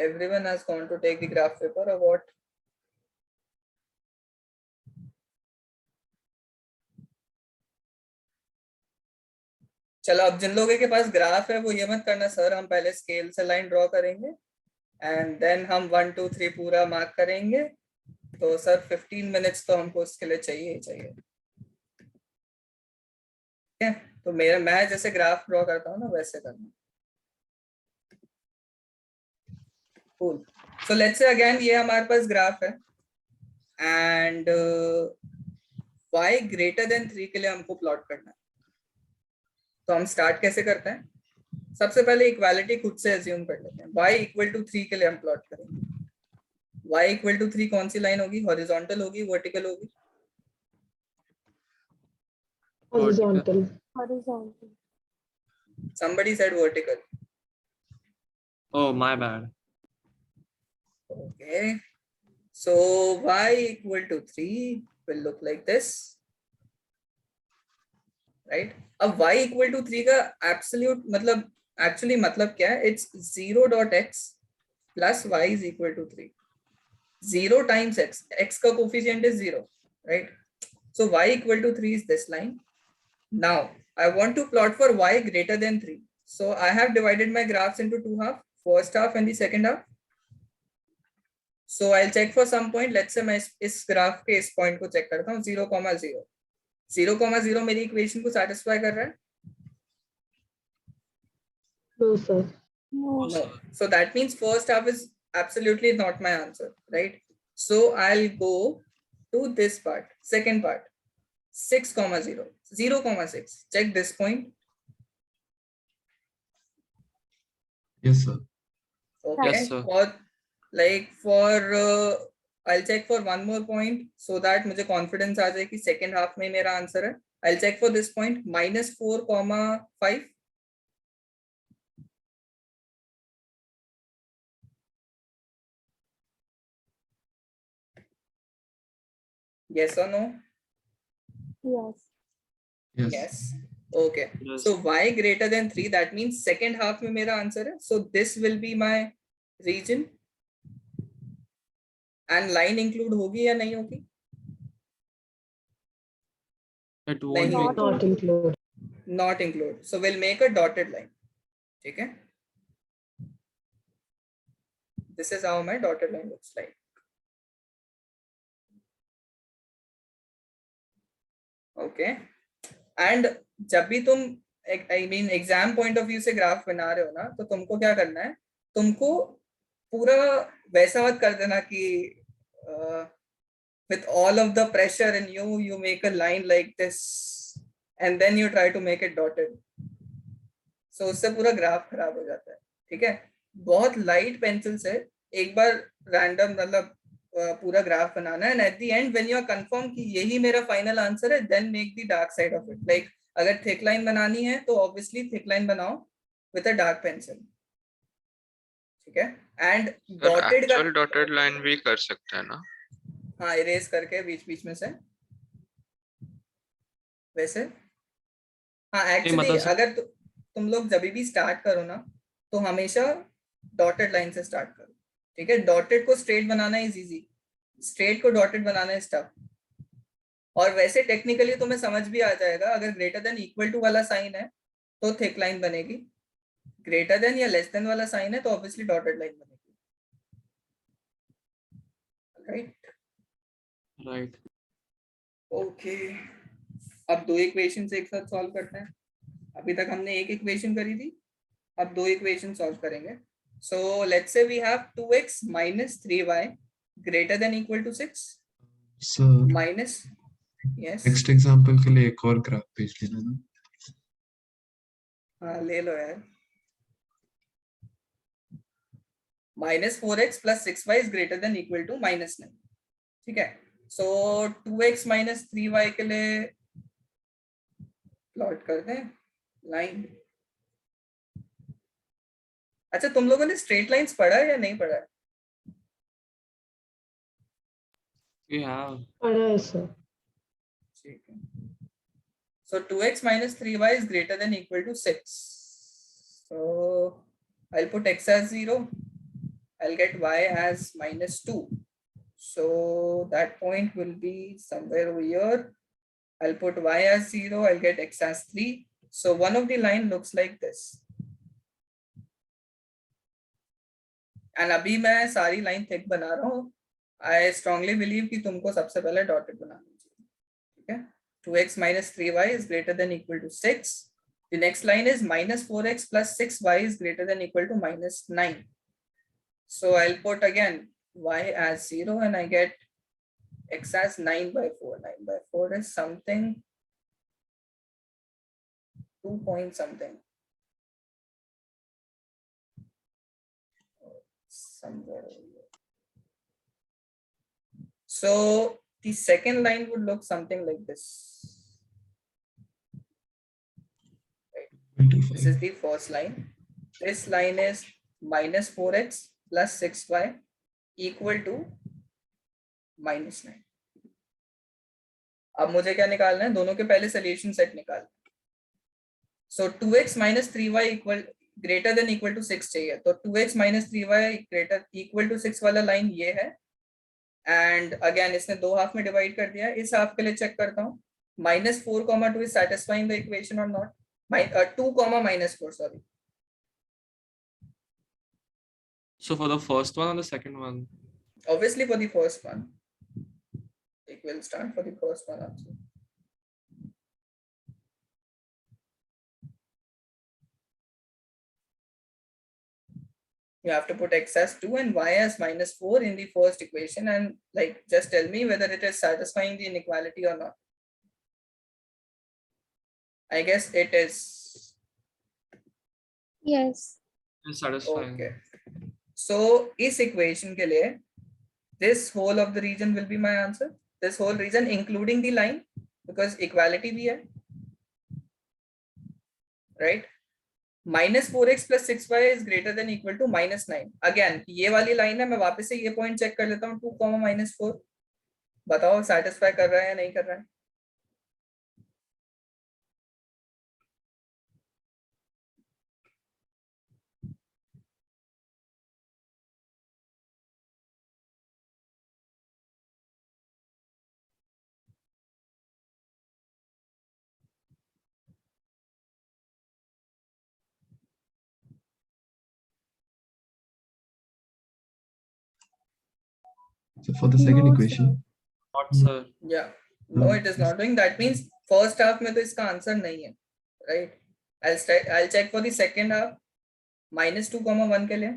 everyone has gone to take the graph paper or what? चलो अब जिन लोगों के पास ग्राफ है वो ये मत करना सर हम पहले स्केल से लाइन ड्रॉ करेंगे एंड देन हम 1 2 3 पूरा मार्क करेंगे, तो सर 15 मिनट्स तो हमको उसके लिए चाहिए ही चाहिए. ठीक है, तो मैं जैसे ग्राफ ड्रॉ करता हूँ ना वैसे करना. Cool. So let's say again ये हमारे पास ग्राफ है एंड y greater than 3 के लिए हमको प्लॉट करना है. तो हम स्टार्ट कैसे करते हैं? सबसे पहले इक्वालिटी खुद से एज्यूम कर लेते हैं. y इक्वल टू 3 के लिए हम प्लॉट करेंगे. y इक्वल टू 3 कौन सी लाइन होगी? हॉरिजॉन्टल होगी, वर्टिकल होगी? Horizontal. Horizontal. Somebody said vertical. Oh, my bad. Okay, so y equal to 3 will look like this, right? अब y equal to 3 का absolute मतलब actually मतलब क्या है? It's 0.x plus y is equal to 3. 0 times x. X का coefficient is 0, right? So y equal to 3 is this line. Now I want to plot for y greater than 3. So I have divided my graphs into two halves, first half and the second half. So I'll check for some point. Let's say मैं इस graph के इस point को check करता हूँ 0,0. 0,0 मेरी equation को satisfy कर रहा है? No, sir. No. No. So that means first half is absolutely not my answer, right? So I'll go to this part, second part, 6, 0, 0, 6. Check this point. Yes, sir. Okay. Yes, sir. Or like I'll check for one more point so that मुझे confidence आ जाए कि second half में मेरा answer है. I'll check for this point, -4, 5. Yes or no? Yes. Yes. Yes. Okay. Yes. So y greater than 3, that means second half में मेरा answer है. So this will be my region. And line include होगी या नहीं होगी? It won't नहीं. be. Not include. Not include. So we'll make a dotted line. Okay. This is how my dotted line looks like. Okay. And जब भी तुम exam point of view से graph बना रहे हो ना, तो तुमको क्या करना है, तुमको पूरा वैसा मत कर देना कि with all of the pressure in you make a line like this and then you try to make it dotted. So उससे पूरा ग्राफ खराब हो जाता है. ठीक है. बहुत लाइट पेंसिल से एक बार रैंडम मतलब पूरा ग्राफ बनाना है, and at the end when you are confirm कि यही मेरा फाइनल आंसर है, then make the dark side of it. Like अगर थिक लाइन बनानी है तो ऑब्वियसली थिक लाइन बनाओ विद अ डार्क पेंसिल. ठीक है. एंड डॉटेड का एक्चुअल डॉटेड लाइन भी कर सकते हैं ना? हाँ, इरेज करके बीच बीच में से वैसे. हाँ एक्चुअली मतलब अगर तुम लोग जब भी स्टार्ट करो ना, तो हमेशा डॉटेड लाइन से स्टार्ट करो. ठीक है. डॉटेड को straight banana is easy, straight को डॉटेड बनाना इज टफ. और वैसे टेक्निकली तुम्हें समझ भी आ जाएगा, अगर ग्रेटर देन इक्वल टू वाला साइन है तो थिक लाइन बनेगी, ग्रेटर देन या लेस देन वाला साइन है तो ऑब्वियसली डॉटेड लाइन बनेगी. राइट. राइट. ओके. अब दो इक्वेशंस एक साथ सॉल्व करते हैं. अभी तक हमने एक इक्वेशन करी थी, अब दो इक्वेशन सॉल्व करेंगे. So let's say we have 2x minus 3y greater than equal to 6 Sir, minus. Yes. next example के लिए एक और ग्राफ भेज देना ना. हाँ ले लो यार. minus 4x plus 6y is greater than equal to minus 9. ठीक है. So 2x minus 3y के लिए प्लॉट कर दें लाइन. अच्छा, तुम लोगों ने स्ट्रेट लाइंस पढ़ा है या नहीं पढ़ा है? We have. पढ़ा है sir. ठीक है. So 2x minus 3y is greater than equal to 6. So I'll put x as 0. I'll get y as minus 2. So that point will be somewhere over here. I'll put y as 0. I'll get x as 3. So one of the line looks like this. And अभी मैं सारी line thick बना रहा हूँ. I strongly believe कि तुमको सबसे पहले डॉटेड बनानी चाहिए. ठीक है. 2x minus 3y is greater than equal to 6. The next line is minus 4x plus 6y is greater than equal to minus 9. So I'll put again y as 0 and I get x as 9 by 4. 9 by 4 is something 2 point something. Somewhere over here. So the second line would look something like this. This is the first line. This line is minus 4x plus 6y equal to minus 9. अब मुझे क्या निकालना है? दोनों के पहले solution set निकाल. So 2x minus 3y equal greater than equal to 6 चाहिए. तो 2x minus 3y greater equal to 6 वाला लाइन ये है. एंड अगेन इसने दो हाफ में डिवाइड कर दिया. इस हाफ के लिए चेक करता हूँ. minus 4 comma 2 is satisfying the equation or not? 2 comma minus 4, sorry. So for the first one or the second one? Obviously for the first one. It will start for the first one also. You have to put x as 2 and y as -4 in the first equation, and like just tell me whether it is satisfying the inequality or not. I guess it is. Yes. It's satisfying. Okay. So इस equation के लिए this whole of the region will be my answer. This whole region including the line, because equality भी है, right? -4x plus 6y is greater than equal to -9. Again ये वाली line है, मैं वापस से ये पॉइंट चेक कर लेता हूँ, 2, -4. बताओ satisfy कर रहा है या नहीं कर रहा है? So for the second No, equation, Not, sir. Yeah, no, it is not doing. That means first half में तो इसका आंसर नहीं है, right? I'll check for the second half. -2, 1 के लिए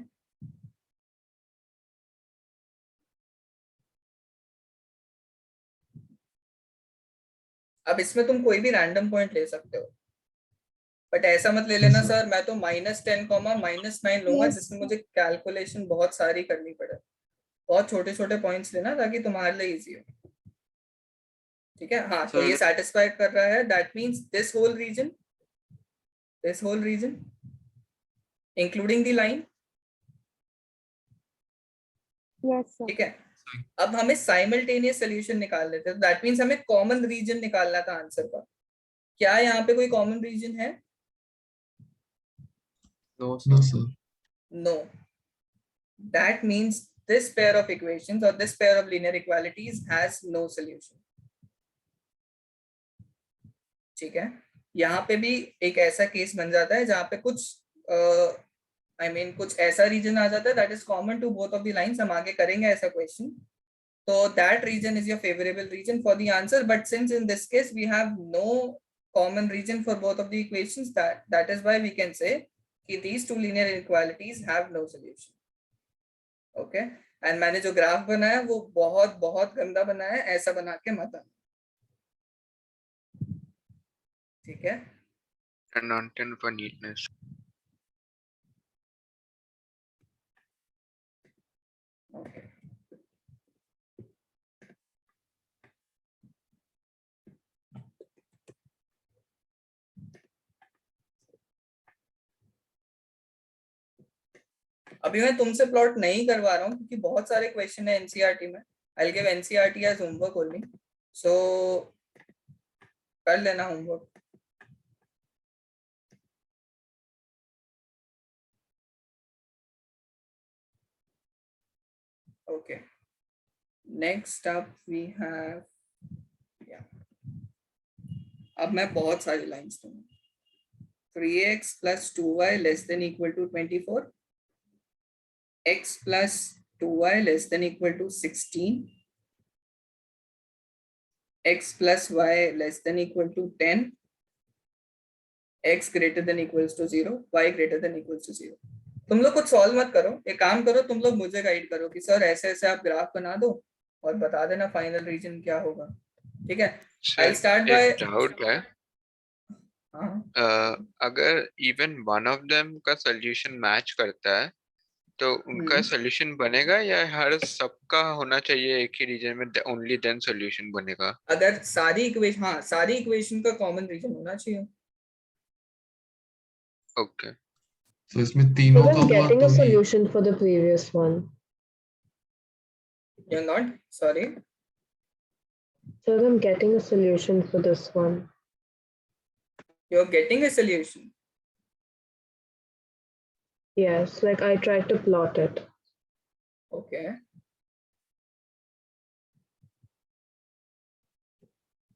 अब इसमें तुम कोई भी रैंडम पॉइंट ले सकते हो, बट ऐसा मत ले लेना सर मैं तो -10, -9 लूंगा, Yes. जिसमें मुझे कैलकुलेशन बहुत सारी करनी पड़े. बहुत छोटे छोटे पॉइंट्स लेना ताकि तुम्हारे लिए इजी हो. ठीक है, हाँ. तो ये सेटिस्फाई कर रहा है. That means this whole region including the line. Yes, sir. ठीक है, अब हमें साइमल्टेनियस सोल्यूशन निकाल लेते हैं. दैट मींस हमें कॉमन रीजन निकालना था आंसर का. क्या यहाँ पे कोई कॉमन रीजन है? No, no sir. sir. No. That means this pair of equations or this pair of linear equalities has no solution. ठीक है, यहाँ पे भी एक ऐसा केस बन जाता है जहाँ पे कुछ कुछ ऐसा रीजन आ जाता है that is common to both of the lines. हम आगे करेंगे ऐसा question. So that region is your favorable region for the answer. But since in this case we have no common region for both of the equations, that is why we can say that these two linear inequalities have no solution. Okay. And मैंने जो graph बनाया वो बहुत बहुत गंदा बनाया है, ऐसा बना के मत आना. ठीक है. And non-10 for neatness. Okay. अभी मैं तुमसे प्लॉट नहीं करवा रहा हूँ क्योंकि बहुत सारे क्वेश्चन है एनसीईआरटी में. I'll give NCERT as homework only. So कर लेना homework. Okay. Next up we have, yeah. अब मैं बहुत सारी लाइंस दूंगा. 3x plus 2y less than equal to 24. X plus 2y less than equal to 16. X plus y less than equal to 10. X greater than equals to 0. Y greater than equals to 0. तुम लोग कुछ solve मत करो, एक काम करो, तुम लोग मुझे गाइड करो कि सर ऐसे ऐसे आप ग्राफ बना दो और बता देना फाइनल रीजन क्या होगा. ठीक है. I'll start by. डाउट है. अगर इवन वन ऑफ देम का सोल्यूशन मैच करता है तो उनका सोल्यूशन बनेगा या हर सबका होना चाहिए एक ही रीजन में, ओनली देन सोल्यूशन बनेगा? अगर सारी इक्वेशन, हाँ सारी इक्वेशन का कॉमन रीजन होना चाहिए. ओके. So इसमें तीनों But का I'm हुआ getting तो a he solution for the previous one. You're not? Sorry. So I'm getting a solution for this one. You're getting a solution. Yes, like I tried to plot it. Okay.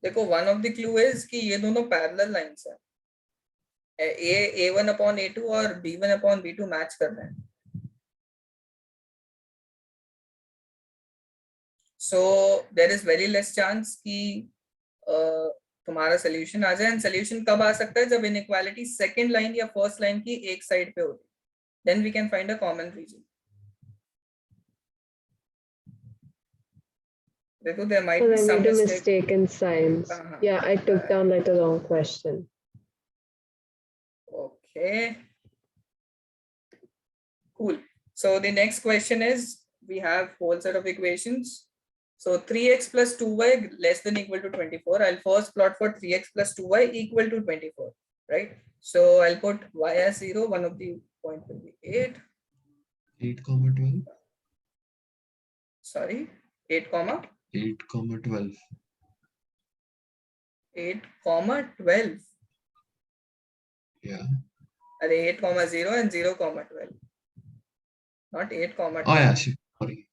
देखो, one of the clue is कि ये दोनों parallel lines हैं. A1 upon A2 और B1 upon B2 match कर रहे हैं. So there is very less chance कि तुम्हारा सोल्यूशन आ जाए. एंड सोल्यूशन कब आ सकता है? जब इनइक्वालिटी सेकंड लाइन या फर्स्ट लाइन की एक साइड पे होती. then we can find a common region. Therefore, there might Well, be I some made a mistake. mistake in signs. Yeah, I took down like the wrong question. Okay. Cool. So the next question is, we have whole set of equations. So 3x plus 2y less than equal to 24. I'll first plot for 3x plus 2y equal to 24, right? So I'll put y as 0. One of the point will be 8. 8, 12. Sorry, 8, 8, 12. 8, 12. Yeah. Are 8, 0 and 0, 12. Not 8, 12. Oh yeah, sorry.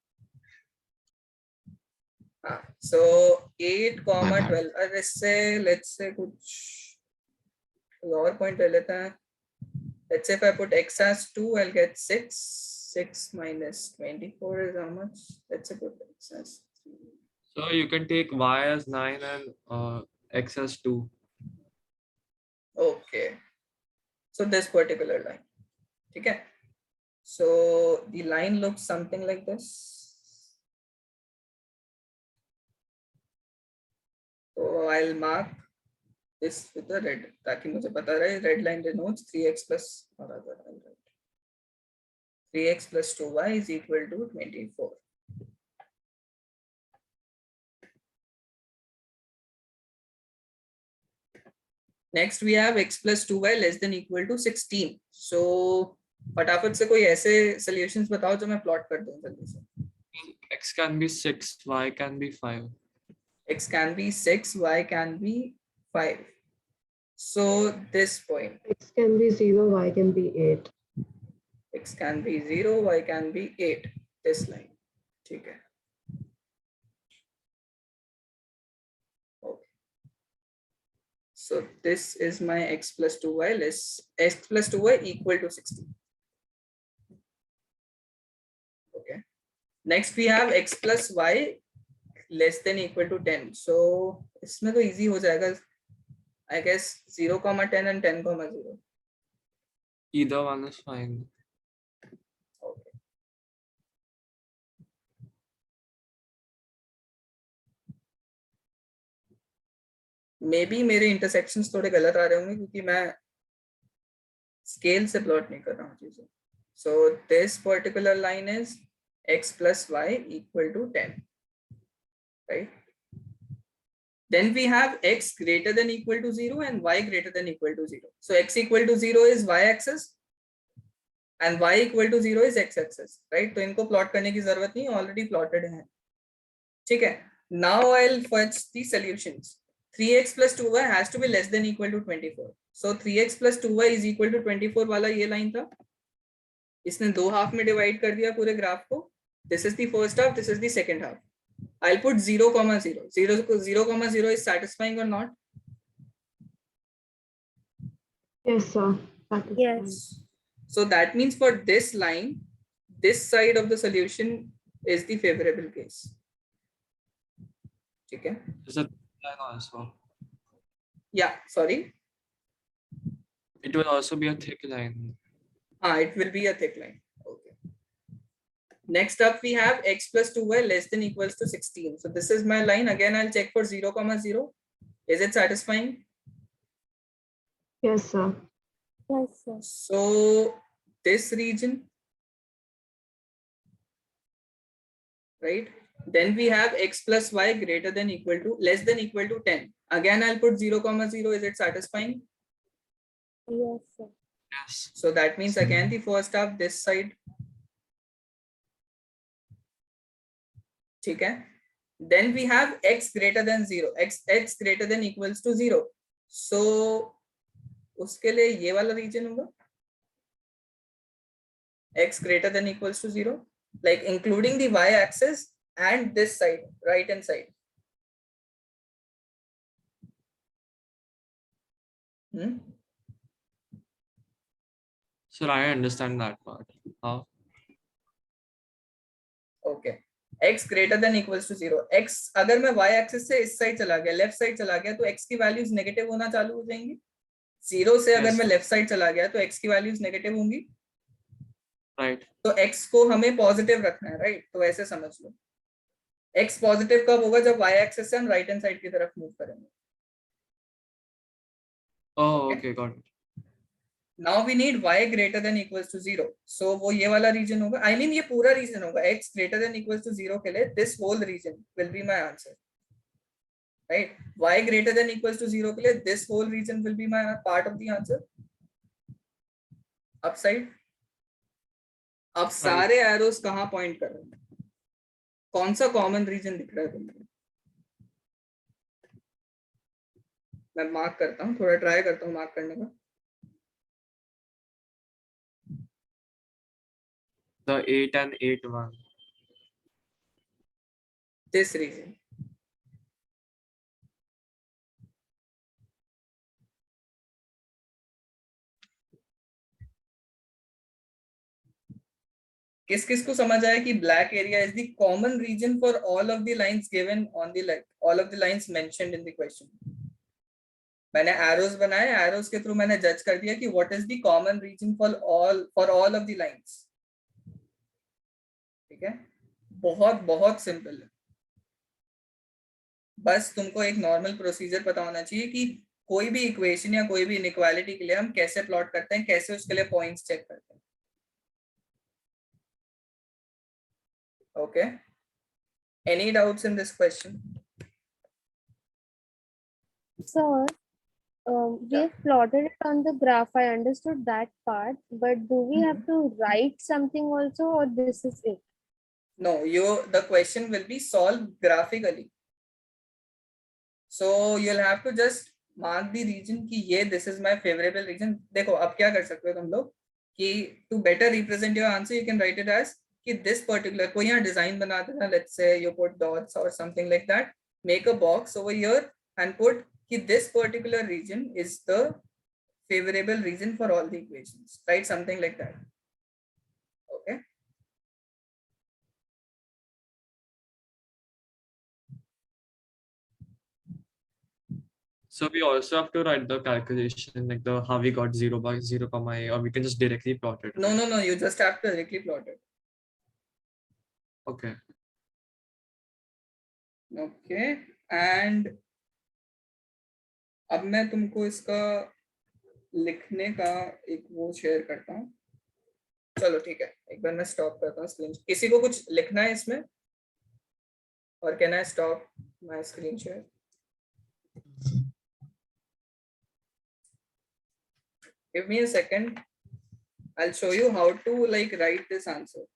So 8, My bad. 12. और इससे let's say कुछ और point ले लेते हैं. Let's say if I put x as 2, I'll get 6. 6 minus 24 is how much? Let's say put x as 3. So you can take y as 9 and x as 2. Okay. So this particular line. Okay. So the line looks something like this. So I'll mark this with the red. ताकि मुझे पता रहे red line denotes 3x plus or other. 3x plus 2y is equal to 24. Next we have x plus 2y less than equal to 16. So फटाफट से कोई ऐसे solutions बताओ जो मैं plot कर दूं जल्दी से. X can be 6, y can be 5. X can be 6, y can be 5. So this point. X can be 0, y can be 8. X can be 0, y can be 8. This line. Okay. Okay. So this is my x plus 2y less x plus 2y equal to 16. Okay. Next we have x plus y less than equal to 10. So इसमें तो easy हो जाएगा. I guess 0, 10 and 10, 0. Either one is fine. Okay. Maybe मेरे intersections थोड़े गलत आ रहे होंगे क्योंकि मैं scale से plot नहीं कर रहा हूँ चीजें. So this particular line is x plus y equal to 10, right? Then we have x greater than equal to 0 and y greater than equal to 0. So x equal to 0 is y axis and y equal to 0 is x axis, right? तो इनको plot करने की जरूरत नहीं, already plotted है. ठीक है. Now I'll fetch the solutions. 3x plus 2y has to be less than equal to 24. So 3x plus 2y is equal to 24 वाला ये line था. इसने दो half में divide कर दिया पूरे graph को. This is the first half, this is the second half. I'll put 0, 0. 0, 0 is satisfying or not? Yes, sir. Yes. So that means for this line, this side of the solution is the favorable case. Okay. There's a line also. Yeah, sorry. It will also be a thick line. It will be a thick line. Okay. Next up, we have x plus 2y less than equals to 16. So this is my line. Again, I'll check for 0, 0. Is it satisfying? Yes, sir. Yes, sir. So this region, right? Then we have x plus y greater than equal to less than equal to 10. Again, I'll put 0, 0. Is it satisfying? Yes, sir. Yes. So that means again the first half this side. Okay. Then we have x greater than 0. X greater than equals to 0. So उसके लिए ये वाला region होगा. X greater than equals to 0. Like including the y axis and this side, right hand side. So I understand that part. How? Okay. X greater than equals to 0. X अगर मैं y axis से इस side चला गया, left side चला गया, तो x की values negative होना चालू हो जाएंगी. 0 से अगर मैं left side चला गया, तो x की values negative होंगी. Right. तो x को हमें पॉजिटिव रखना है, राइट? तो ऐसे समझ लो, x पॉजिटिव कब होगा? जब y एक्सिस से हम राइट हैंड साइड की तरफ मूव करेंगे. Oh, Okay. okay, got it. Now we need y greater than equals to 0. So वो ये वाला रीजन होगा, I mean ये पूरा रीजन होगा. x greater than equals to 0 के लिए this whole region will be my answer, right? y greater than equals to 0 के लिए this whole region will be my part of the answer. Upside. अब सारे arrows कहाँ point कर रहे हैं? कौन सा कॉमन रीजन दिख रहा है तुमको? मैं मार्क करता हूँ, थोड़ा ट्राई करता हूँ मार्क करने का. The 8 and 8 one. This region. किस किस को समझ आया कि black area is the common region for all of the lines given on the all of the lines mentioned in the question? मैंने एरोस बनाए, एरोस के थ्रू मैंने जज कर दिया कि what is the common region for all of the lines. ठीक है, बहुत बहुत सिंपल है. बस तुमको एक नॉर्मल प्रोसीजर पता होना चाहिए कि कोई भी इक्वेशन या कोई भी इनइक्वालिटी के लिए हम कैसे प्लॉट करते हैं, कैसे उसके लिए पॉइंट्स चेक करते हैं. Okay. Any doubts in this question? Sir, we Yeah. have plotted it on the graph. I understood that part, but do we have to write something also, or this is it? No, the question will be solved graphically. So you'll have to just mark the region कि ये this is my favorable region. देखो अब क्या कर सकते हो तुम लोग कि to better represent your answer you can write it as कि this particular, कोई यहाँ डिजाइन बना देना, let's say you put dots or something like that, make a box over here and put कि this particular region is the favorable region for all the equations, right? Something like that. Okay. So we also have to write the calculation, like the how we got 0 by 0 comma a, or we can just directly plot it. No, no, no. You just have to directly plot it. Okay. Okay. And अब मैं तुमको इसका लिखने का एक वो share करता हूँ. चलो ठीक है, एक बार मैं स्टॉप करता हूँ स्क्रीन. किसी को कुछ लिखना है इसमें? और can I stop my screen share? Give me a second. I'll show you how to like write this answer.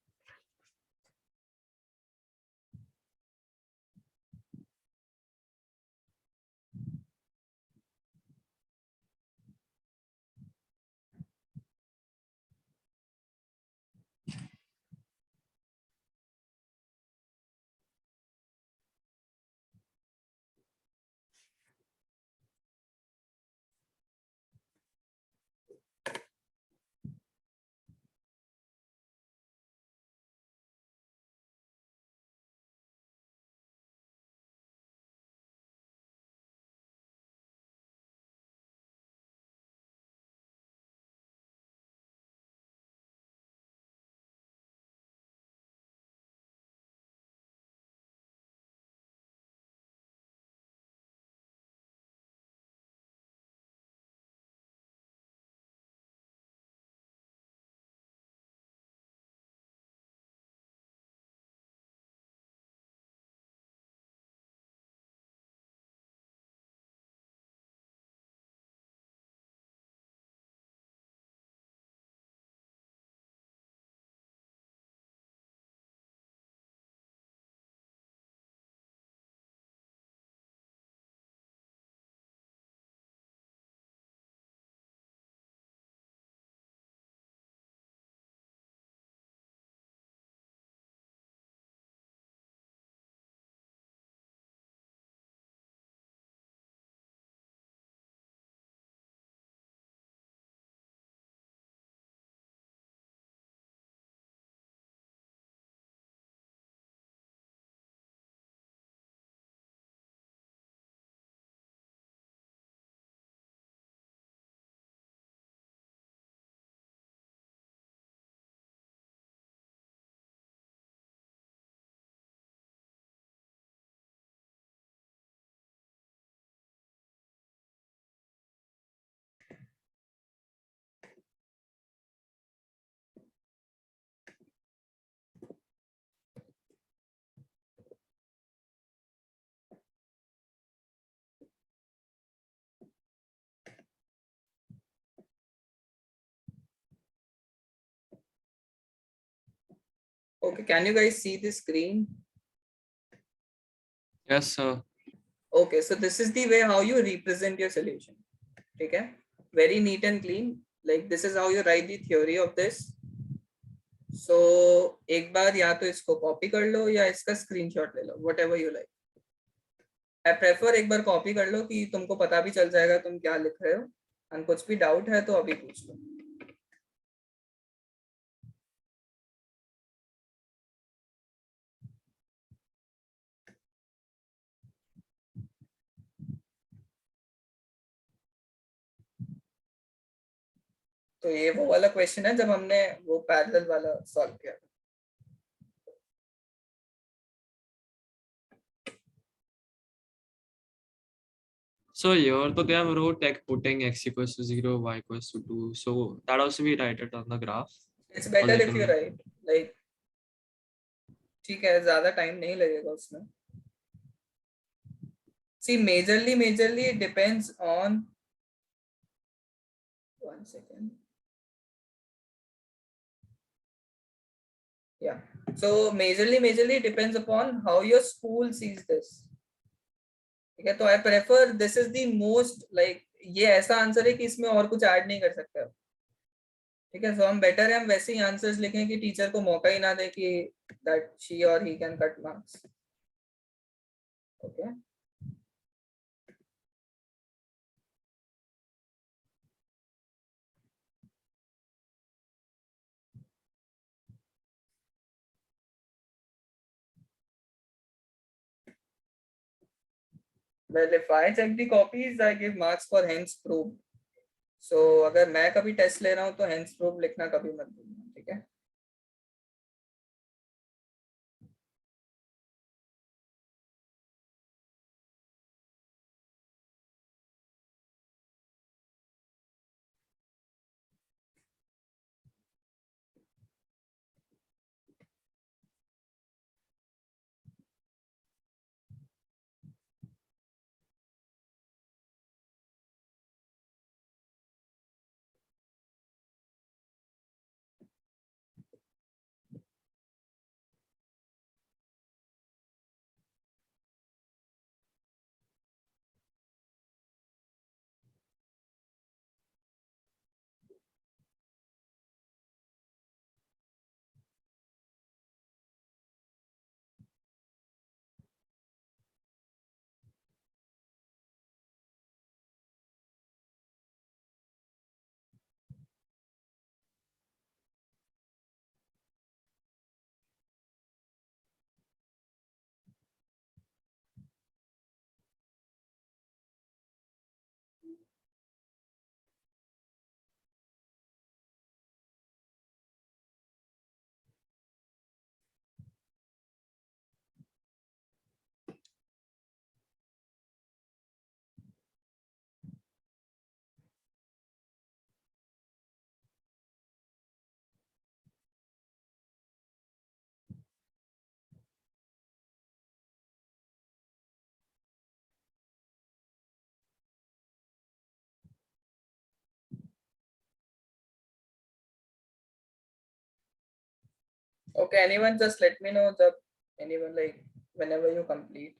Okay, can you guys see the screen? Yes, sir. Okay, so this is the way how you represent your solution. Okay, very neat and clean. Like this is how you write the theory of this. So एक बार या तो इसको copy कर लो या इसका screenshot ले लो, whatever you like. I prefer एक बार copy कर लो कि तुमको पता भी चल जाएगा तुम क्या लिख रहे हो, और कुछ भी डाउट है तो अभी पूछ लो. तो ये वो वाला क्वेश्चन है जब हमने वो पैरेलल वाला सॉल्व किया. So here, so they have wrote like putting x equals to 0, y equals to 2. So that also we write it on the graph. It's better like if you write like, ठीक है, ज्यादा time नहीं लगेगा उसमें. See, majorly it depends on, one second. Yeah, so majorly it depends upon how your school sees this. ठीक है, तो I prefer this is the most like, ये ऐसा आंसर है कि इसमें और कुछ ऐड नहीं कर सकते हो. ठीक है, so हम बेटर है हम वैसे ही आंसर्स लिखें कि टीचर को मौका ही ना दे कि that she or he can cut marks. Okay. Well, if I check the copies, I give marks for hence proved. So अगर मैं कभी टेस्ट ले रहा हूँ तो hence proved लिखना कभी मत भूलना, ठीक है. Okay, anyone just let me know the, anyone like whenever you complete.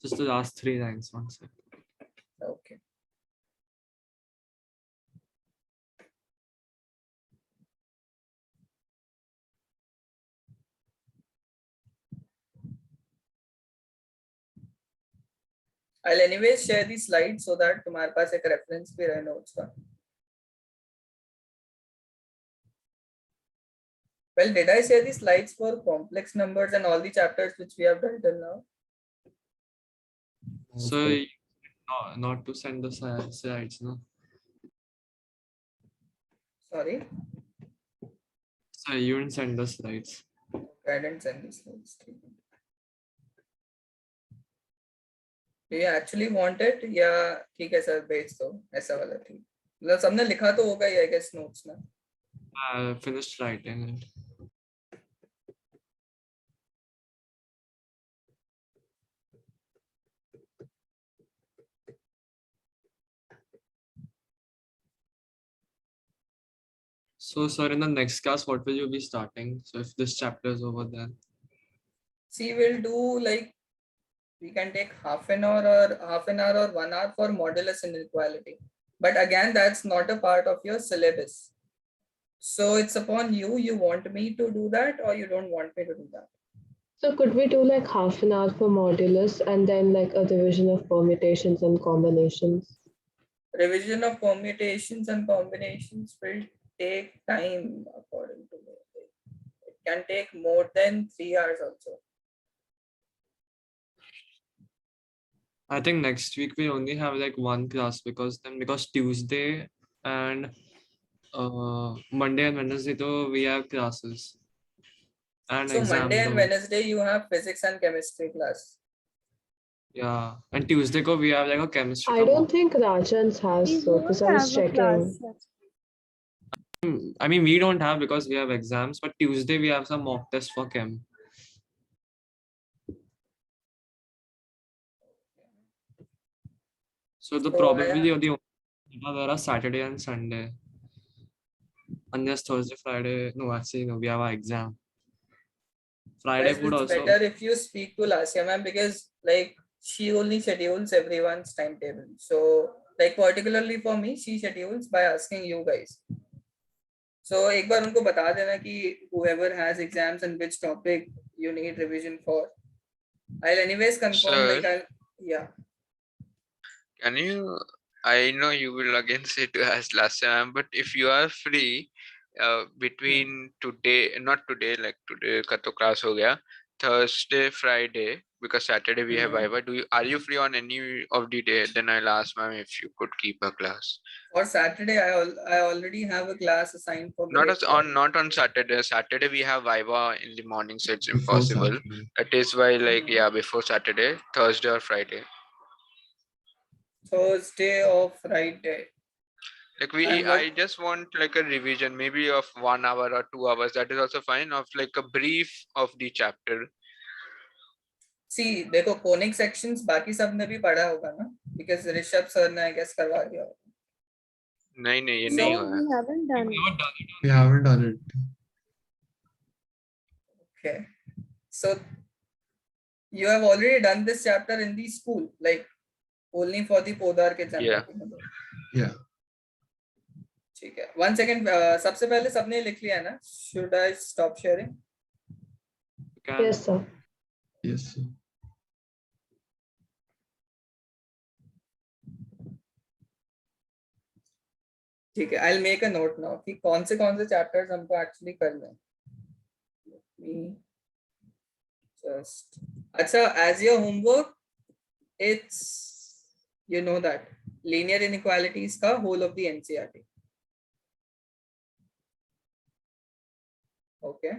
Just the last 3 lines, one second. Okay. I'll anyways share the slides so that तुम्हारे पास एक reference भी रहे notes का. Well, did I share the slides for complex numbers and all the chapters which we have done till now? So not to send the slides, no? Sorry, So you didn't send the slides. I didn't send the slides. Do you actually want it? या ठीक है sir भेज दो ऐसा वाला ठीक. मतलब सबने लिखा तो होगा ही I guess notes में. I finished writing it. So, sir, in the next class, what will you be starting? So, if this chapter is over, then See, we'll do like we can take half an hour or 1 hour for modulus inequality. But again, that's not a part of your syllabus. So it's upon you. You want me to do that or you don't want me to do that? So could we do like half an hour for modulus and then like a division of permutations and combinations? Revision of permutations and combinations will take time according to me. It can take more than 3 hours also. I think next week we only have like one class because Tuesday and Monday and Wednesday though we have classes and So exam Monday and though. Wednesday you have physics and chemistry class. Yeah, and Tuesday ko we have like a chemistry. I don't think Rajan's has We so won't because I was have a class. checking. I mean, we don't have because we have exams, but Tuesday we have some mock test for chem. So the probability of the there are Saturday and Sunday. Unless Thursday, Friday. No, actually, no, we have our exam. Friday Guys, would it's also. better if you speak to Lasya ma'am because like she only schedules everyone's timetable. So like particularly for me, she schedules by asking you guys. So एक बार उनको बता देना कि whoever has exams and which topic you need revision for. I'll anyways confirm. Sir, Like yeah. can you? I know you will again say to ask last time, but if you are free, between today, not today, like today का तो class हो गया, Thursday, Friday, because Saturday we have Viva. Are you free on any of the day? Then I'll ask ma'am if you could keep a class. For Saturday, I already have a class assigned for Not grade as on not on Saturday. Saturday we have Viva in the morning, so it's Before impossible. Saturday. That is why, like, yeah, before Saturday, Thursday or Friday. Thursday or Friday. Like And what? I just want like a revision, maybe of 1 hour or 2 hours. That is also fine. Of like a brief of the chapter. See, देखो conic sections बाकी सब ने भी पढ़ा होगा ना? Because Rishabh sir ने I guess करवा दिया होगा. नहीं नहीं ये So, नहीं No, हुआ है. we haven't done it. We haven't done it. Okay. So you have already done this chapter in the school, like only for the Podar के chapter. Yeah. Yeah. ठीक है. 1 second. सबसे पहले सबने लिख लिया ना? Should I stop sharing? Yes, sir. Yes, sir. ठीक है. I'll make a note now कि कौन से chapters हमको actually करने हैं. Let me just. अच्छा, as your homework, it's you know that linear inequalities का whole of the NCERT. Okay.